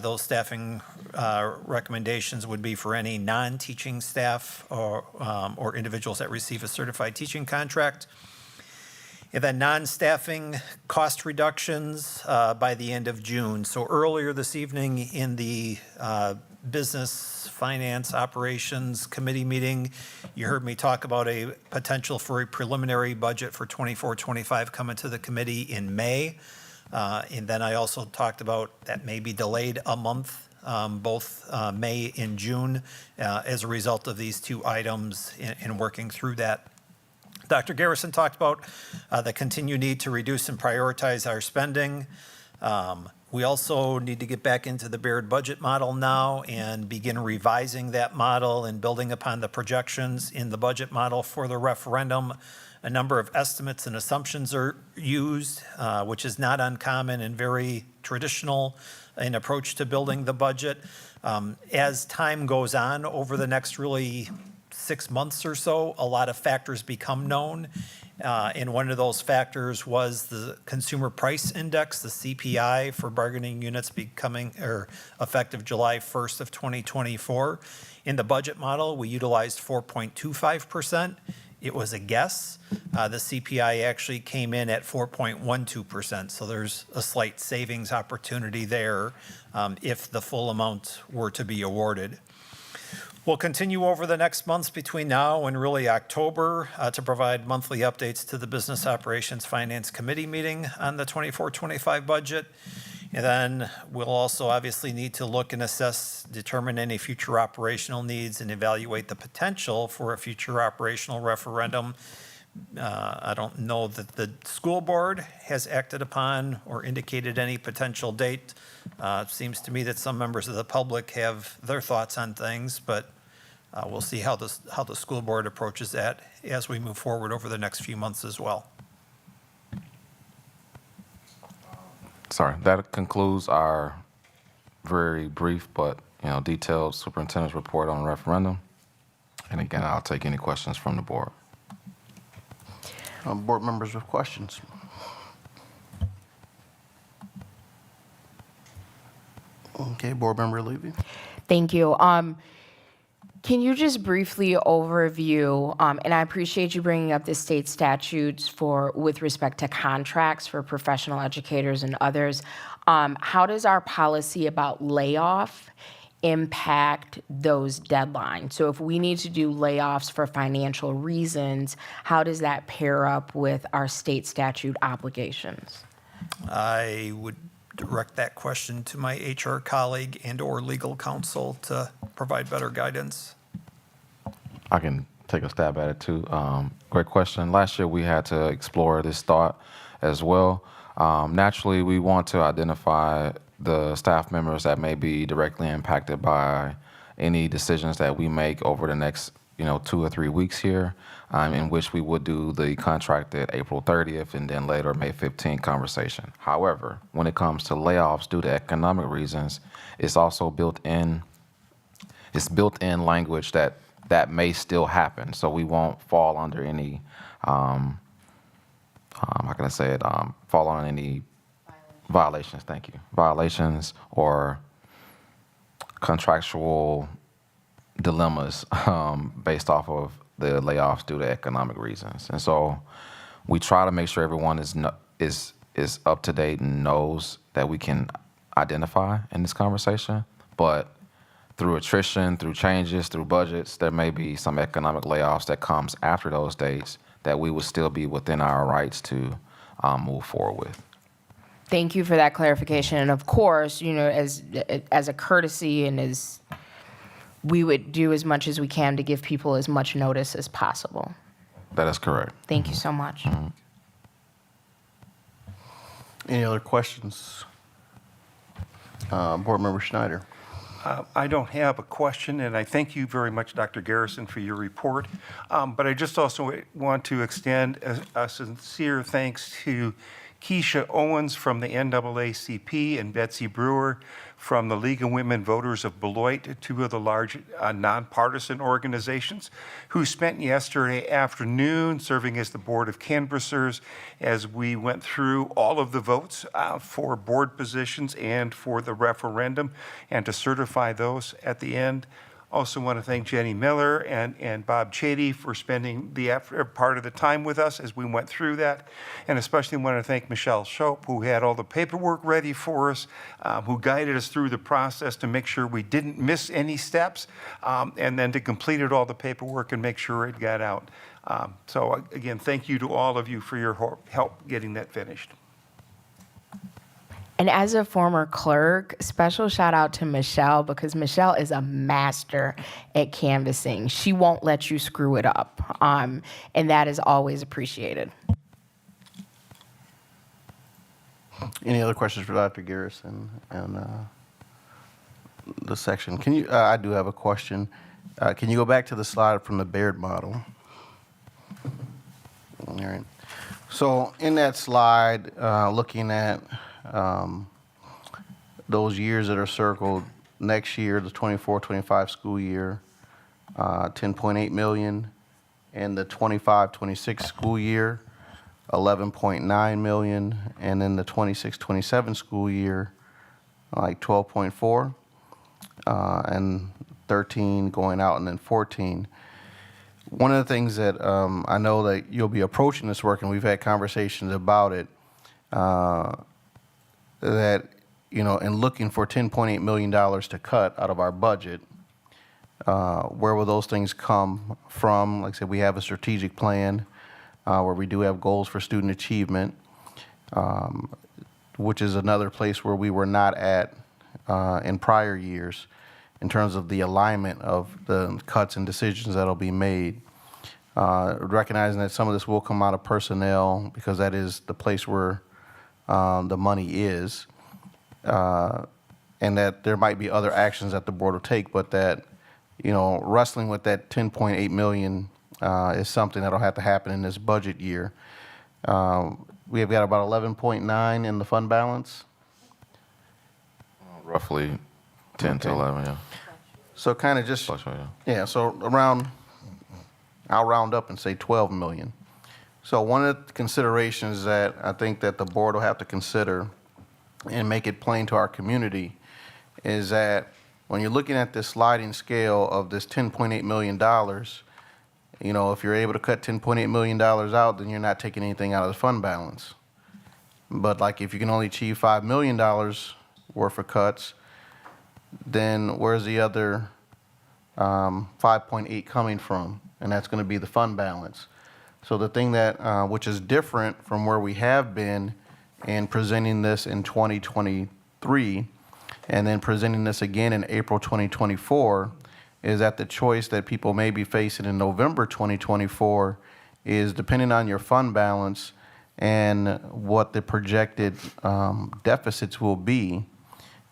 Those staffing recommendations would be for any non-teaching staff or individuals that receive a certified teaching contract. And then non-staffing cost reductions by the end of June. So earlier this evening in the Business Finance Operations Committee meeting, you heard me talk about a potential for a preliminary budget for 24-25 coming to the committee in May. And then I also talked about that may be delayed a month, both May and June, as a result of these two items in working through that. Dr. Garrison talked about the continued need to reduce and prioritize our spending. We also need to get back into the Baird budget model now and begin revising that model and building upon the projections in the budget model for the referendum. A number of estimates and assumptions are used, which is not uncommon and very traditional in approach to building the budget. As time goes on over the next really 6 months or so, a lot of factors become known. And one of those factors was the Consumer Price Index, the CPI, for bargaining units becoming effective July 1st of 2024. In the budget model, we utilized 4.25%. It was a guess. The CPI actually came in at 4.12%, so there's a slight savings opportunity there if the full amount were to be awarded. We'll continue over the next months between now and really October to provide monthly updates to the Business Operations Finance Committee meeting on the 24-25 budget. And then we'll also obviously need to look and assess, determine any future operational needs and evaluate the potential for a future operational referendum. I don't know that the school board has acted upon or indicated any potential date. It seems to me that some members of the public have their thoughts on things, but we'll see how the school board approaches that as we move forward over the next few months as well. Sorry, that concludes our very brief but detailed superintendent's report on the referendum. And again, I'll take any questions from the board. Board members with questions. Okay, Board Member Levy. Thank you. Can you just briefly overview, and I appreciate you bringing up the state statutes with respect to contracts for professional educators and others. How does our policy about layoff impact those deadlines? So if we need to do layoffs for financial reasons, how does that pair up with our state statute obligations? I would direct that question to my HR colleague and/or legal counsel to provide better guidance. I can take a stab at it too. Great question. Last year we had to explore this thought as well. Naturally, we want to identify the staff members that may be directly impacted by any decisions that we make over the next 2 or 3 weeks here, in which we would do the contracted April 30th and then later May 15th conversation. However, when it comes to layoffs due to economic reasons, it's also built-in language that may still happen. So we won't fall under any, how can I say it, fall on any violations, thank you. Violations or contractual dilemmas based off of the layoffs due to economic reasons. And so we try to make sure everyone is up to date and knows that we can identify in this conversation. But through attrition, through changes, through budgets, there may be some economic layoffs that comes after those dates that we would still be within our rights to move forward with. Thank you for that clarification. And of course, as a courtesy and as we would do as much as we can to give people as much notice as possible. That is correct. Thank you so much. Mm-hmm. Any other questions? Board Member Schneider. I don't have a question, and I thank you very much, Dr. Garrison, for your report. But I just also want to extend a sincere thanks to Keisha Owens from the NAACP and Betsy Brewer from the League of Women Voters of Beloit, two of the large nonpartisan organizations, who spent yesterday afternoon serving as the Board of Canvassers as we went through all of the votes for board positions and for the referendum, and to certify those at the end. Also want to thank Jenny Miller and Bob Chady for spending the part of the time with us as we went through that. And especially want to thank Michelle Shope, who had all the paperwork ready for us, who guided us through the process to make sure we didn't miss any steps, and then to complete all the paperwork and make sure it got out. So again, thank you to all of you for your help getting that finished. And as a former clerk, special shout out to Michelle, because Michelle is a master at canvassing. She won't let you screw it up, and that is always appreciated. Any other questions for Dr. Garrison and the section? Can you? I do have a question. Can you go back to the slide from the Baird model? All right. So in that slide, looking at those years that are circled, next year, the 24-25 school year, 10.8 million, and the 25-26 school year, 11.9 million, and then the 26-27 school year, like 12.4, and 13 going out, and then 14. One of the things that I know that you'll be approaching this work, and we've had conversations about it, that, in looking for $10.8 million to cut out of our budget, Where will those things come from? Like I said, we have a strategic plan where we do have goals for student achievement, which is another place where we were not at in prior years in terms of the alignment of the cuts and decisions that'll be made. Recognizing that some of this will come out of personnel because that is the place where the money is, and that there might be other actions that the board will take, but that, wrestling with that 10.8 million is something that'll have to happen in this budget year. We have got about 11.9 in the fund balance. Roughly 10 to Okay. 11, yeah. So kind of just, Fluctuate, yeah, so around, I'll round up and say 12 million. So one of the considerations that I think that the board will have to consider and make it plain to our community is that when you're looking at this sliding scale of this $10.8 million, if you're able to cut $10.8 million out, then you're not taking anything out of the fund balance. But like if you can only achieve $5 million worth of cuts, then where's the other 5.8 coming from? And that's going to be the fund balance. So the thing that, which is different from where we have been in presenting this in 2023, and then presenting this again in April 2024, is that the choice that people may be facing in November 2024 is, depending on your fund balance and what the projected deficits will be,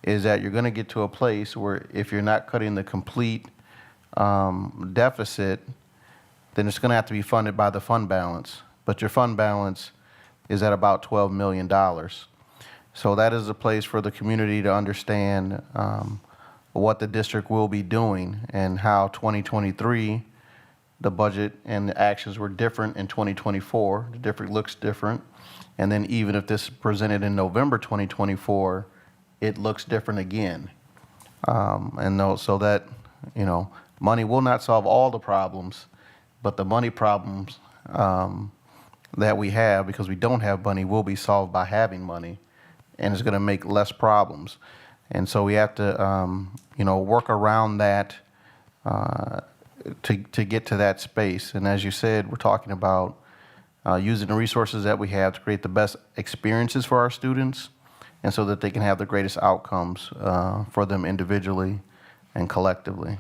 is that you're going to get to a place where if you're not cutting the complete deficit, then it's going to have to be funded by the fund balance. But your fund balance is at about $12 million. So that is a place for the community to understand what the district will be doing and how 2023, the budget and the actions were different in 2024. The district looks different. And then even if this is presented in November 2024, it looks different again. So that, money will not solve all the problems, but the money problems that we have, because we don't have money, will be solved by having money, and it's going to make less problems. And so we have to, work around that to get to that space. And as you said, we're talking about using the resources that we have to create the best experiences for our students, and so that they can have the greatest outcomes for them individually and collectively.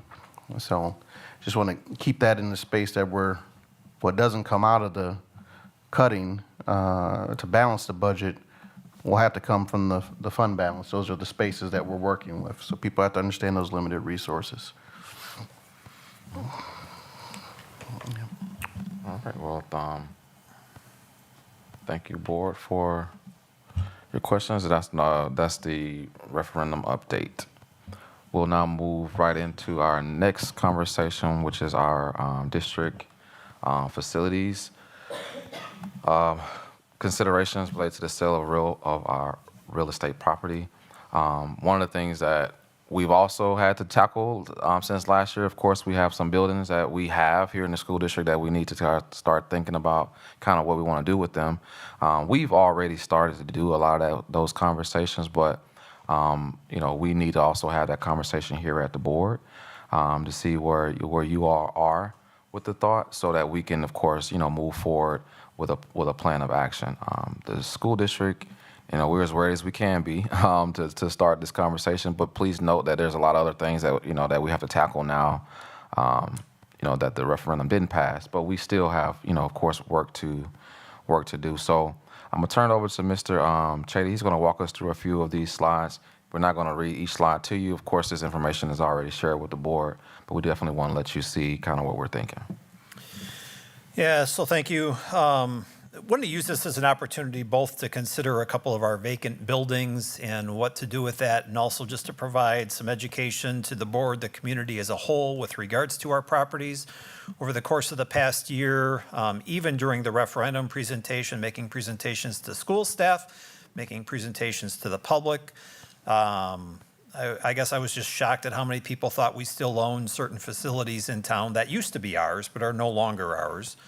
So just want to keep that in the space that what doesn't come out of the cutting to balance the budget will have to come from the fund balance. Those are the spaces that we're working with. So people have to understand those limited resources. All right, well, thank you, board, for your questions. That's the referendum update. We'll now move right into our next conversation, which is our district facilities. Considerations related to the sale of our real estate property. One of the things that we've also had to tackle since last year, of course, we have some buildings that we have here in the school district that we need to start thinking about kind of what we want to do with them. We've already started to do a lot of those conversations, but we need to also have that conversation here at the board to see where you all are with the thought, so that we can, of course, move forward with a plan of action. The school district, we're as ready as we can be to start this conversation. But please note that there's a lot of other things that that we have to tackle now. That the referendum didn't pass, but we still have of course work to do. So I'm gonna turn it over to Mr. Chady. He's gonna walk us through a few of these slides. We're not gonna read each slide to you. Of course, this information is already shared with the board, but we definitely want to let you see kind of what we're thinking. Yeah, so thank you. I wanted to use this as an opportunity both to consider a couple of our vacant buildings and what to do with that, and also just to provide some education to the board, the community as a whole, with regards to our properties. Over the course of the past year, even during the referendum presentation, making presentations to school staff, making presentations to the public, I guess I was just shocked at how many people thought we still own certain facilities in town that used to be ours but are no longer ours.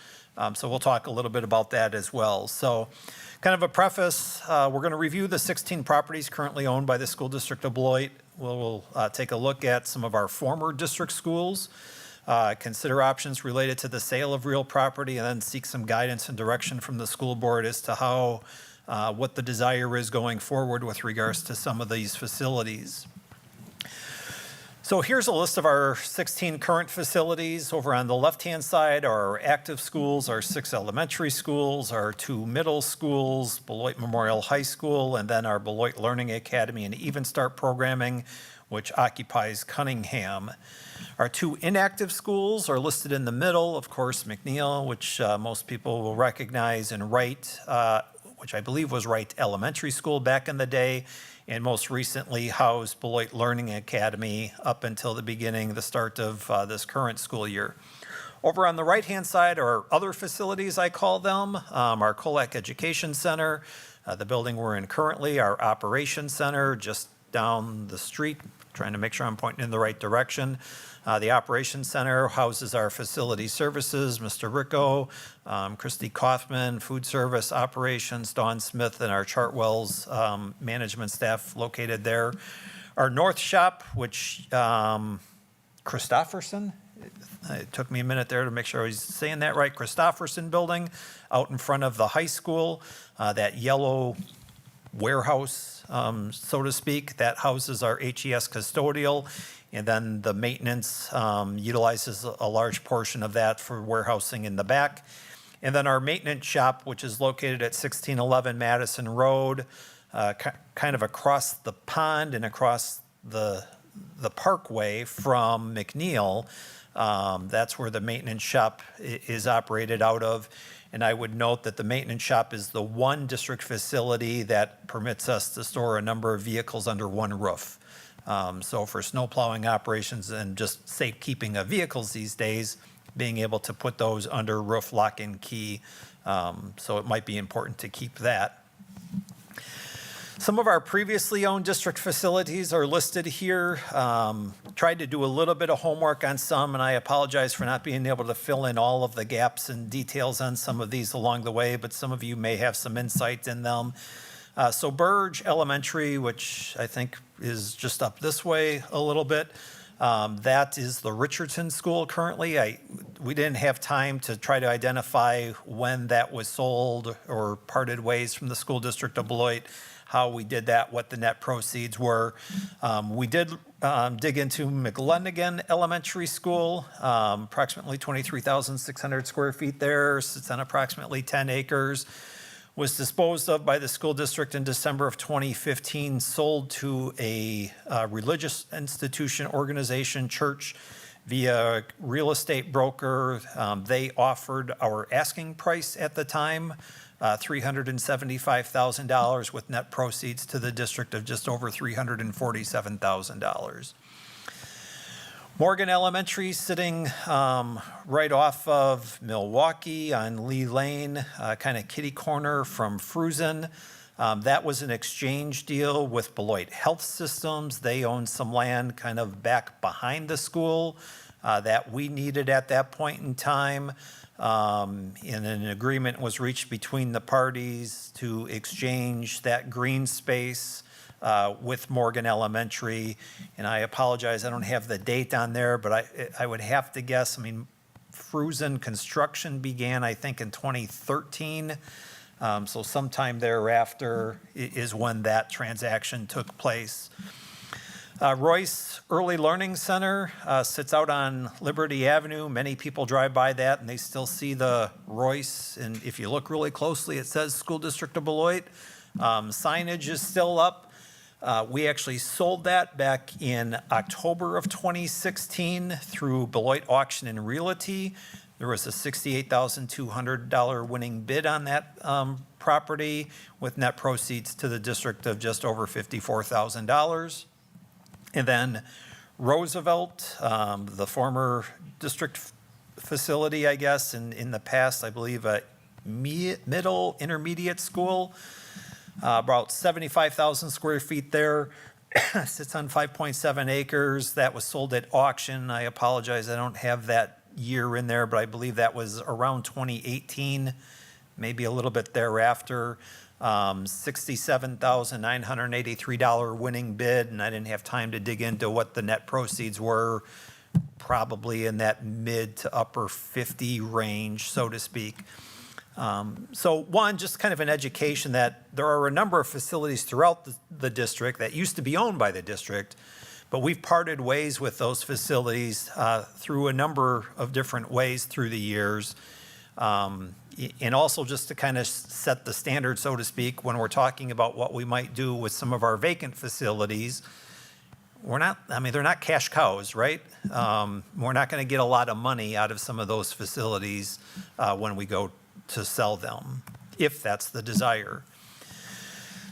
So we'll talk a little bit about that as well. So kind of a preface, we're going to review the 16 properties currently owned by the School District of Beloit. We'll take a look at some of our former district schools, consider options related to the sale of real property, and then seek some guidance and direction from the school board as to how, what the desire is going forward with regards to some of these facilities. So here's a list of our 16 current facilities. Over on the left-hand side are our active schools, our 6 elementary schools, our 2 middle schools, Beloit Memorial High School, and then our Beloit Learning Academy and Even Start programming, which occupies Cunningham. Our 2 inactive schools are listed in the middle, of course, McNeil, which most people will recognize, and Wright, which I believe was Wright Elementary School back in the day, and most recently housed Beloit Learning Academy up until the start of this current school year. Over on the right-hand side are other facilities, I call them, our Colac Education Center, the building we're in currently, our Operations Center just down the street, trying to make sure I'm pointing in the right direction. The Operations Center houses our facility services, Mr. Ricco, Christy Kaufman, food service operations, Dawn Smith, and our Chartwell's management staff located there. Our North Shop, which Christofferson, it took me a minute there to make sure I was saying that right, Christofferson building out in front of the high school, that yellow warehouse, so to speak, that houses our HES custodial, and then the maintenance utilizes a large portion of that for warehousing in the back. And then our maintenance shop, which is located at 1611 Madison Road, kind of across the pond and across the parkway from McNeil. That's where the maintenance shop is operated out of. And I would note that the maintenance shop is the one district facility that permits us to store a number of vehicles under one roof. So for snow plowing operations and just safekeeping of vehicles these days, being able to put those under roof lock and key. So it might be important to keep that. Some of our previously owned district facilities are listed here. Tried to do a little bit of homework on some, and I apologize for not being able to fill in all of the gaps and details on some of these along the way, but some of you may have some insight in them. So Burge Elementary, which I think is just up this way a little bit, that is the Richardson School currently. We didn't have time to try to identify when that was sold or parted ways from the School District of Beloit, how we did that, what the net proceeds were. We did dig into McLennigan Elementary School, approximately 23,600 square feet there, sits on approximately 10 acres. Was disposed of by the school district in December of 2015, sold to a religious institution, organization, church, via real estate broker. They offered our asking price at the time, $375,000, with net proceeds to the district of just over $347,000. Morgan Elementary, sitting right off of Milwaukee on Lee Lane, kind of kitty corner from Fruzen. That was an exchange deal with Beloit Health Systems. They owned some land kind of back behind the school that we needed at that point in time. And an agreement was reached between the parties to exchange that green space with Morgan Elementary. And I apologize, I don't have the date on there, but I would have to guess, Fruzen construction began, I think, in 2013. So sometime thereafter is when that transaction took place. Royce Early Learning Center sits out on Liberty Avenue. Many people drive by that and they still see the Royce. And if you look really closely, it says School District of Beloit. Signage is still up. We actually sold that back in October of 2016 through Beloit Auction and Realty. There was a $68,200 winning bid on that property with net proceeds to the district of just over $54,000. And then Roosevelt, the former district facility, I guess, in the past, I believe a middle intermediate school, about 75,000 square feet there, sits on 5.7 acres. That was sold at auction. I apologize, I don't have that year in there, but I believe that was around 2018, maybe a little bit thereafter. $67,983 winning bid, and I didn't have time to dig into what the net proceeds were, probably in that mid to upper 50 range, so to speak. So one, just kind of an education that there are a number of facilities throughout the district that used to be owned by the district, but we've parted ways with those facilities through a number of different ways through the years. And also just to kind of set the standard, so to speak, when we're talking about what we might do with some of our vacant facilities, they're not cash cows, right? We're not going to get a lot of money out of some of those facilities when we go to sell them, if that's the desire.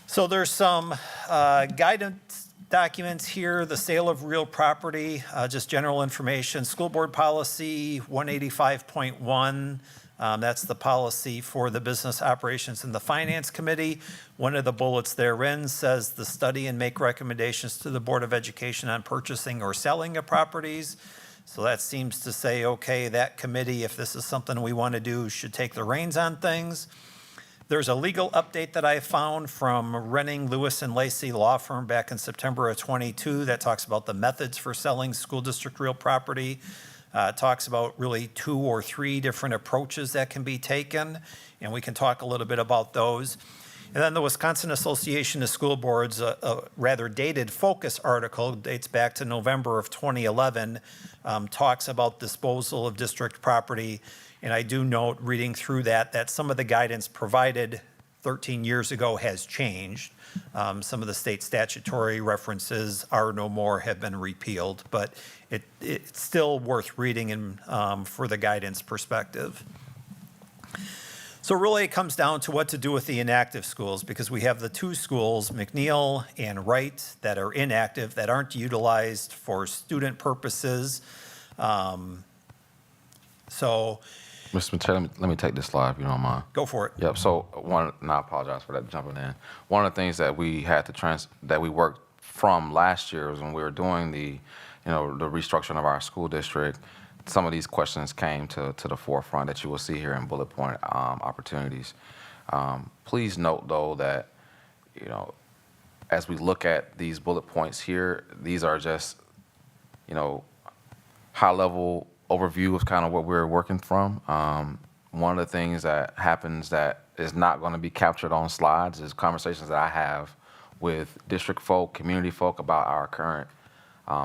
So there's some guidance documents here, the sale of real property, just general information, school board policy 185.1. That's the policy for the business operations and the finance committee. One of the bullets therein says the study and make recommendations to the Board of Education on purchasing or selling of properties. So that seems to say, okay, that committee, if this is something we want to do, should take the reins on things. There's a legal update that I found from Renning, Lewis, and Lacey law firm back in September of 22 that talks about the methods for selling school district real property. Talks about really 2 or 3 different approaches that can be taken, and we can talk a little bit about those. And then the Wisconsin Association of School Boards, a rather dated focus article, dates back to November of 2011, talks about disposal of district property. And I do note, reading through that some of the guidance provided 13 years ago has changed. Some of the state statutory references are no more, have been repealed, but it's still worth reading for the guidance perspective. So really it comes down to what to do with the inactive schools, because we have the 2 schools, McNeil and Wright, that are inactive, that aren't utilized for student purposes. So Mr. Matera, let me take this slide if you don't mind. go for it. Yep. So and I apologize for that jumping in. One of the things that we had to that we worked from last year was when we were doing the restructuring of our school district. Some of these questions came to the forefront that you will see here in bullet point opportunities. Please note though that as we look at these bullet points here, these are just high level overview of kind of what we're working from. One of the things that happens that is not going to be captured on slides is conversations that I have with district folk, community folk about our current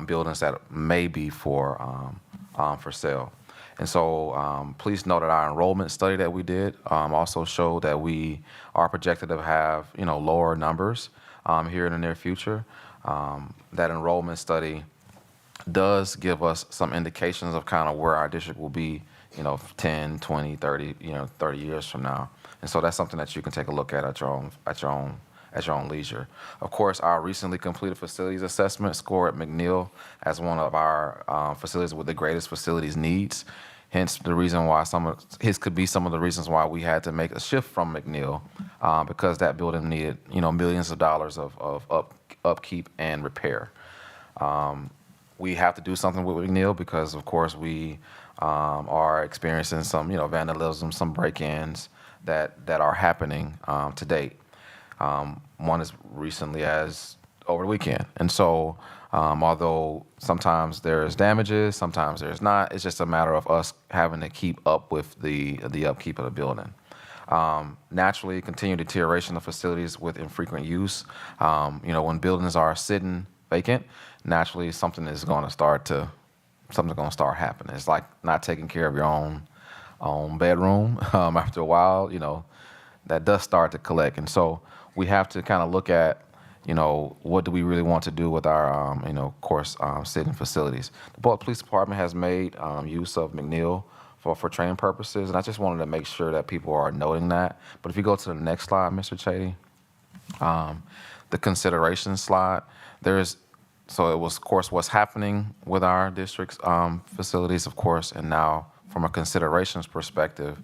buildings that may be for sale. And so please note that our enrollment study that we did also showed that we are projected to have lower numbers here in the near future. That enrollment study does give us some indications of kind of where our district will be, 10, 20, 30, 30 years from now. And so that's something that you can take a look at your own leisure. Of course, our recently completed facilities assessment scored McNeil as one of our facilities with the greatest facilities needs. Hence the reason why his could be some of the reasons why we had to make a shift from McNeil, because that building needed, millions of dollars of upkeep and repair. We have to do something with McNeil because, of course, we are experiencing some, vandalism, some break-ins that are happening to date. One as recently as over the weekend. And so, although sometimes there's damages, sometimes there's not, it's just a matter of us having to keep up with the upkeep of the building. Naturally, continued deterioration of facilities with infrequent use. When buildings are sitting vacant, naturally something is going to start happening. It's like not taking care of your own bedroom. After a while, that does start to collect. And so we have to kind of look at, what do we really want to do with our, sitting facilities. The Board Police Department has made use of McNeil for training purposes, and I just wanted to make sure that people are noting that. But if you go to the next slide, Mr. Chady, the consideration slide, so it was, of course, what's happening with our district's facilities, of course, and now from a considerations perspective,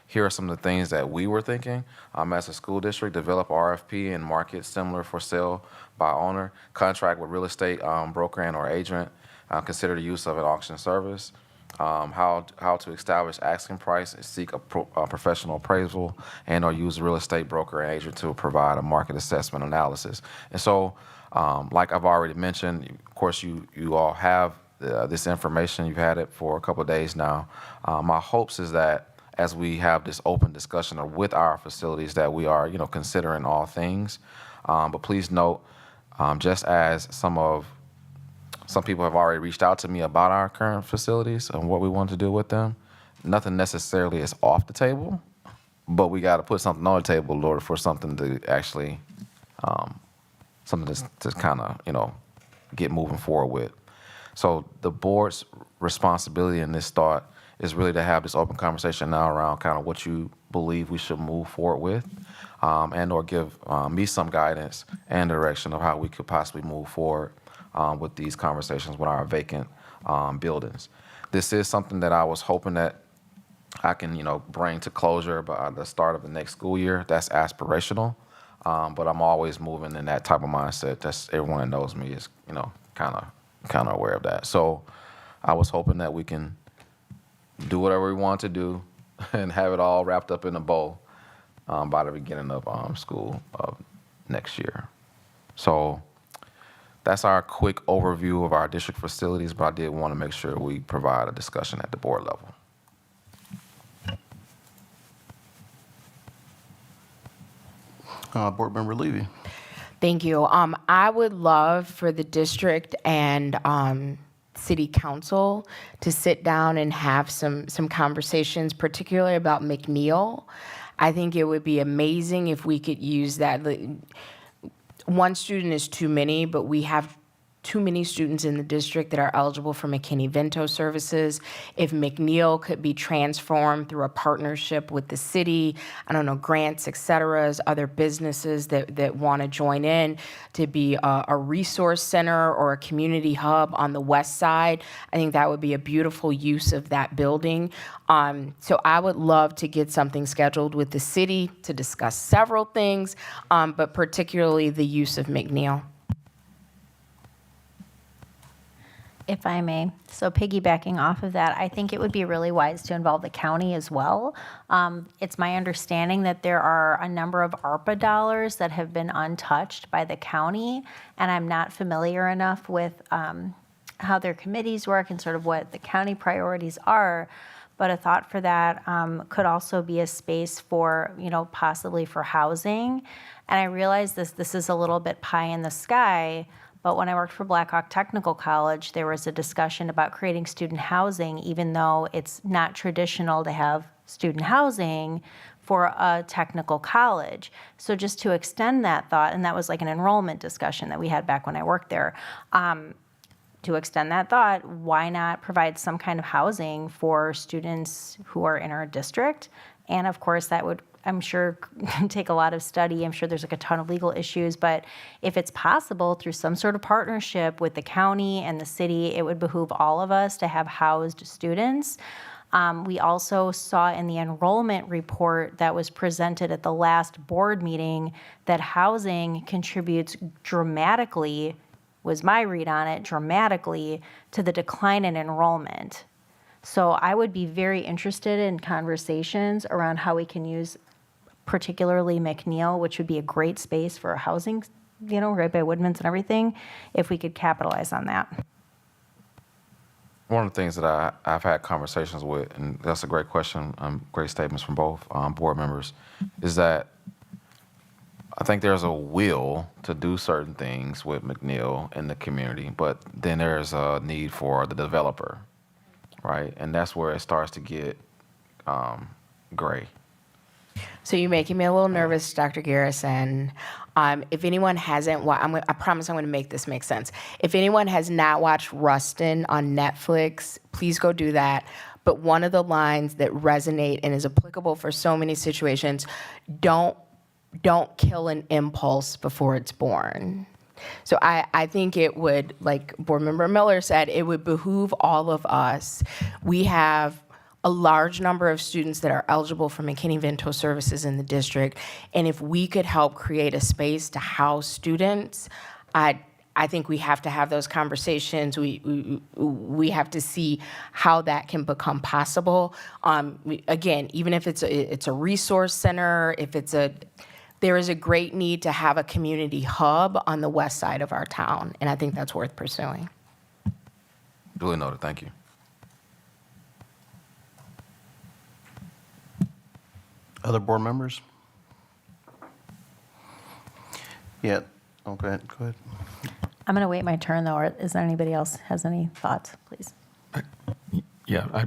here are some of the things that we were thinking as a school district: develop RFP and market similar for sale by owner, contract with real estate broker and or agent, consider the use of an auction service, how to establish asking price, seek a professional appraisal, and or use a real estate broker and agent to provide a market assessment analysis. And so, like I've already mentioned, of course, you all have this information. You've had it for a couple of days now. My hopes is that as we have this open discussion with our facilities, that we are, considering all things. But please note, just as some people have already reached out to me about our current facilities and what we want to do with them, nothing necessarily is off the table, but we got to put something on the table in order for something to actually, something to kind of, get moving forward with. So the board's responsibility in this thought is really to have this open conversation now around kind of what you believe we should move forward with, and or give me some guidance and direction of how we could possibly move forward with these conversations with our vacant buildings. This is something that I was hoping that I can, bring to closure by the start of the next school year. That's aspirational, but I'm always moving in that type of mindset. That's everyone that knows me is, kind of aware of that. So I was hoping that we can do whatever we want to do and have it all wrapped up in a bow by the beginning of school of next year. So that's our quick overview of our district facilities, but I did want to make sure we provide a discussion at the board level. Board Member Levy. Thank you. I would love for the district and city council to sit down and have some conversations, particularly about McNeil. I think it would be amazing if we could use that. One student is too many, but we have too many students in the district that are eligible for McKinney-Vento services. If McNeil could be transformed through a partnership with the city, I don't know, grants, et cetera, other businesses that want to join in to be a resource center or a community hub on the west side, I think that would be a beautiful use of that building. So I would love to get something scheduled with the city to discuss several things, but particularly the use of McNeil. If I may. So piggybacking off of that, I think it would be really wise to involve the county as well. It's my understanding that there are a number of ARPA dollars that have been untouched by the county, and I'm not familiar enough with how their committees work and sort of what the county priorities are. But a thought for that could also be a space for, possibly for housing. And I realize this is a little bit pie in the sky, but when I worked for Blackhawk Technical College, there was a discussion about creating student housing, even though it's not traditional to have student housing for a technical college. So just to extend that thought, and that was like an enrollment discussion that we had back when I worked there, to extend that thought, why not provide some kind of housing for students who are in our district? And of course, that would, I'm sure, take a lot of study. I'm sure there's like a ton of legal issues, but if it's possible through some sort of partnership with the county and the city, it would behoove all of us to have housed students. We also saw in the enrollment report that was presented at the last board meeting that housing contributes dramatically, was my read on it, dramatically to the decline in enrollment. So I would be very interested in conversations around how we can use particularly McNeil, which would be a great space for housing, right by Woodman's and everything, if we could capitalize on that. One of the things that I've had conversations with, and that's a great question, great statements from both board members, is that I think there's a will to do certain things with McNeil in the community, but then there's a need for the developer, right? And that's where it starts to get gray. So you're making me a little nervous, Dr. Garrison. If anyone hasn't, I promise I'm going to make this make sense. If anyone has not watched Rustin on Netflix, please go do that. But one of the lines that resonate and is applicable for so many situations, don't kill an impulse before it's born. So I think it would, like Board Member Miller said, it would behoove all of us. We have a large number of students that are eligible for McKinney-Vento services in the district, and if we could help create a space to house students, I think we have to have those conversations. We have to see how that can become possible. Again, even if it's a resource center, there is a great need to have a community hub on the west side of our town, and I think that's worth pursuing. Duly noted. Thank you. Other board members? Yeah, oh, go ahead. I'm going to wait my turn, though, or is there anybody else has any thoughts, please? Yeah,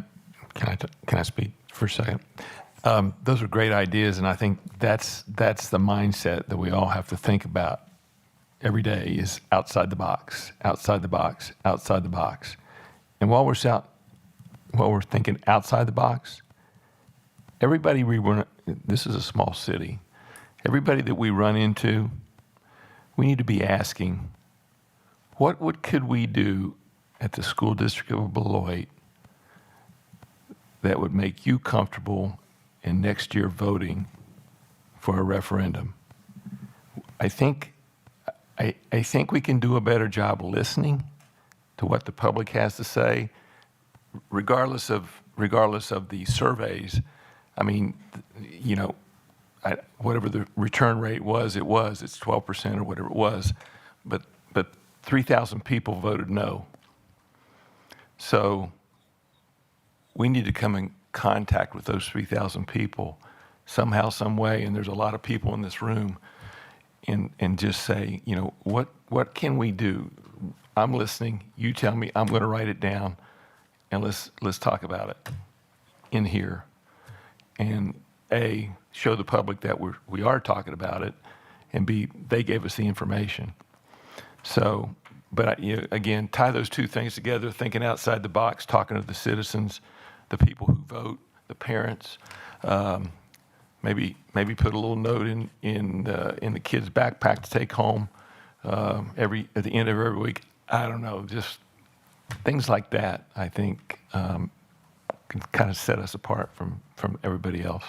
can I speak for a second? Those are great ideas, and I think that's the mindset that we all have to think about every day is outside the box, outside the box, outside the box. And while we're thinking outside the box, everybody this is a small city. Everybody that we run into, we need to be asking, what could we do at the school district of Beloit that would make you comfortable in next year voting for a referendum? I think we can do a better job listening to what the public has to say, regardless of the surveys. I mean, you know, whatever the return rate was, it's 12% or whatever it was, but 3,000 people voted no. So we need to come in contact with those 3,000 people somehow, some way, and there's a lot of people in this room, and just say, you know, what can we do? I'm listening. You tell me. I'm going to write it down, and let's talk about it in here, and A, show the public that we are talking about it, and B, they gave us the information. So, but again, tie those two things together, thinking outside the box, talking to the citizens, the people who vote, the parents. Maybe put a little note in the kid's backpack to take home at the end of every week. I don't know, just things like that. I think can kind of set us apart from everybody else.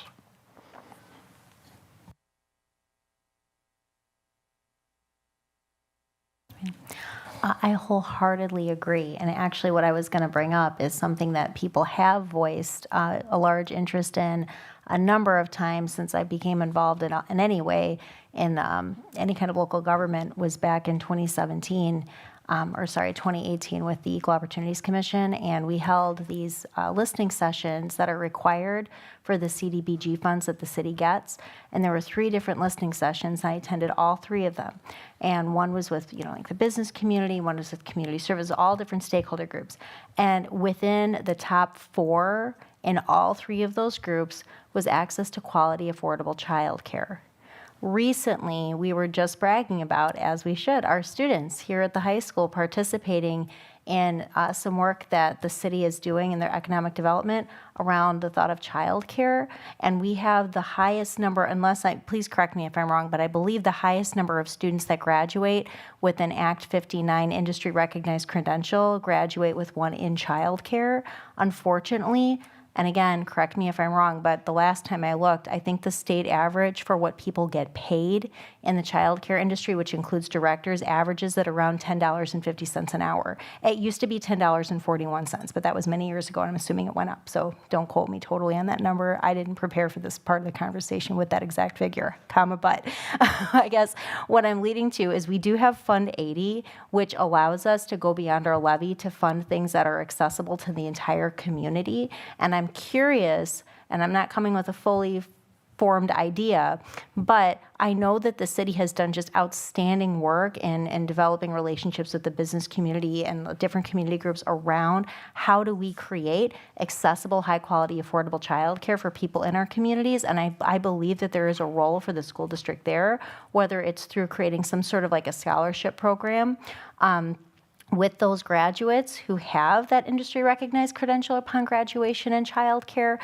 I wholeheartedly agree. And actually, what I was going to bring up is something that people have voiced a large interest in a number of times since I became involved in any way in any kind of local government was back in 2018 with the Equal Opportunities Commission, and we held these listening sessions that are required for the CDBG funds that the city gets. And there were 3 different listening sessions. I attended all 3 of them. And one was with, like the business community, one was with community service, all different stakeholder groups. And within the top 4 in all 3 of those groups was access to quality, affordable childcare. Recently, we were just bragging about, as we should, our students here at the high school participating in some work that the city is doing in their economic development around the thought of childcare. And we have the highest number, please correct me if I'm wrong, but I believe the highest number of students that graduate with an Act 59 industry recognized credential graduate with one in childcare. Unfortunately, and again, correct me if I'm wrong, but the last time I looked, I think the state average for what people get paid in the childcare industry, which includes directors, averages at around $10.50 an hour. It used to be $10.41, but that was many years ago, and I'm assuming it went up. So don't quote me totally on that number. I didn't prepare for this part of the conversation with that exact figure, but I guess what I'm leading to is we do have Fund 80, which allows us to go beyond our levy to fund things that are accessible to the entire community. And I'm curious, and I'm not coming with a fully formed idea, but I know that the city has done just outstanding work in developing relationships with the business community and different community groups around how do we create accessible, high-quality, affordable childcare for people in our communities. And I believe that there is a role for the school district there, whether it's through creating some sort of like a scholarship program with those graduates who have that industry recognized credential upon graduation in childcare,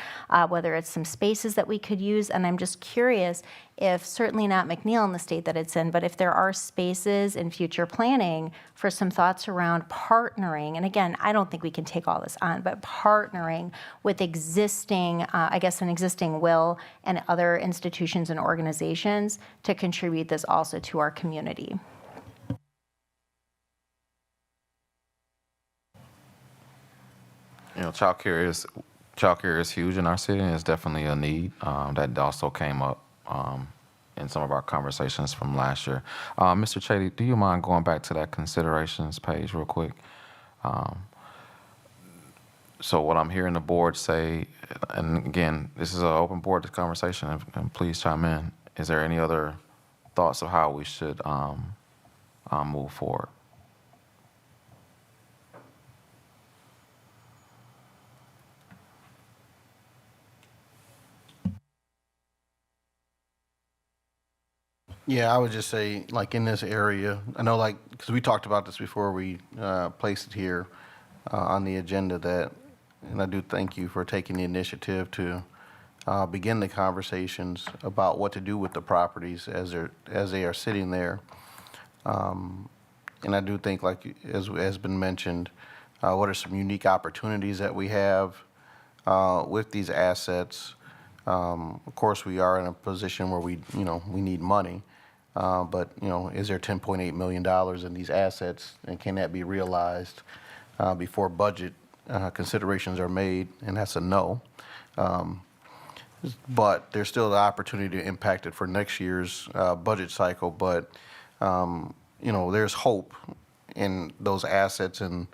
whether it's some spaces that we could use. And I'm just curious if, certainly not McNeil in the state that it's in, but if there are spaces in future planning for some thoughts around partnering. And again, I don't think we can take all this on, but partnering with existing, an existing will and other institutions and organizations to contribute this also to our community. childcare is huge in our city, and it's definitely a need that also came up in some of our conversations from last year. Mr. Chady, do you mind going back to that considerations page real quick? So what I'm hearing the board say, and again, this is an open board conversation, and please chime in. Is there any other thoughts of how we should move forward? Yeah, I would just say, like, in this area, I know, like, because we talked about this before we placed it here on the agenda, that, and I do thank you for taking the initiative to begin the conversations about what to do with the properties as they are sitting there. And I do think, like, as has been mentioned, what are some unique opportunities that we have with these assets? Of course, we are in a position where we need money. But, is there $10.8 million in these assets, and can that be realized before budget considerations are made? And that's a no. But there's still the opportunity to impact it for next year's budget cycle. But, there's hope in those assets and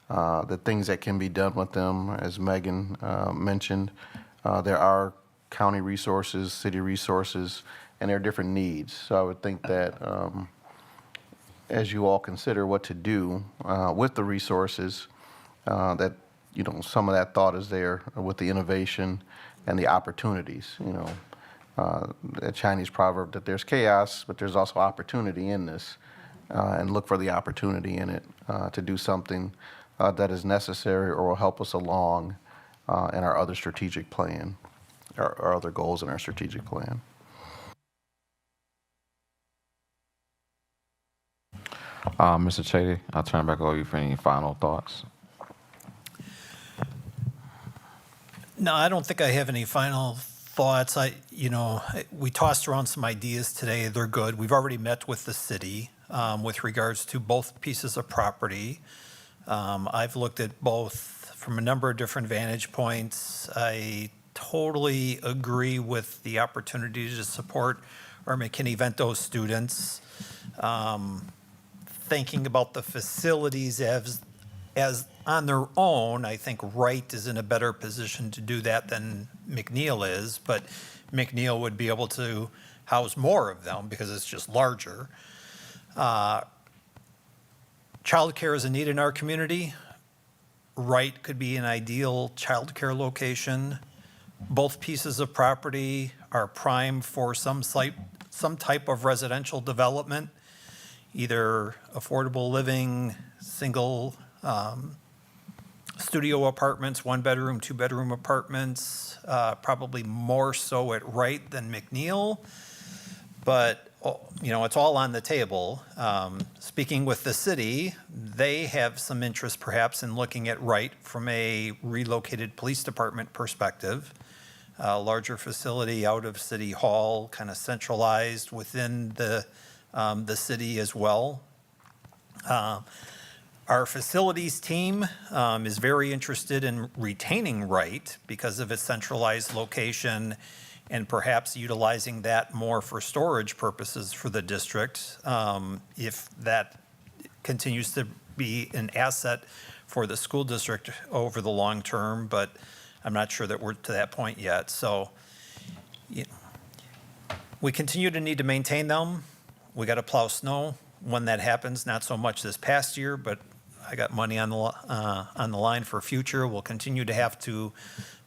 the things that can be done with them. As Megan mentioned, there are county resources, city resources, and there are different needs. So I would think that as you all consider what to do with the resources, that, some of that thought is there with the innovation and the opportunities. The Chinese proverb that there's chaos, but there's also opportunity in this, and look for the opportunity in it to do something that is necessary or will help us along in our other strategic plan, our other goals in our strategic plan. Mr. Chady, I'll turn back over to you for any final thoughts. No, I don't think I have any final thoughts. We tossed around some ideas today. They're good. We've already met with the city with regards to both pieces of property. I've looked at both from a number of different vantage points. I totally agree with the opportunity to support our McKinney-Vento students. Thinking about the facilities as on their own, I think Wright is in a better position to do that than McNeil is, but McNeil would be able to house more of them because it's just larger. Childcare is a need in our community. Wright could be an ideal childcare location. Both pieces of property are prime for some type of residential development, either affordable living, single studio apartments, 1-bedroom, 2-bedroom apartments, probably more so at Wright than McNeil. But, it's all on the table. Speaking with the city, they have some interest perhaps in looking at Wright from a relocated police department perspective. A larger facility out of City Hall, kind of centralized within the city as well. Our facilities team is very interested in retaining Wright because of its centralized location and perhaps utilizing that more for storage purposes for the district, if that continues to be an asset for the school district over the long term, but I'm not sure that we're to that point yet. So we continue to need to maintain them. We got to plow snow when that happens, not so much this past year, but I got money on the line for future. We'll continue to have to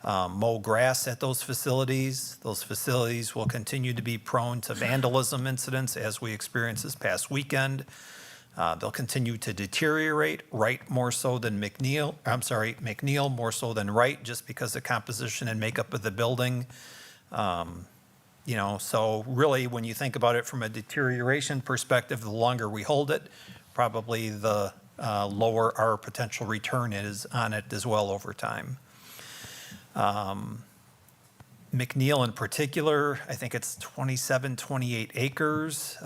mow grass at those facilities. Those facilities will continue to be prone to vandalism incidents as we experienced this past weekend. They'll continue to deteriorate, Wright more so than McNeil. McNeil more so than Wright, just because the composition and makeup of the building. So really, when you think about it from a deterioration perspective, the longer we hold it, probably the lower our potential return is on it as well over time. McNeil in particular, I think it's 27, 28 acres.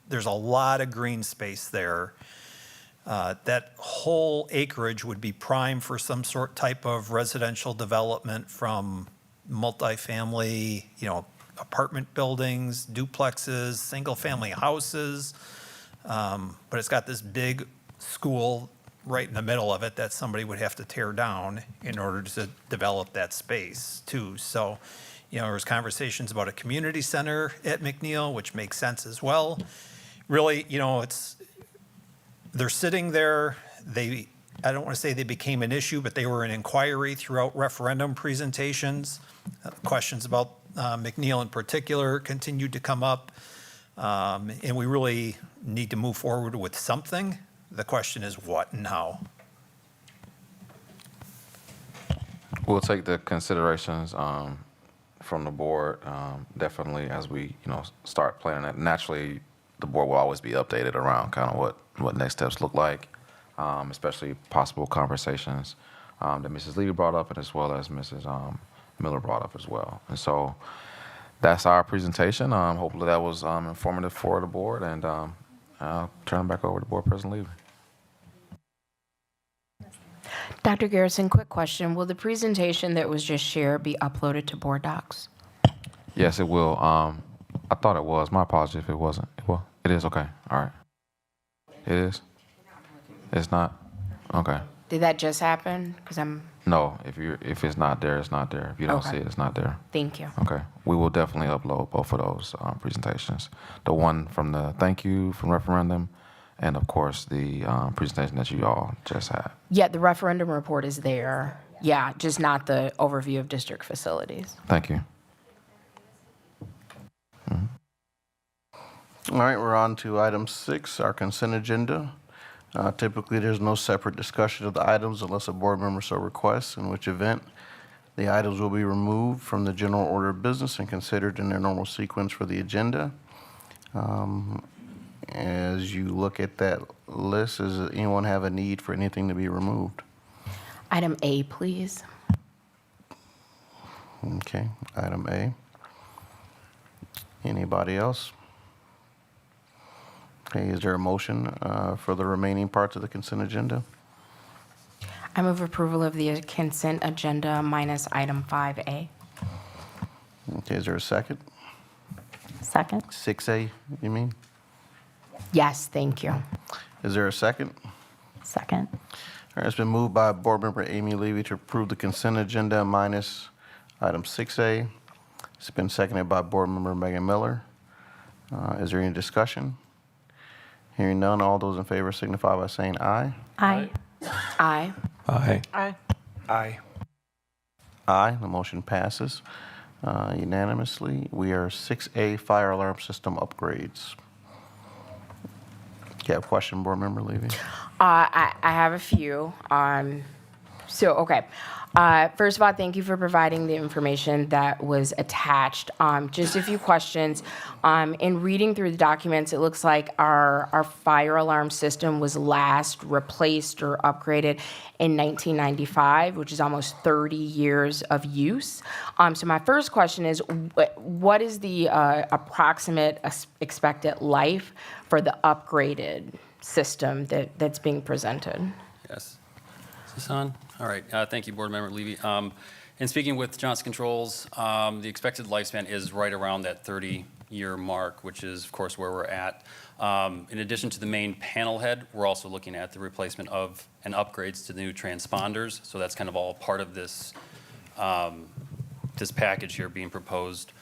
There's a lot of green space there. that whole acreage would be prime for some sort type of residential development from multifamily, apartment buildings, duplexes, single-family houses. But it's got this big school right in the middle of it that somebody would have to tear down in order to develop that space too. So, there was conversations about a community center at McNeil, which makes sense as well. Really, they're sitting there. I don't want to say they became an issue, but they were an inquiry throughout referendum presentations. Questions about McNeil in particular continued to come up. And we really need to move forward with something. The question is what and how. We'll take the considerations from the board, definitely as we, start planning it. Naturally, the board will always be updated around kind of what next steps look like, especially possible conversations that Mrs. Levy brought up and as well as Mrs. Miller brought up as well. And so that's our presentation. Hopefully that was informative for the board, and I'll turn it back over to Board President Levy. Dr. Garrison, quick question. Will the presentation that was just shared be uploaded to board docs? Yes, it will. I thought it was. My apologies if it wasn't. Well, it is. Okay. All right. It is? It's not? Okay. Did that just happen? No, if it's not there, it's not there. If you don't see it, it's not there. Thank you. Okay. We will definitely upload both of those presentations. The one from the thank you from referendum, and of course the presentation that you all just had. Yeah, the referendum report is there. Yeah, just not the overview of district facilities. Thank you. All right, we're on to item 6, our consent agenda. Typically, there's no separate discussion of the items unless a board member so requests, in which event the items will be removed from the general order of business and considered in their normal sequence for the agenda. As you look at that list, does anyone have a need for anything to be removed? Item A, please. Okay, item A. Anybody else? Okay, is there a motion for the remaining parts of the consent agenda? I move approval of the consent agenda minus item 5A. Okay, is there a second? Second? 6A, you mean? Yes, thank you. Is there a second? Second. All right, it's been moved by Board Member Amy Levy to approve the consent agenda minus item 6A. It's been seconded by Board Member Megan Miller. Is there any discussion? Hearing none, all those in favor signify by saying aye. Aye. Aye. Aye. Aye. Aye. Aye, the motion passes unanimously. We are 6A, fire alarm system upgrades. You have a question, Board Member Levy? I have a few. Okay. First of all, thank you for providing the information that was attached. Just a few questions. In reading through the documents, it looks like our fire alarm system was last replaced or upgraded in 1995, which is almost 30 years of use. So my first question is, what is the approximate expected life for the upgraded system that's being presented? Yes. Is this on? All right. Thank you, Board Member Levy. In speaking with Johnson Controls, the expected lifespan is right around that 30-year mark, which is, of course, where we're at. In addition to the main panel head, we're also looking at the replacement of and upgrades to the new transponders. So that's kind of all part of this this package here being proposed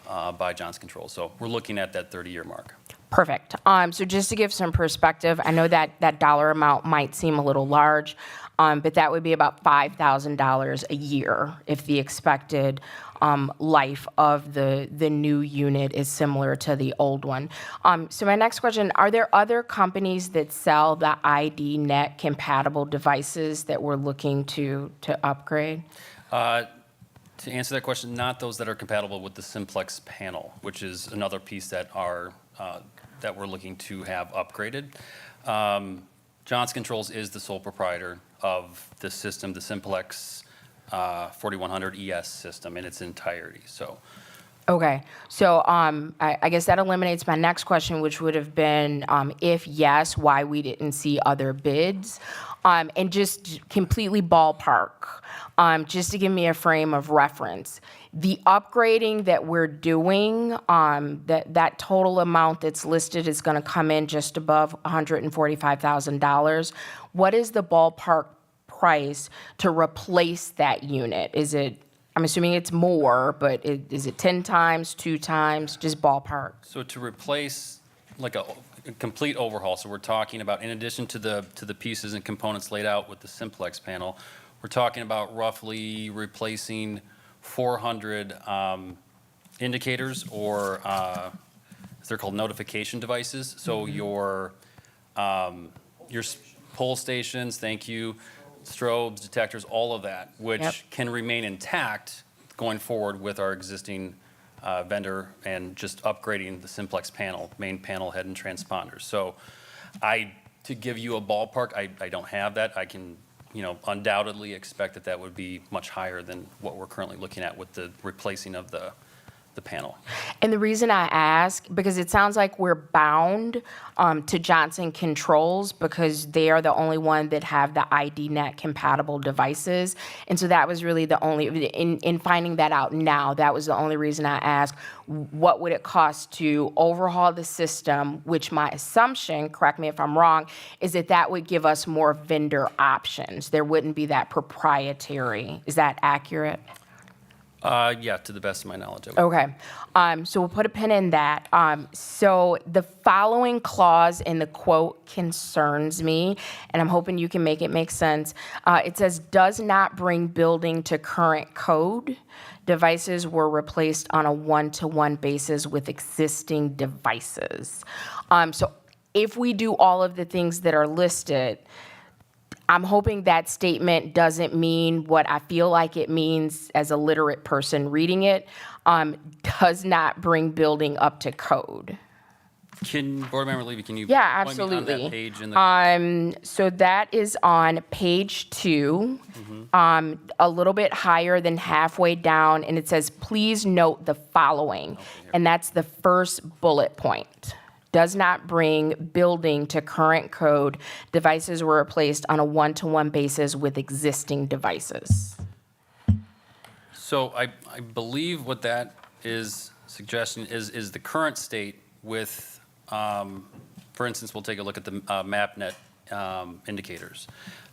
by Johnson Controls. So we're looking at that 30-year mark. Perfect. So just to give some perspective, I know that dollar amount might seem a little large, but that would be about $5,000 a year if the expected life of the new unit is similar to the old one. So my next question, are there other companies that sell the IDNet compatible devices that we're looking to upgrade? To answer that question, not those that are compatible with the Simplex panel, which is another piece that that we're looking to have upgraded. Johnson Controls is the sole proprietor of the system, the Simplex 4100 ES system in its entirety. So Okay, so I guess that eliminates my next question, which would have been, if yes, why we didn't see other bids? And just completely ballpark, just to give me a frame of reference. The upgrading that we're doing, that total amount that's listed is gonna come in just above $145,000. What is the ballpark price to replace that unit? Is it, I'm assuming it's more, but is it 10 times, 2 times, just ballpark? So to replace like a complete overhaul, so we're talking about, in addition to the pieces and components laid out with the simplex panel, we're talking about roughly replacing 400 indicators, or they're called notification devices. So your pole stations, thank you, strobes, detectors, all of that, which Yep. can remain intact going forward with our existing vendor and just upgrading the simplex panel, main panel, head, and transponders. So to give you a ballpark, I don't have that. I can, undoubtedly expect that would be much higher than what we're currently looking at with the replacing of the panel. And the reason I ask, because it sounds like we're bound to Johnson Controls because they are the only one that have the IDNet compatible devices. And so that was really the only, in finding that out now, that was the only reason I asked, what would it cost to overhaul the system, which my assumption, correct me if I'm wrong, is that that would give us more vendor options. There wouldn't be that proprietary. Is that accurate? Yeah, to the best of my knowledge. I would. Okay, so we'll put a pin in that. So the following clause in the quote concerns me, and I'm hoping you can make it make sense. It says, does not bring building to current code. Devices were replaced on a one-to-one basis with existing devices. So if we do all of the things that are listed, I'm hoping that statement doesn't mean what I feel like it means as a literate person reading it, does not bring building up to code. Board Member Levy, can you Yeah, point me on absolutely. that page in the So that is on page 2, a little bit higher than halfway down, and it says, please note the following. And that's the first bullet point. Does not bring building to current code. Devices were replaced on a one-to-one basis with existing devices. So I believe what that is suggesting is the current state with, for instance, we'll take a look at the MapNet indicators.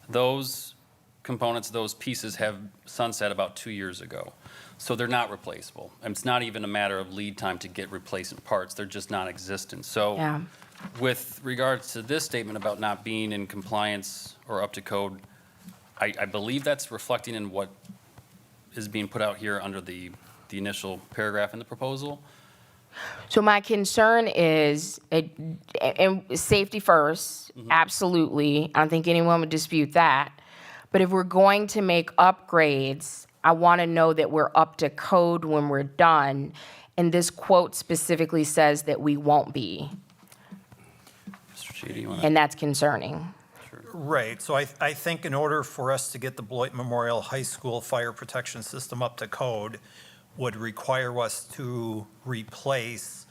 Those components, those pieces have sunset about 2 years ago. So they're not replaceable. And it's not even a matter of lead time to get replacement parts. They're just non-existent. So Yeah. with regards to this statement about not being in compliance or up to code, I believe that's reflecting in what is being put out here under the initial paragraph in the proposal. So my concern is, and safety first, absolutely. I don't think anyone would dispute that. But if we're going to make upgrades, I want to know that we're up to code when we're done. And this quote specifically says that we won't be. Mr. Chidi, you want to? And that's concerning. Right, so I think in order for us to get the Beloit Memorial High School fire protection system up to code would require us to replace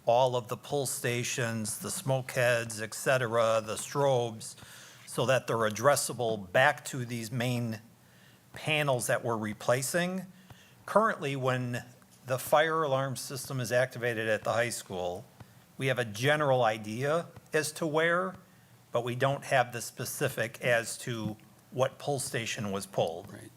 all of the pull stations, the smoke heads, et cetera, the strobes, so that they're addressable back to these main panels that we're replacing. Currently, when the fire alarm system is activated at the high school, we have a general idea as to where, but we don't have the specific as to what pull station was pulled. Right.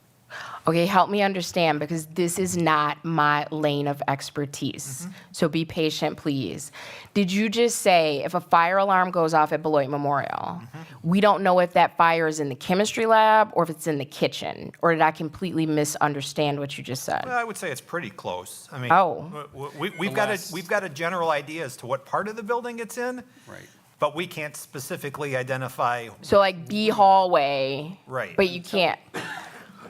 Okay, help me understand, because this is not my lane of expertise. So be patient, please. Did you just say if a fire alarm goes off at Beloit Memorial, we don't know if that fire is in the chemistry lab or if it's in the kitchen? Or did I completely misunderstand what you just said? Well, I would say it's pretty close. I mean, Oh. we've got a general idea as to what part of the building it's in, Right. but we can't specifically identify. So like B hallway. Right. But you can't.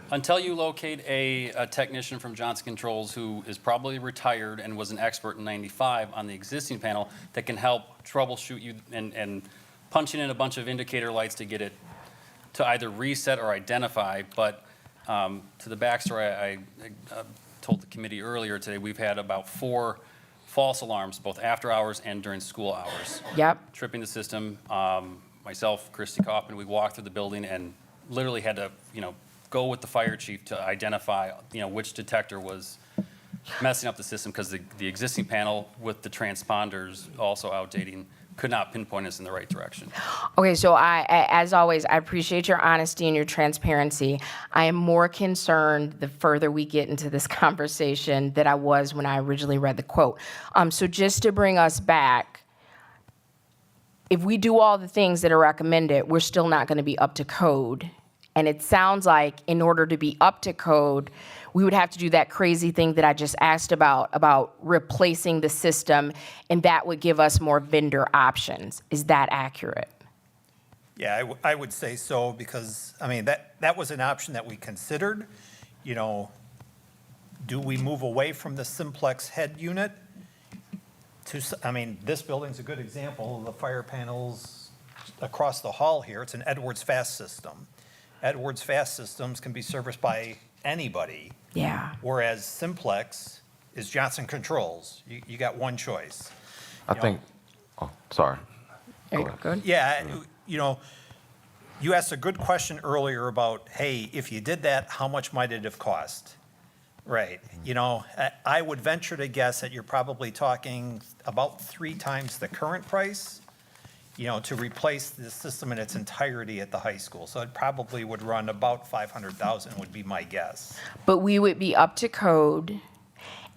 Until you locate a technician from Johnson Controls who is probably retired and was an expert in '95 on the existing panel that can help troubleshoot you and punching in a bunch of indicator lights to get it to either reset or identify. But to the backstory, I told the committee earlier today, we've had about 4 false alarms, both after hours and during school hours. Yep. Tripping the system. Myself, Christy Kaufman, we walked through the building and literally had to, go with the fire chief to identify, which detector was messing up the system, because the existing panel with the transponders also outdating could not pinpoint us in the right direction. Okay, so as always, I appreciate your honesty and your transparency. I am more concerned the further we get into this conversation than I was when I originally read the quote. So just to bring us back, if we do all the things that are recommended, we're still not going to be up to code. And it sounds like in order to be up to code, we would have to do that crazy thing that I just asked about replacing the system, and that would give us more vendor options. Is that accurate? Yeah, I would say so, because, that was an option that we considered. Do we move away from the simplex head unit? This building's a good example. The fire panels across the hall here, it's an Edwards Fast System. Edwards Fast Systems can be serviced by anybody. Yeah. Whereas simplex is Johnson Controls. You got one choice. I think, oh, sorry. There you go. Good. Yeah, you asked a good question earlier about, hey, if you did that, how much might it have cost? Right. I would venture to guess that you're probably talking about 3 times the current price, to replace the system in its entirety at the high school. So it probably would run about $500,000 would be my guess. But we would be up to code,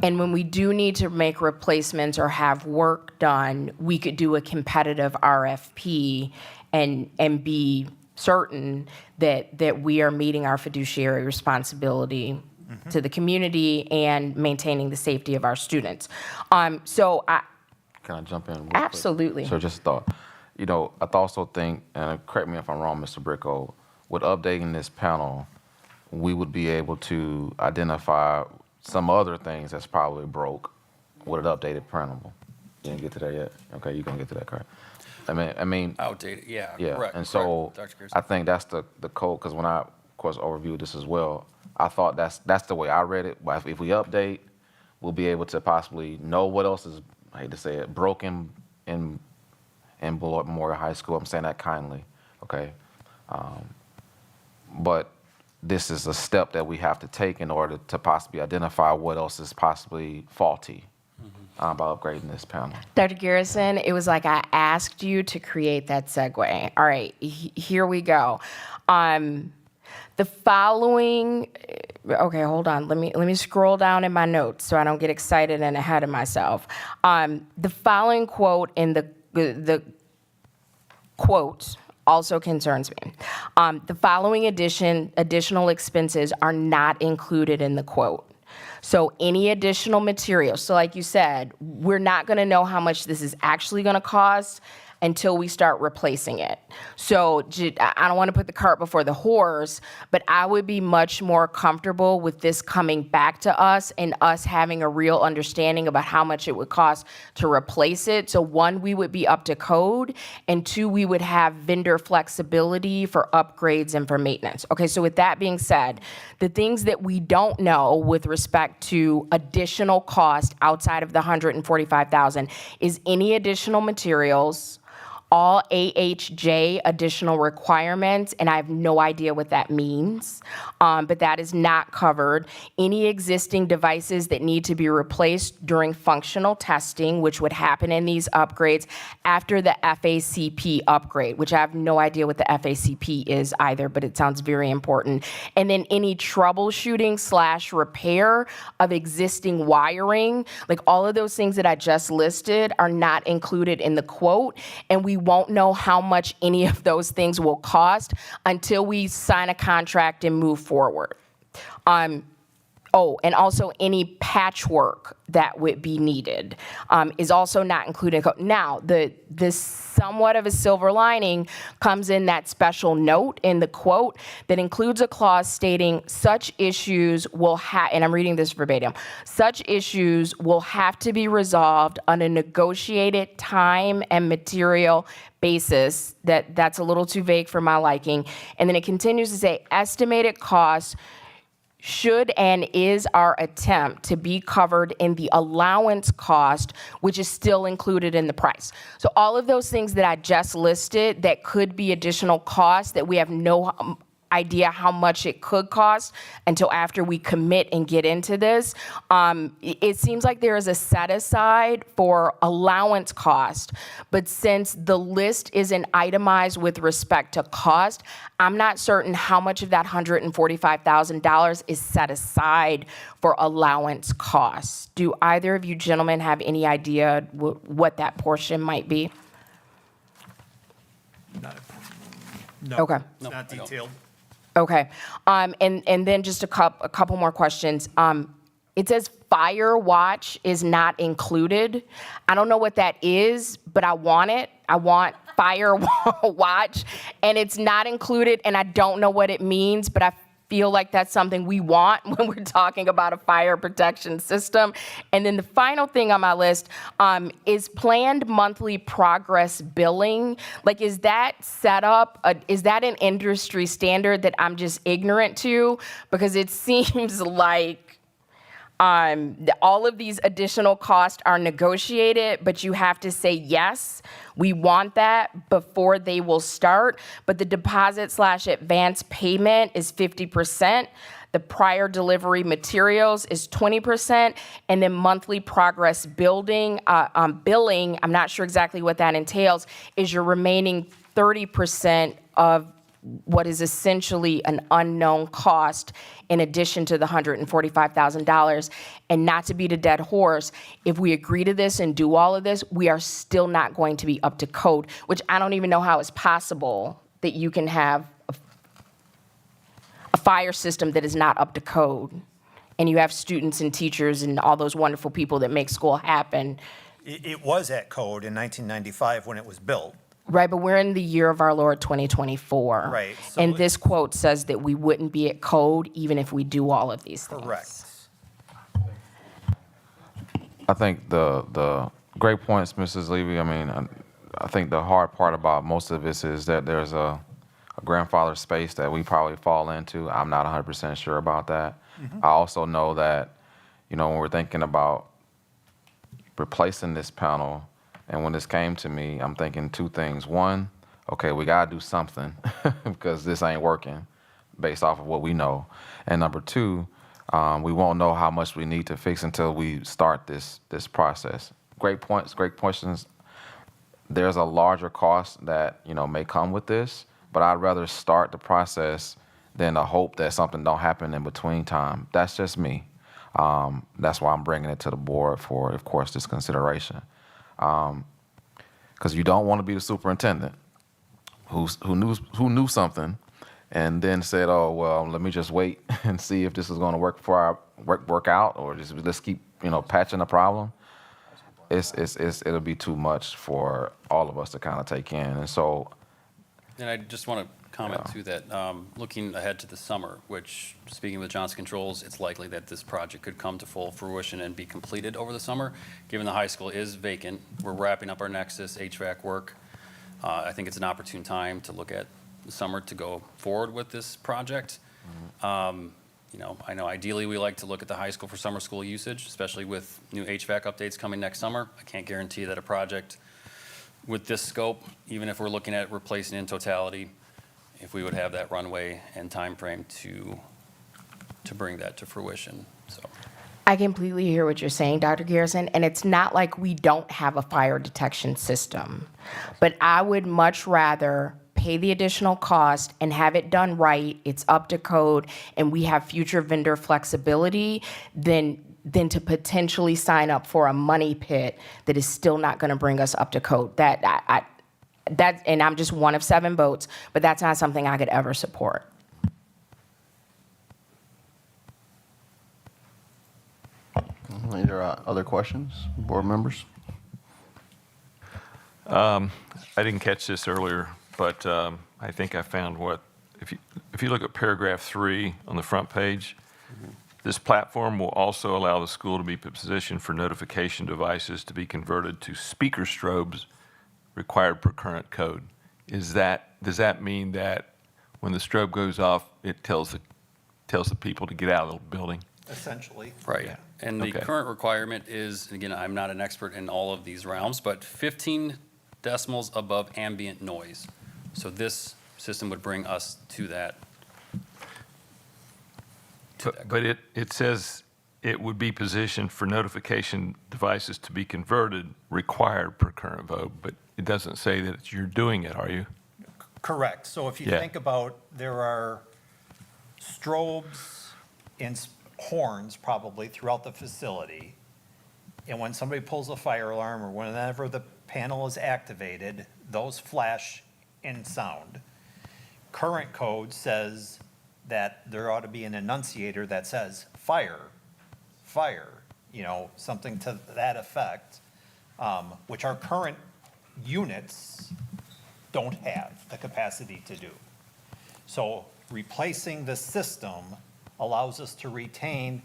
and when we do need to make replacements or have work done, we could do a competitive RFP and be certain that we are meeting our fiduciary responsibility to the community and maintaining the safety of our students. Can I jump in real quick? Absolutely. So just a thought. I also think, and correct me if I'm wrong, Mr. Bricko, with updating this panel, we would be able to identify some other things that's probably broke with an updated panel. You didn't get to that yet? Okay, you're going to get to that, correct? Outdated, yeah. Yeah, Correct, and so correct, Dr. Garrison. I think that's the code, because when I, of course, overviewed this as well, I thought that's the way I read it. But if we update, we'll be able to possibly know what else is, I hate to say it, broken in Bullard Memorial High School. I'm saying that kindly, okay? But this is a step that we have to take in order to possibly identify what else is possibly faulty by upgrading this panel. Dr. Garrison, it was like I asked you to create that segue. All right, here we go. The following, okay, hold on. Let me scroll down in my notes so I don't get excited and ahead of myself. The following quote in the quote also concerns me. The following additional expenses are not included in the quote. So any additional materials, so like you said, we're not gonna know how much this is actually gonna cost until we start replacing it. So I don't want to put the cart before the horse, but I would be much more comfortable with this coming back to us and us having a real understanding about how much it would cost to replace it. So 1, we would be up to code, and 2, we would have vendor flexibility for upgrades and for maintenance. Okay, so with that being said, the things that we don't know with respect to additional cost outside of the $145,000 is any additional materials, all AHJ additional requirements, and I have no idea what that means, but that is not covered. Any existing devices that need to be replaced during functional testing, which would happen in these upgrades after the FACP upgrade, which I have no idea what the FACP is either, but it sounds very important. And then any troubleshooting / repair of existing wiring, like all of those things that I just listed are not included in the quote, and we won't know how much any of those things will cost until we sign a contract and move forward. And also any patchwork that would be needed is also not included. Now, the somewhat of a silver lining comes in that special note in the quote that includes a clause stating such issues will have, and I'm reading this verbatim, such issues will have to be resolved on a negotiated time and material basis. That's a little too vague for my liking. And then it continues to say estimated costs should and is our attempt to be covered in the allowance cost, which is still included in the price. So all of those things that I just listed that could be additional costs that we have no idea how much it could cost until after we commit and get into this. It seems like there is a set aside for allowance cost, but since the list isn't itemized with respect to cost, I'm not certain how much of that $145,000 is set aside for allowance costs. Do either of you gentlemen have any idea what that portion might be? No, Okay. it's not detailed. Okay, and then just a couple more questions. It says Fire Watch is not included. I don't know what that is, but I want it. I want Fire Watch, and it's not included, and I don't know what it means, but I feel like that's something we want when we're talking about a fire protection system. And then the final thing on my list is planned monthly progress billing. Like, is that set up, is that an industry standard that I'm just ignorant to? Because it seems like all of these additional costs are negotiated, but you have to say, yes, we want that before they will start. But the deposit/advance payment is 50%. The prior delivery materials is 20%. And then monthly progress billing, I'm not sure exactly what that entails, is your remaining 30% of what is essentially an unknown cost in addition to the $145,000. And not to beat a dead horse, if we agree to this and do all of this, we are still not going to be up to code, which I don't even know how it's possible that you can have a fire system that is not up to code. And you have students and teachers and all those wonderful people that make school happen. It was at code in 1995 when it was built. Right, but we're in the year of our Lord 2024. Right, so And this quote says that we wouldn't be at code even if we do all of these things. Correct. I think the great points, Mrs. Levy. I mean, I think the hard part about most of this is that there's a grandfather space that we probably fall into. I'm not 100% sure about that. I also know that, you know, when we're thinking about replacing this panel, and when this came to me, I'm thinking two things. One, okay, we gotta do something because this ain't working based off of what we know. And number two, we won't know how much we need to fix until we start this process. Great points, great questions. There's a larger cost that, you know, may come with this, but I'd rather start the process than to hope that something don't happen in between time. That's just me. That's why I'm bringing it to the board for, of course, this consideration. Because you don't want to be the superintendent who knew something and then said, oh, well, let me just wait and see if this is going to work out, or just let's keep, you know, patching the problem. It'll be too much for all of us to kind of take in. And so, And I just want to comment too that looking ahead to the summer, which, speaking with Johnson Controls, it's likely that this project could come to full fruition and be completed over the summer. Given the high school is vacant, we're wrapping up our Nexus HVAC work. I think it's an opportune time to look at the summer to go forward with this project. You know, I know ideally we like to look at the high school for summer school usage, especially with new HVAC updates coming next summer. I can't guarantee that a project with this scope, even if we're looking at replacing in totality, if we would have that runway and time frame to bring that to fruition. So I completely hear what you're saying, Dr. Garrison, and it's not like we don't have a fire detection system, but I would much rather pay the additional cost and have it done right, it's up to code, and we have future vendor flexibility than to potentially sign up for a money pit that is still not going to bring us up to code. And I'm just one of 7 votes, but that's not something I could ever support. Are there other questions, board members? I didn't catch this earlier, but I think I found what, if you look at paragraph 3 on the front page, this platform will also allow the school to be positioned for notification devices to be converted to speaker strobes required per current code. Does that mean that when the strobe goes off, it tells the tells the people to get out of the building. Essentially. Right. Yeah. And the Okay. current requirement is, and again, I'm not an expert in all of these realms, but 15 decibels above ambient noise. So this system would bring us to that. But it says it would be positioned for notification devices to be converted required per current vote, but it doesn't say that you're doing it, are you? Correct. So if you Yeah. think about, there are strobes and horns probably throughout the facility. And when somebody pulls a fire alarm or whenever the panel is activated, those flash and sound. Current code says that there ought to be an enunciator that says fire, fire, something to that effect, which our current units don't have the capacity to do. So replacing the system allows us to retain,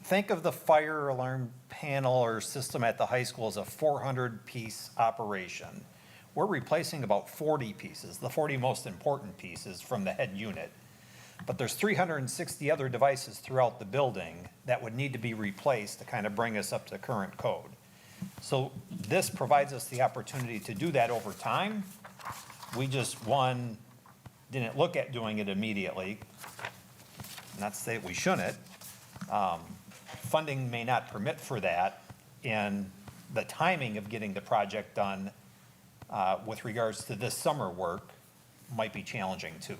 think of the fire alarm panel or system at the high school as a 400-piece operation. We're replacing about 40 pieces, the 40 most important pieces from the head unit. But there's 360 other devices throughout the building that would need to be replaced to kind of bring us up to current code. So this provides us the opportunity to do that over time. We just, didn't look at doing it immediately. Not to say we shouldn't. Funding may not permit for that, and the timing of getting the project done with regards to this summer work might be challenging too.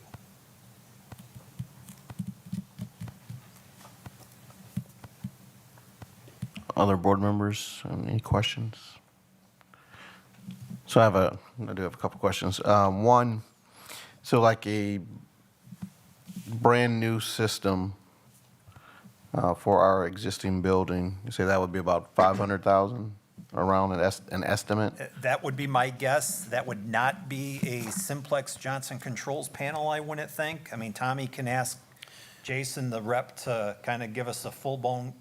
Other board members, any questions? So I do have a couple questions. One, so like a brand-new system for our existing building, you say that would be about 500,000, around an estimate? That would be my guess. That would not be a Simplex Johnson Controls panel, I wouldn't think. I mean, Tommy can ask Jason, the rep, to kind of give us a full-blown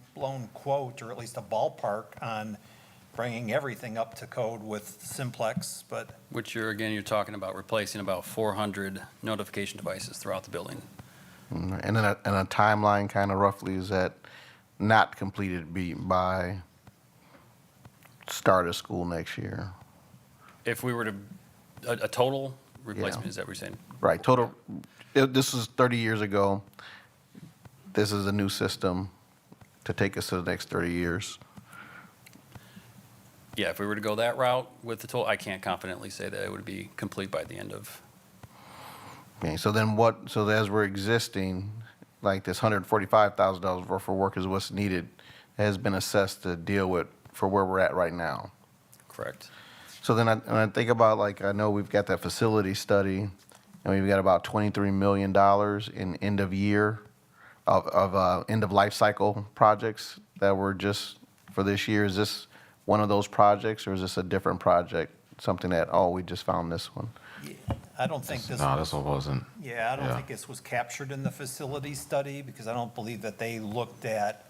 quote, or at least a ballpark on bringing everything up to code with Simplex, but Which you're talking about replacing about 400 notification devices throughout the building. And then a timeline kind of roughly, is that not completed by start of school next year? If we were to, a total replacement, is that what you're saying? Right, total, this is 30 years ago. This is a new system to take us to the next 30 years. Yeah, if we were to go that route with the total, I can't confidently say that it would be complete by the end of. Okay, so then so as we're existing, like this $145,000 worth of work is what's needed, has been assessed to deal with for where we're at right now. Correct. So then I think about, like, I know we've got that facility study, and we've got about $23 million in end of year of end of life cycle projects that were just for this year. Is this one of those projects, or is this a different project? Something that, we just found this one. I don't think this No, was. this one wasn't. Yeah, I don't think this was captured in the facility study, because I don't believe that they looked at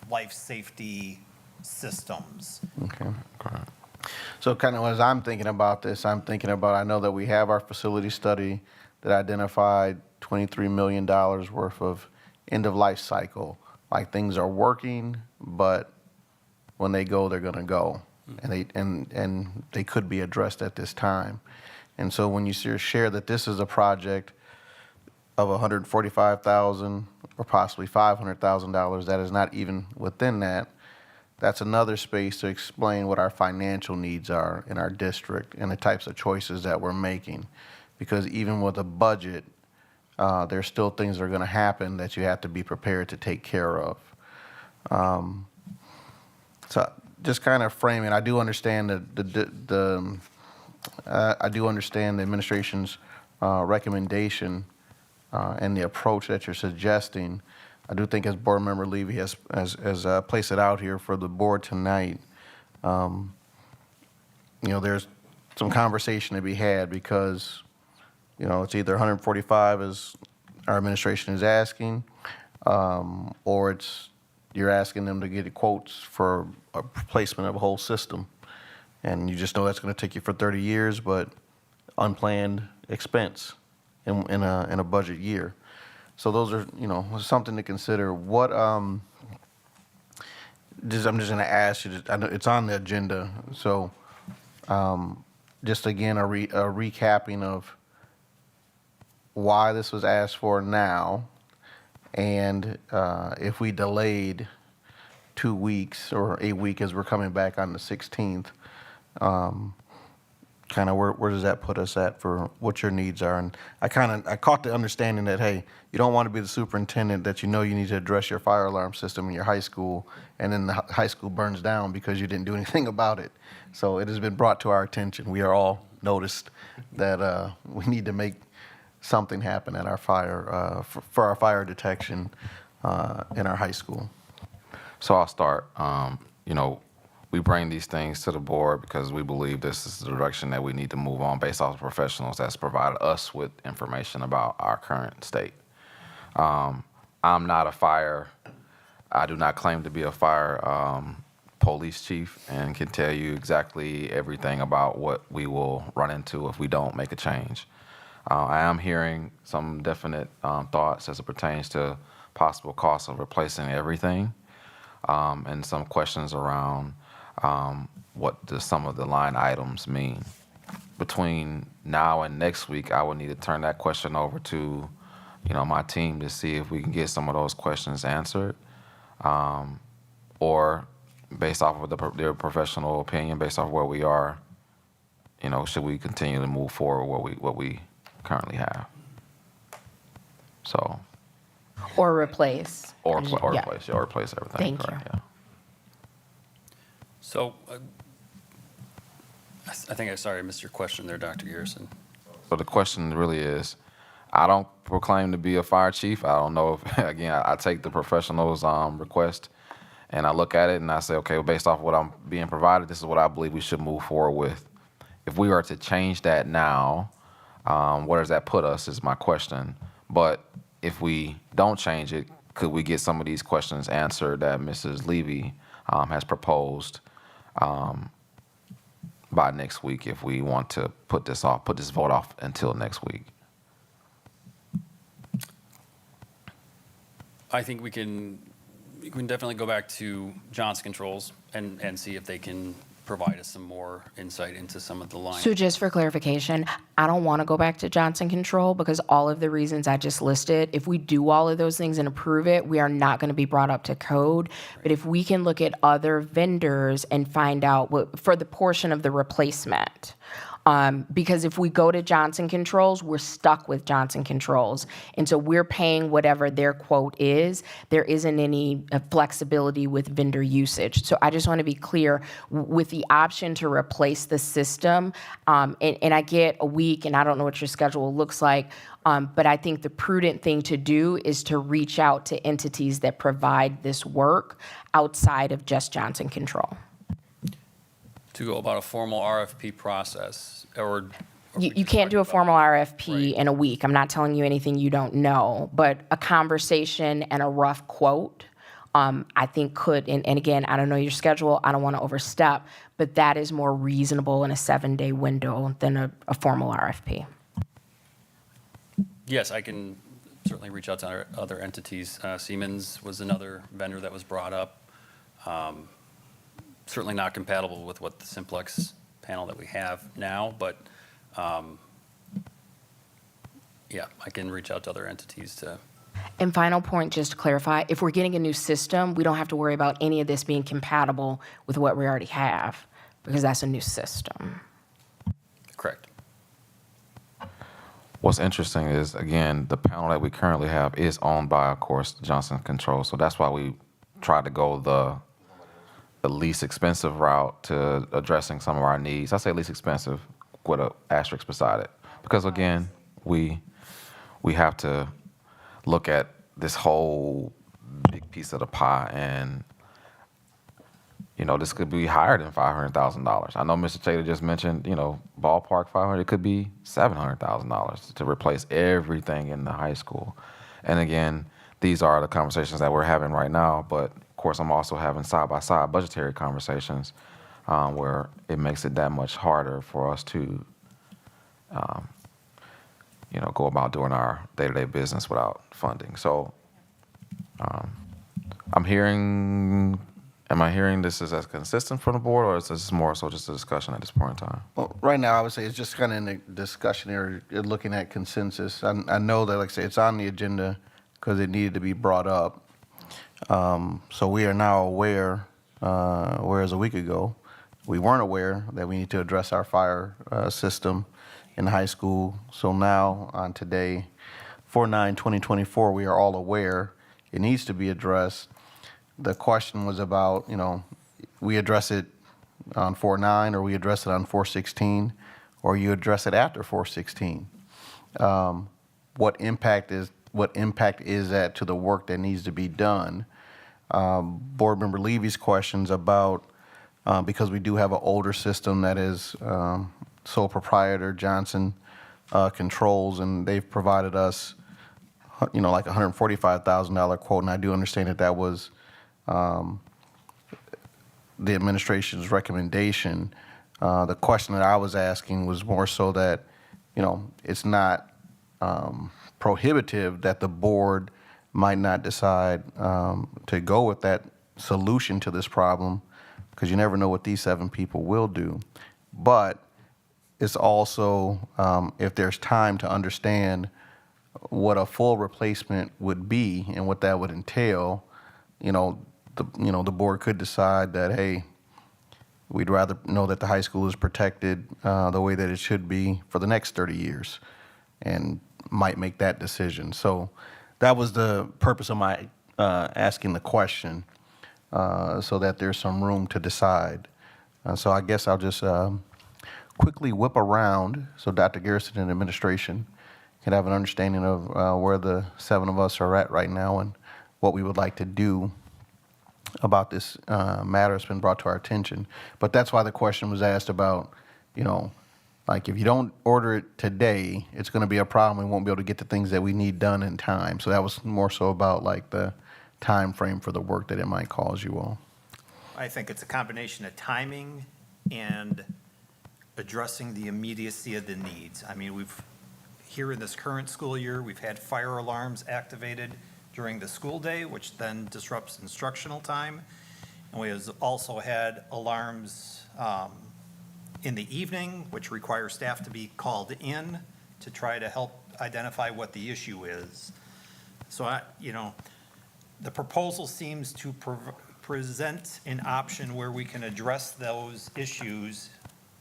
life safety systems. Okay. So kind of as I'm thinking about this, I know that we have our facility study that identified $23 million worth of end of life cycle. Like, things are working, but when they go, they're gonna go. And they could be addressed at this time. And so when you share that this is a project of $145,000 or possibly $500,000, that is not even within that, that's another space to explain what our financial needs are in our district and the types of choices that we're making. Because even with a budget, there's still things that are gonna happen that you have to be prepared to take care of. So just kind of framing, I do understand I do understand the administration's recommendation and the approach that you're suggesting. I do think, as Board Member Levy has placed it out here for the board tonight, there's some conversation to be had, because it's either 145 as our administration is asking, or you're asking them to get quotes for a replacement of a whole system. And you just know that's going to take you for 30 years, but unplanned expense in a budget year. So those are, something to consider. What, I'm just gonna ask you, I know it's on the agenda, so, just again, a recapping of why this was asked for now, and, if we delayed 2 weeks or a week as we're coming back on the 16th, kind of where does that put us at for what your needs are? And I caught the understanding that, hey, you don't want to be the superintendent that you need to address your fire alarm system in your high school, and then the high school burns down because you didn't do anything about it. So it has been brought to our attention. We are all noticed that we need to make something happen at our fire, for our fire detection in our high school. So I'll start. We bring these things to the board because we believe this is the direction that we need to move on based off the professionals that's provided us with information about our current state. I'm not a fire, I do not claim to be a fire police chief and can tell you exactly everything about what we will run into if we don't make a change. I am hearing some definite thoughts as it pertains to possible costs of replacing everything, and some questions around what do some of the line items mean. Between now and next week, I would need to turn that question over to, my team to see if we can get some of those questions answered, or based off of their professional opinion, based off where we are, should we continue to move forward what we currently have? So. Or replace. Or Yeah. replace everything. Thank correct, you. Yeah. So, I think sorry, I missed your question there, Dr. Garrison. So the question really is, I don't proclaim to be a fire chief. I don't know if, again, I take the professional's request and I look at it and I say, okay, well, based off of what I'm being provided, this is what I believe we should move forward with. If we were to change that now, where does that put us is my question. But if we don't change it, could we get some of these questions answered that Mrs. Levy has proposed by next week if we want to put this vote off until next week? I think we can definitely go back to Johnson Controls and see if they can provide us some more insight into some of the lines. So just for clarification, I don't want to go back to Johnson Control because all of the reasons I just listed, if we do all of those things and approve it, we are not going to be brought up to code. But if we can look at other vendors and find out what, for the portion of the replacement, because if we go to Johnson Controls, we're stuck with Johnson Controls. And so we're paying whatever their quote is. There isn't any flexibility with vendor usage. So I just want to be clear with the option to replace the system. And I get a week, and I don't know what your schedule looks like, but I think the prudent thing to do is to reach out to entities that provide this work outside of just Johnson Control. To go about a formal RFP process, or You can't do a formal RFP in a week. I'm not telling you anything you don't know, but a conversation and a rough quote, I think could, and again, I don't know your schedule, I don't want to overstep, but that is more reasonable in a 7-day window than a formal RFP. yes, I can certainly reach out to other entities. Siemens was another vendor that was brought up. Certainly not compatible with what the Simplex panel that we have now, but yeah, I can reach out to other entities to. And final point, just to clarify, if we're getting a new system, we don't have to worry about any of this being compatible with what we already have, because that's a new system. Correct. What's interesting is, again, the panel that we currently have is owned by, of course, Johnson Controls. So that's why we try to go the least expensive route to addressing some of our needs. I say least expensive with an asterisk beside it. Because again, we have to look at this whole big piece of the pie, and this could be higher than $500,000. I know Mr. Taylor just mentioned, ballpark 500. It could be $700,000 to replace everything in the high school. And again, these are the conversations that we're having right now, but of course, I'm also having side-by-side budgetary conversations where it makes it that much harder for us to go about doing our day-to-day business without funding. So am I hearing this is as consistent from the board, or is this more so just a discussion at this point in time? Well, right now, I would say it's just kind of in the discussion area, looking at consensus. I know that, like I say, it's on the agenda because it needed to be brought up. So we are now aware, whereas a week ago, we weren't aware that we need to address our fire system in high school. So now, on today, 4/9/2024, we are all aware it needs to be addressed. The question was about, we address it on 4/9, or we address it on 4/16, or you address it after 4/16. What impact is that to the work that needs to be done? Board Member Levy's questions about, because we do have an older system that is sole proprietor Johnson Controls, and they've provided us, like $145,000 quote, and I do understand that was the administration's recommendation. The question that I was asking was more so that, it's not prohibitive that the board might not decide to go with that solution to this problem, because you never know what these 7 people will do. But it's also, if there's time to understand what a full replacement would be and what that would entail, the board could decide that, hey, we'd rather know that the high school is protected the way that it should be for the next 30 years, and might make that decision. So that was the purpose of my asking the question, so that there's some room to decide. So I guess I'll just quickly whip around so Dr. Garrison and administration can have an understanding of where the 7 of us are at right now and what we would like to do about this matter that's been brought to our attention. But that's why the question was asked about, like, if you don't order it today, it's going to be a problem. We won't be able to get the things that we need done in time. So that was more so about, like, the time frame for the work that it might cause you all. I think it's a combination of timing and addressing the immediacy of the needs. I mean, here in this current school year, we've had fire alarms activated during the school day, which then disrupts instructional time. And we have also had alarms in the evening, which require staff to be called in to try to help identify what the issue is. So, the proposal seems to present an option where we can address those issues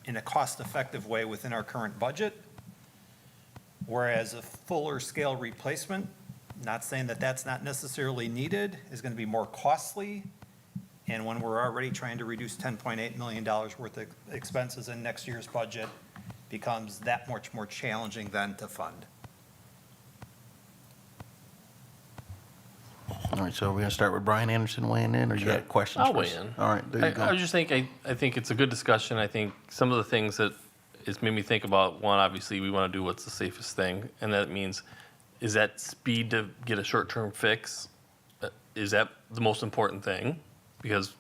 in a cost-effective way within our current budget, whereas a fuller scale replacement, not saying that that's not necessarily needed, is going to be more costly. And when we're already trying to reduce $10.8 million worth of expenses in next year's budget, becomes that much more challenging then to fund. All right, so we're going to start with Brian Anderson weighing in, or you got questions? I'll weigh first? in. All right, there you go. I just think, I think it's a good discussion. I think some of the things that it's made me think about, one, obviously, we want to do what's the safest thing, and that means, is that speed to get a short-term fix? Is that the most important thing? Because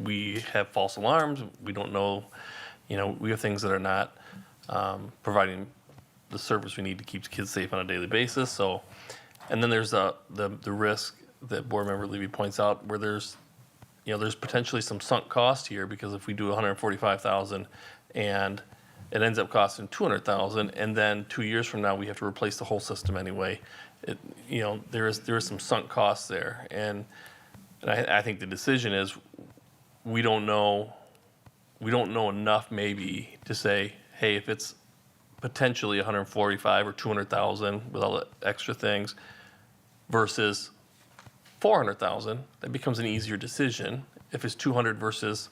we have false alarms, we don't know, we have things that are not providing the service we need to keep kids safe on a daily basis. So, and then there's the risk that Board Member Levy points out, where there's potentially some sunk cost here, because if we do 145,000 and it ends up costing 200,000, and then 2 years from now we have to replace the whole system anyway, there is some sunk costs there, and I think the decision is we don't know enough maybe to say, hey, if it's potentially 145 or 200,000 with all the extra things versus 400,000, that becomes an easier decision. If it's 200 versus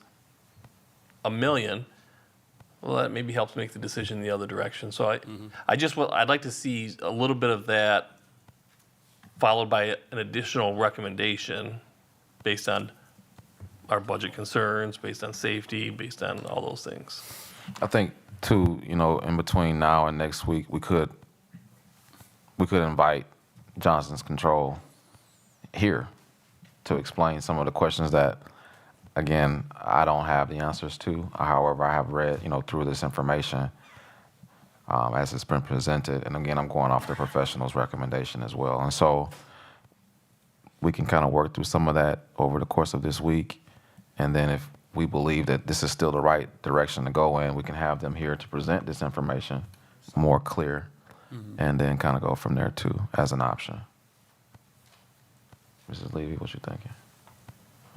$1 million, well, that maybe helps make the decision in the other direction. So I'd like to see a little bit of that followed by an additional recommendation based on our budget concerns, based on safety, based on all those things. I think too, in between now and next week, we could invite Johnson's Control here to explain some of the questions that, again, I don't have the answers to. However, I have read, through this information. as it's been presented. And again, I'm going off the professional's recommendation as well. And so we can kind of work through some of that over the course of this week. And then if we believe that this is still the right direction to go in, we can have them here to present this information more clear, and then kind of go from there too as an option. Mrs. Levy, what you thinking?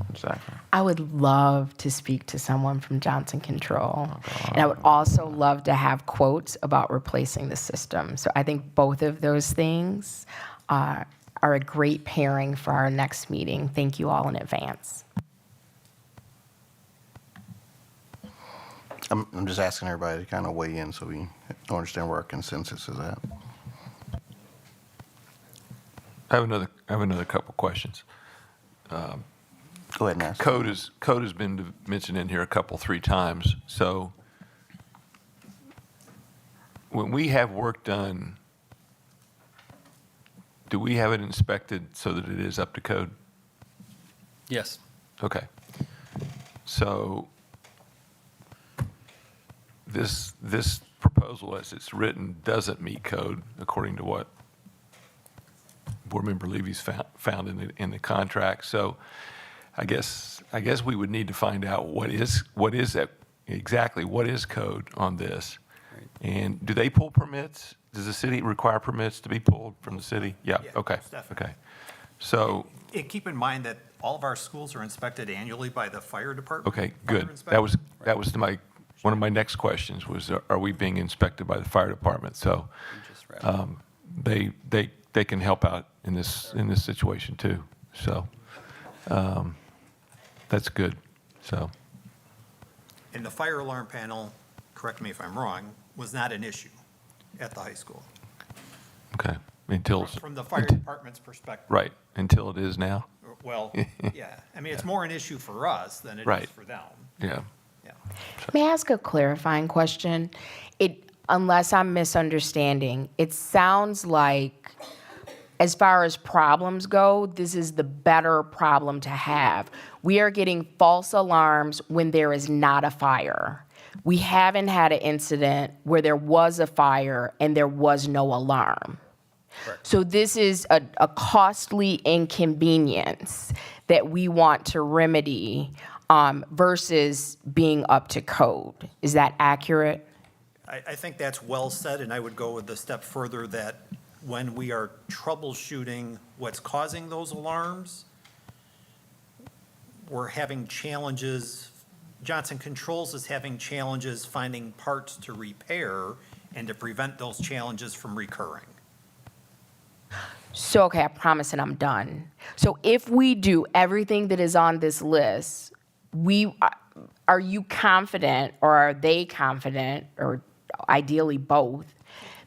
Exactly. I would love to speak to someone from Johnson Control. And I would also love to have quotes about replacing the system. So I think both of those things are a great pairing for our next meeting. Thank you all in advance. I'm just asking everybody to kind of weigh in so we understand where our consensus is at. I have another couple questions. Go ahead and ask. Code has been mentioned in here three times. So when we have work done, do we have it inspected so that it is up to code? Yes. Okay. So this proposal as it's written doesn't meet code according to what Board Member Levy's found in the contract. So I guess we would need to find out what is that exactly, what is code on this? Right. And do they pull permits? Does the city require permits to be pulled from the city? Yeah, Yeah, okay, definitely. okay. So, And keep in mind that all of our schools are inspected annually by the fire department. okay, Fire good. inspector. That was one of my next questions was, are we being inspected by the fire department? So Just wrap it. they can help out in this situation too. So that's good. So And the fire alarm panel, correct me if I'm wrong, was not an issue at the high school. okay, until From the fire department's perspective. right, until it is now. Well, yeah, I mean, it's more an issue for us than it Right. is for them. Yeah. Yeah. May I ask a clarifying question? Unless I'm misunderstanding, it sounds like, as far as problems go, this is the better problem to have. We are getting false alarms when there is not a fire. We haven't had an incident where there was a fire and there was no alarm. Correct. So this is a costly inconvenience that we want to remedy versus being up to code. Is that accurate? I think that's well said, and I would go with the step further that when we are troubleshooting what's causing those alarms, we're having challenges, Johnson Controls is having challenges finding parts to repair and to prevent those challenges from recurring. So, okay, I promise and I'm done. So if we do everything that is on this list, are you confident, or are they confident, or ideally both,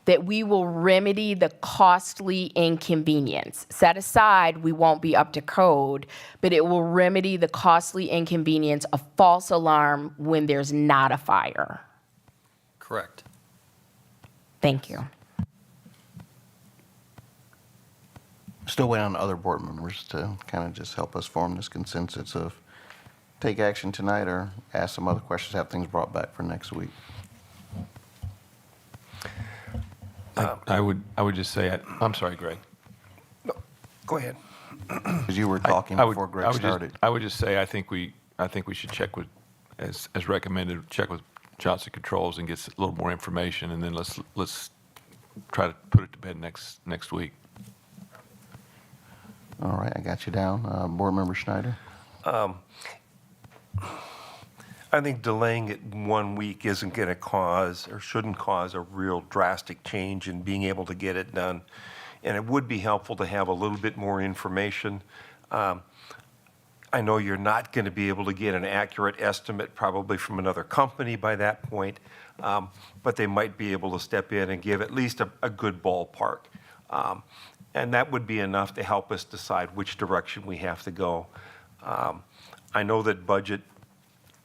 that we will remedy the costly inconvenience? Set aside, we won't be up to code, but it will remedy the costly inconvenience of false alarm when there's not a fire. Correct. Thank you. Still waiting on other board members to kind of just help us form this consensus of take action tonight or ask some other questions, have things brought back for next week. I would just say, I'm sorry, Greg. Go ahead. Because you were talking I would- before I Greg would just- started. I would just say, I think we should check with, as recommended, check with Johnson Controls and get a little more information, and then let's try to put it to bed next week. All right, I got you down. Board Member Schneider? I think delaying it 1 week isn't going to cause, or shouldn't cause, a real drastic change in being able to get it done. And it would be helpful to have a little bit more information. I know you're not going to be able to get an accurate estimate probably from another company by that point, but they might be able to step in and give at least a good ballpark. And that would be enough to help us decide which direction we have to go. I know that budget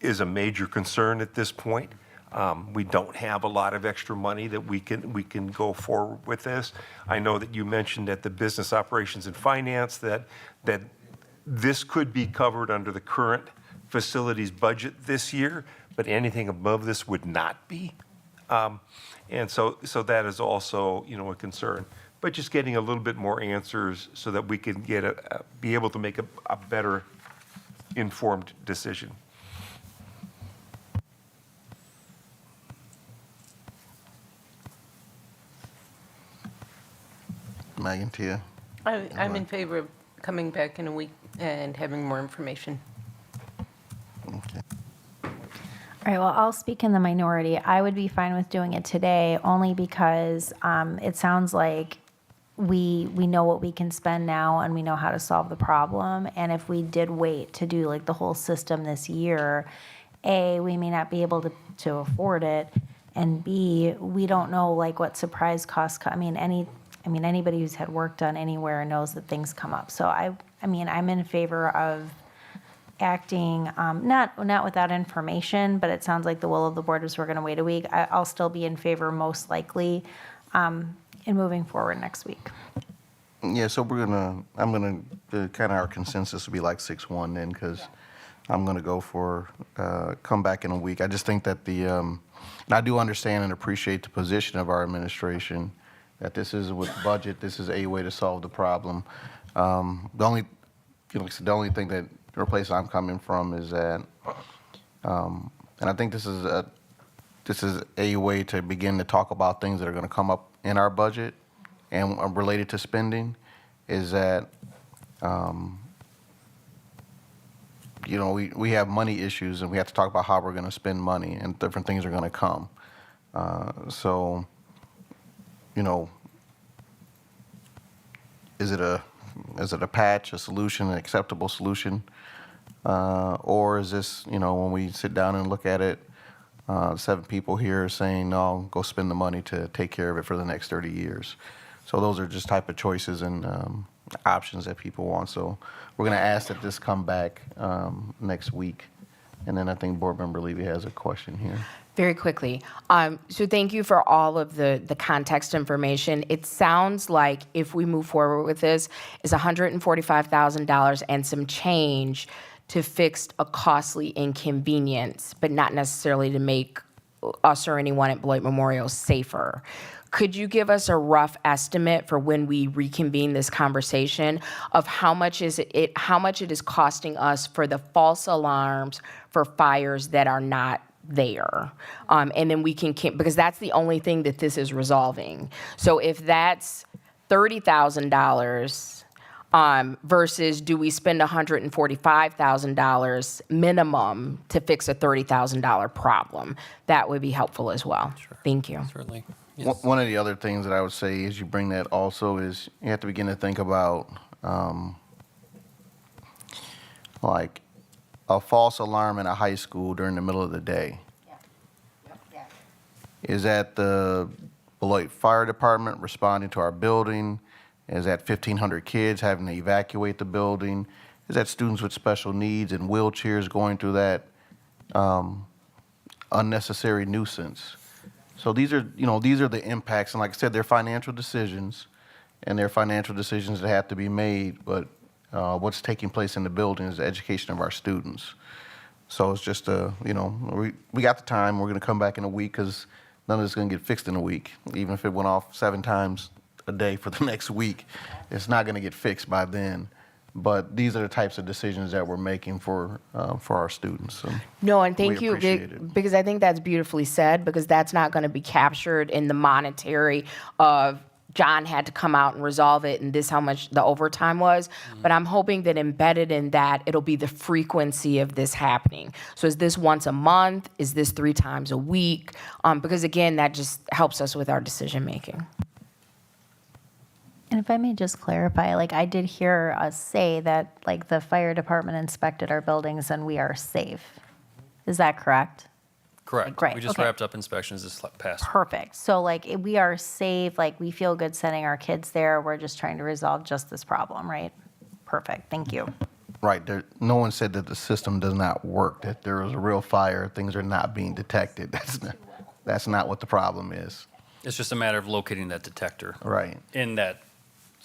is a major concern at this point. We don't have a lot of extra money that we can go forward with this. I know that you mentioned at the Business Operations and Finance that this could be covered under the current facilities budget this year, but anything above this would not be. And so that is also, a concern. But just getting a little bit more answers so that we can be able to make a better informed decision. Megan, Tia? I'm in favor of coming back in a week and having more information. Okay. All right, well, I'll speak in the minority. I would be fine with doing it today only because it sounds like we know what we can spend now and we know how to solve the problem. And if we did wait to do like the whole system this year, A, we may not be able to afford it, and B, we don't know like what surprise costs. Anybody who's had work done anywhere knows that things come up. So I'm in favor of acting, not without information, but it sounds like the will of the board is we're going to wait a week. I'll still be in favor most likely in moving forward next week. Yeah, so I'm gonna, kind of our consensus would be like 6-1 then, because I'm gonna go for, come back in a week. I just think that and I do understand and appreciate the position of our administration, that this is with budget, this is a way to solve the problem. The only thing that, the place I'm coming from is that, and I think this is a way to begin to talk about things that are gonna come up in our budget and related to spending, is that, we have money issues and we have to talk about how we're gonna spend money, and different things are gonna come. Is it a patch, a solution, an acceptable solution? Or is this, when we sit down and look at it, 7 people here are saying, no, go spend the money to take care of it for the next 30 years. So those are just type of choices and options that people want. So we're going to ask that this come back next week. And then I think Board Member Levy has a question here. Very quickly. So thank you for all of the context information. It sounds like if we move forward with this, is $145,000 and some change to fix a costly inconvenience, but not necessarily to make us or anyone at Beloit Memorial safer. Could you give us a rough estimate for when we reconvene this conversation of how much it is costing us for the false alarms for fires that are not there? And then we can, because that's the only thing that this is resolving. So if that's $30,000 versus do we spend $145,000 minimum to fix a $30,000 problem? That would be helpful as well. Sure. Thank you. Certainly. One of the other things that I would say is you bring that also is you have to begin to think about like a false alarm in a high school during the middle of the day. Is that the Beloit Fire Department responding to our building? Is that 1,500 kids having to evacuate the building? Is that students with special needs and wheelchairs going through that unnecessary nuisance? So these are the impacts, and like I said, they're financial decisions, and they're financial decisions that have to be made, but what's taking place in the building is the education of our students. So it's just, we got the time, we're gonna come back in a week, because none of this is gonna get fixed in a week. Even if it went off 7 times a day for the next week, it's not gonna get fixed by then. But these are the types of decisions that we're making for our students. So No, and thank we you, appreciate it. because I think that's beautifully said, because that's not going to be captured in the monetary of John had to come out and resolve it, and this how much the overtime was. But I'm hoping that embedded in that, it'll be the frequency of this happening. So is this once a month? Is this 3 times a week? Because again, that just helps us with our decision making. And if I may just clarify, like I did hear us say that like the fire department inspected our buildings and we are safe. Is that correct? Correct. Great, We just okay. wrapped up inspections this past. Perfect. So like we are safe, like we feel good sending our kids there. We're just trying to resolve just this problem, right? Perfect. Thank you. Right, no one said that the system does not work, that there is a real fire, things are not being detected. That's not what the problem is. It's just a matter of locating that detector. Right. In that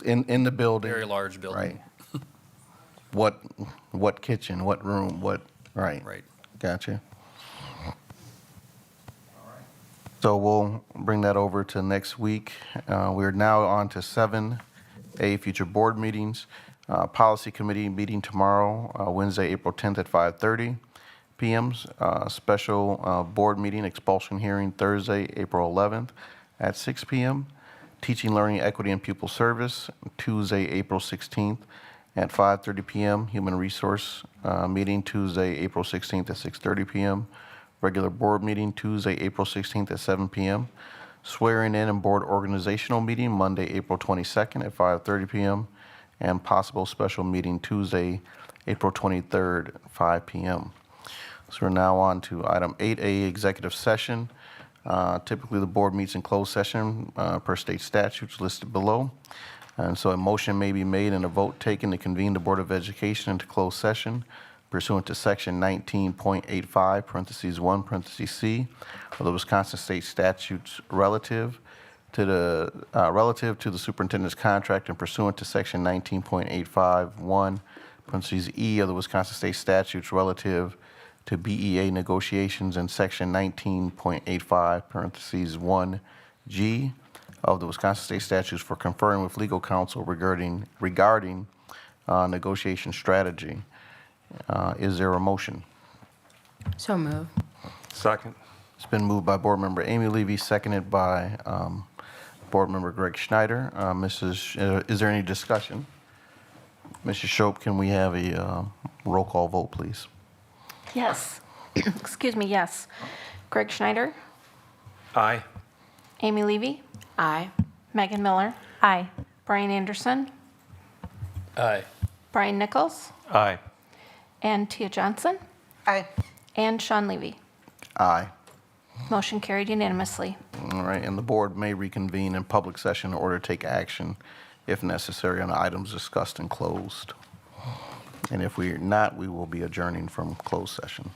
In the building. very large building. Right. What kitchen, what room, right. Right. Gotcha. So we'll bring that over to next week. We're now on to 7A, future board meetings. Policy Committee meeting tomorrow, Wednesday, April 10th at 5:30 p.m. Special board meeting, expulsion hearing, Thursday, April 11th at 6 p.m. Teaching, Learning, Equity, and Pupil Service, Tuesday, April 16th at 5:30 p.m. Human Resource meeting, Tuesday, April 16th at 6:30 p.m. Regular board meeting, Tuesday, April 16th at 7 p.m. Swearing in and board organizational meeting, Monday, April 22nd at 5:30 p.m. And possible special meeting, Tuesday, April 23rd, 5 p.m. So we're now on to item 8A, executive session. Typically, the board meets in closed session per state statutes listed below. And so a motion may be made and a vote taken to convene the Board of Education into closed session pursuant to Section 19.85, parentheses 1, parentheses C, of the Wisconsin State Statutes relative to the superintendent's contract and pursuant to Section 19.85, 1, parentheses E, of the Wisconsin State Statutes relative to BEA negotiations and Section 19.85, parentheses 1G, of the Wisconsin State Statutes for conferring with legal counsel regarding negotiation strategy. Is there a motion? So move. Second. It's been moved by Board Member Amy Levy, seconded by Board Member Greg Schneider. Is there any discussion? Mrs. Shope, can we have a roll call vote, please? Yes. Excuse me, yes. Greg Schneider, Aye. Amy Levy, Aye. Megan Miller, Aye. Brian Anderson, Aye. Brian Nichols, Aye. and Tia Johnson, Aye. and Sean Levy. Aye. Motion carried unanimously. All right, and the board may reconvene in public session in order to take action, if necessary, on the items discussed and closed. And if we're not, we will be adjourning from closed session.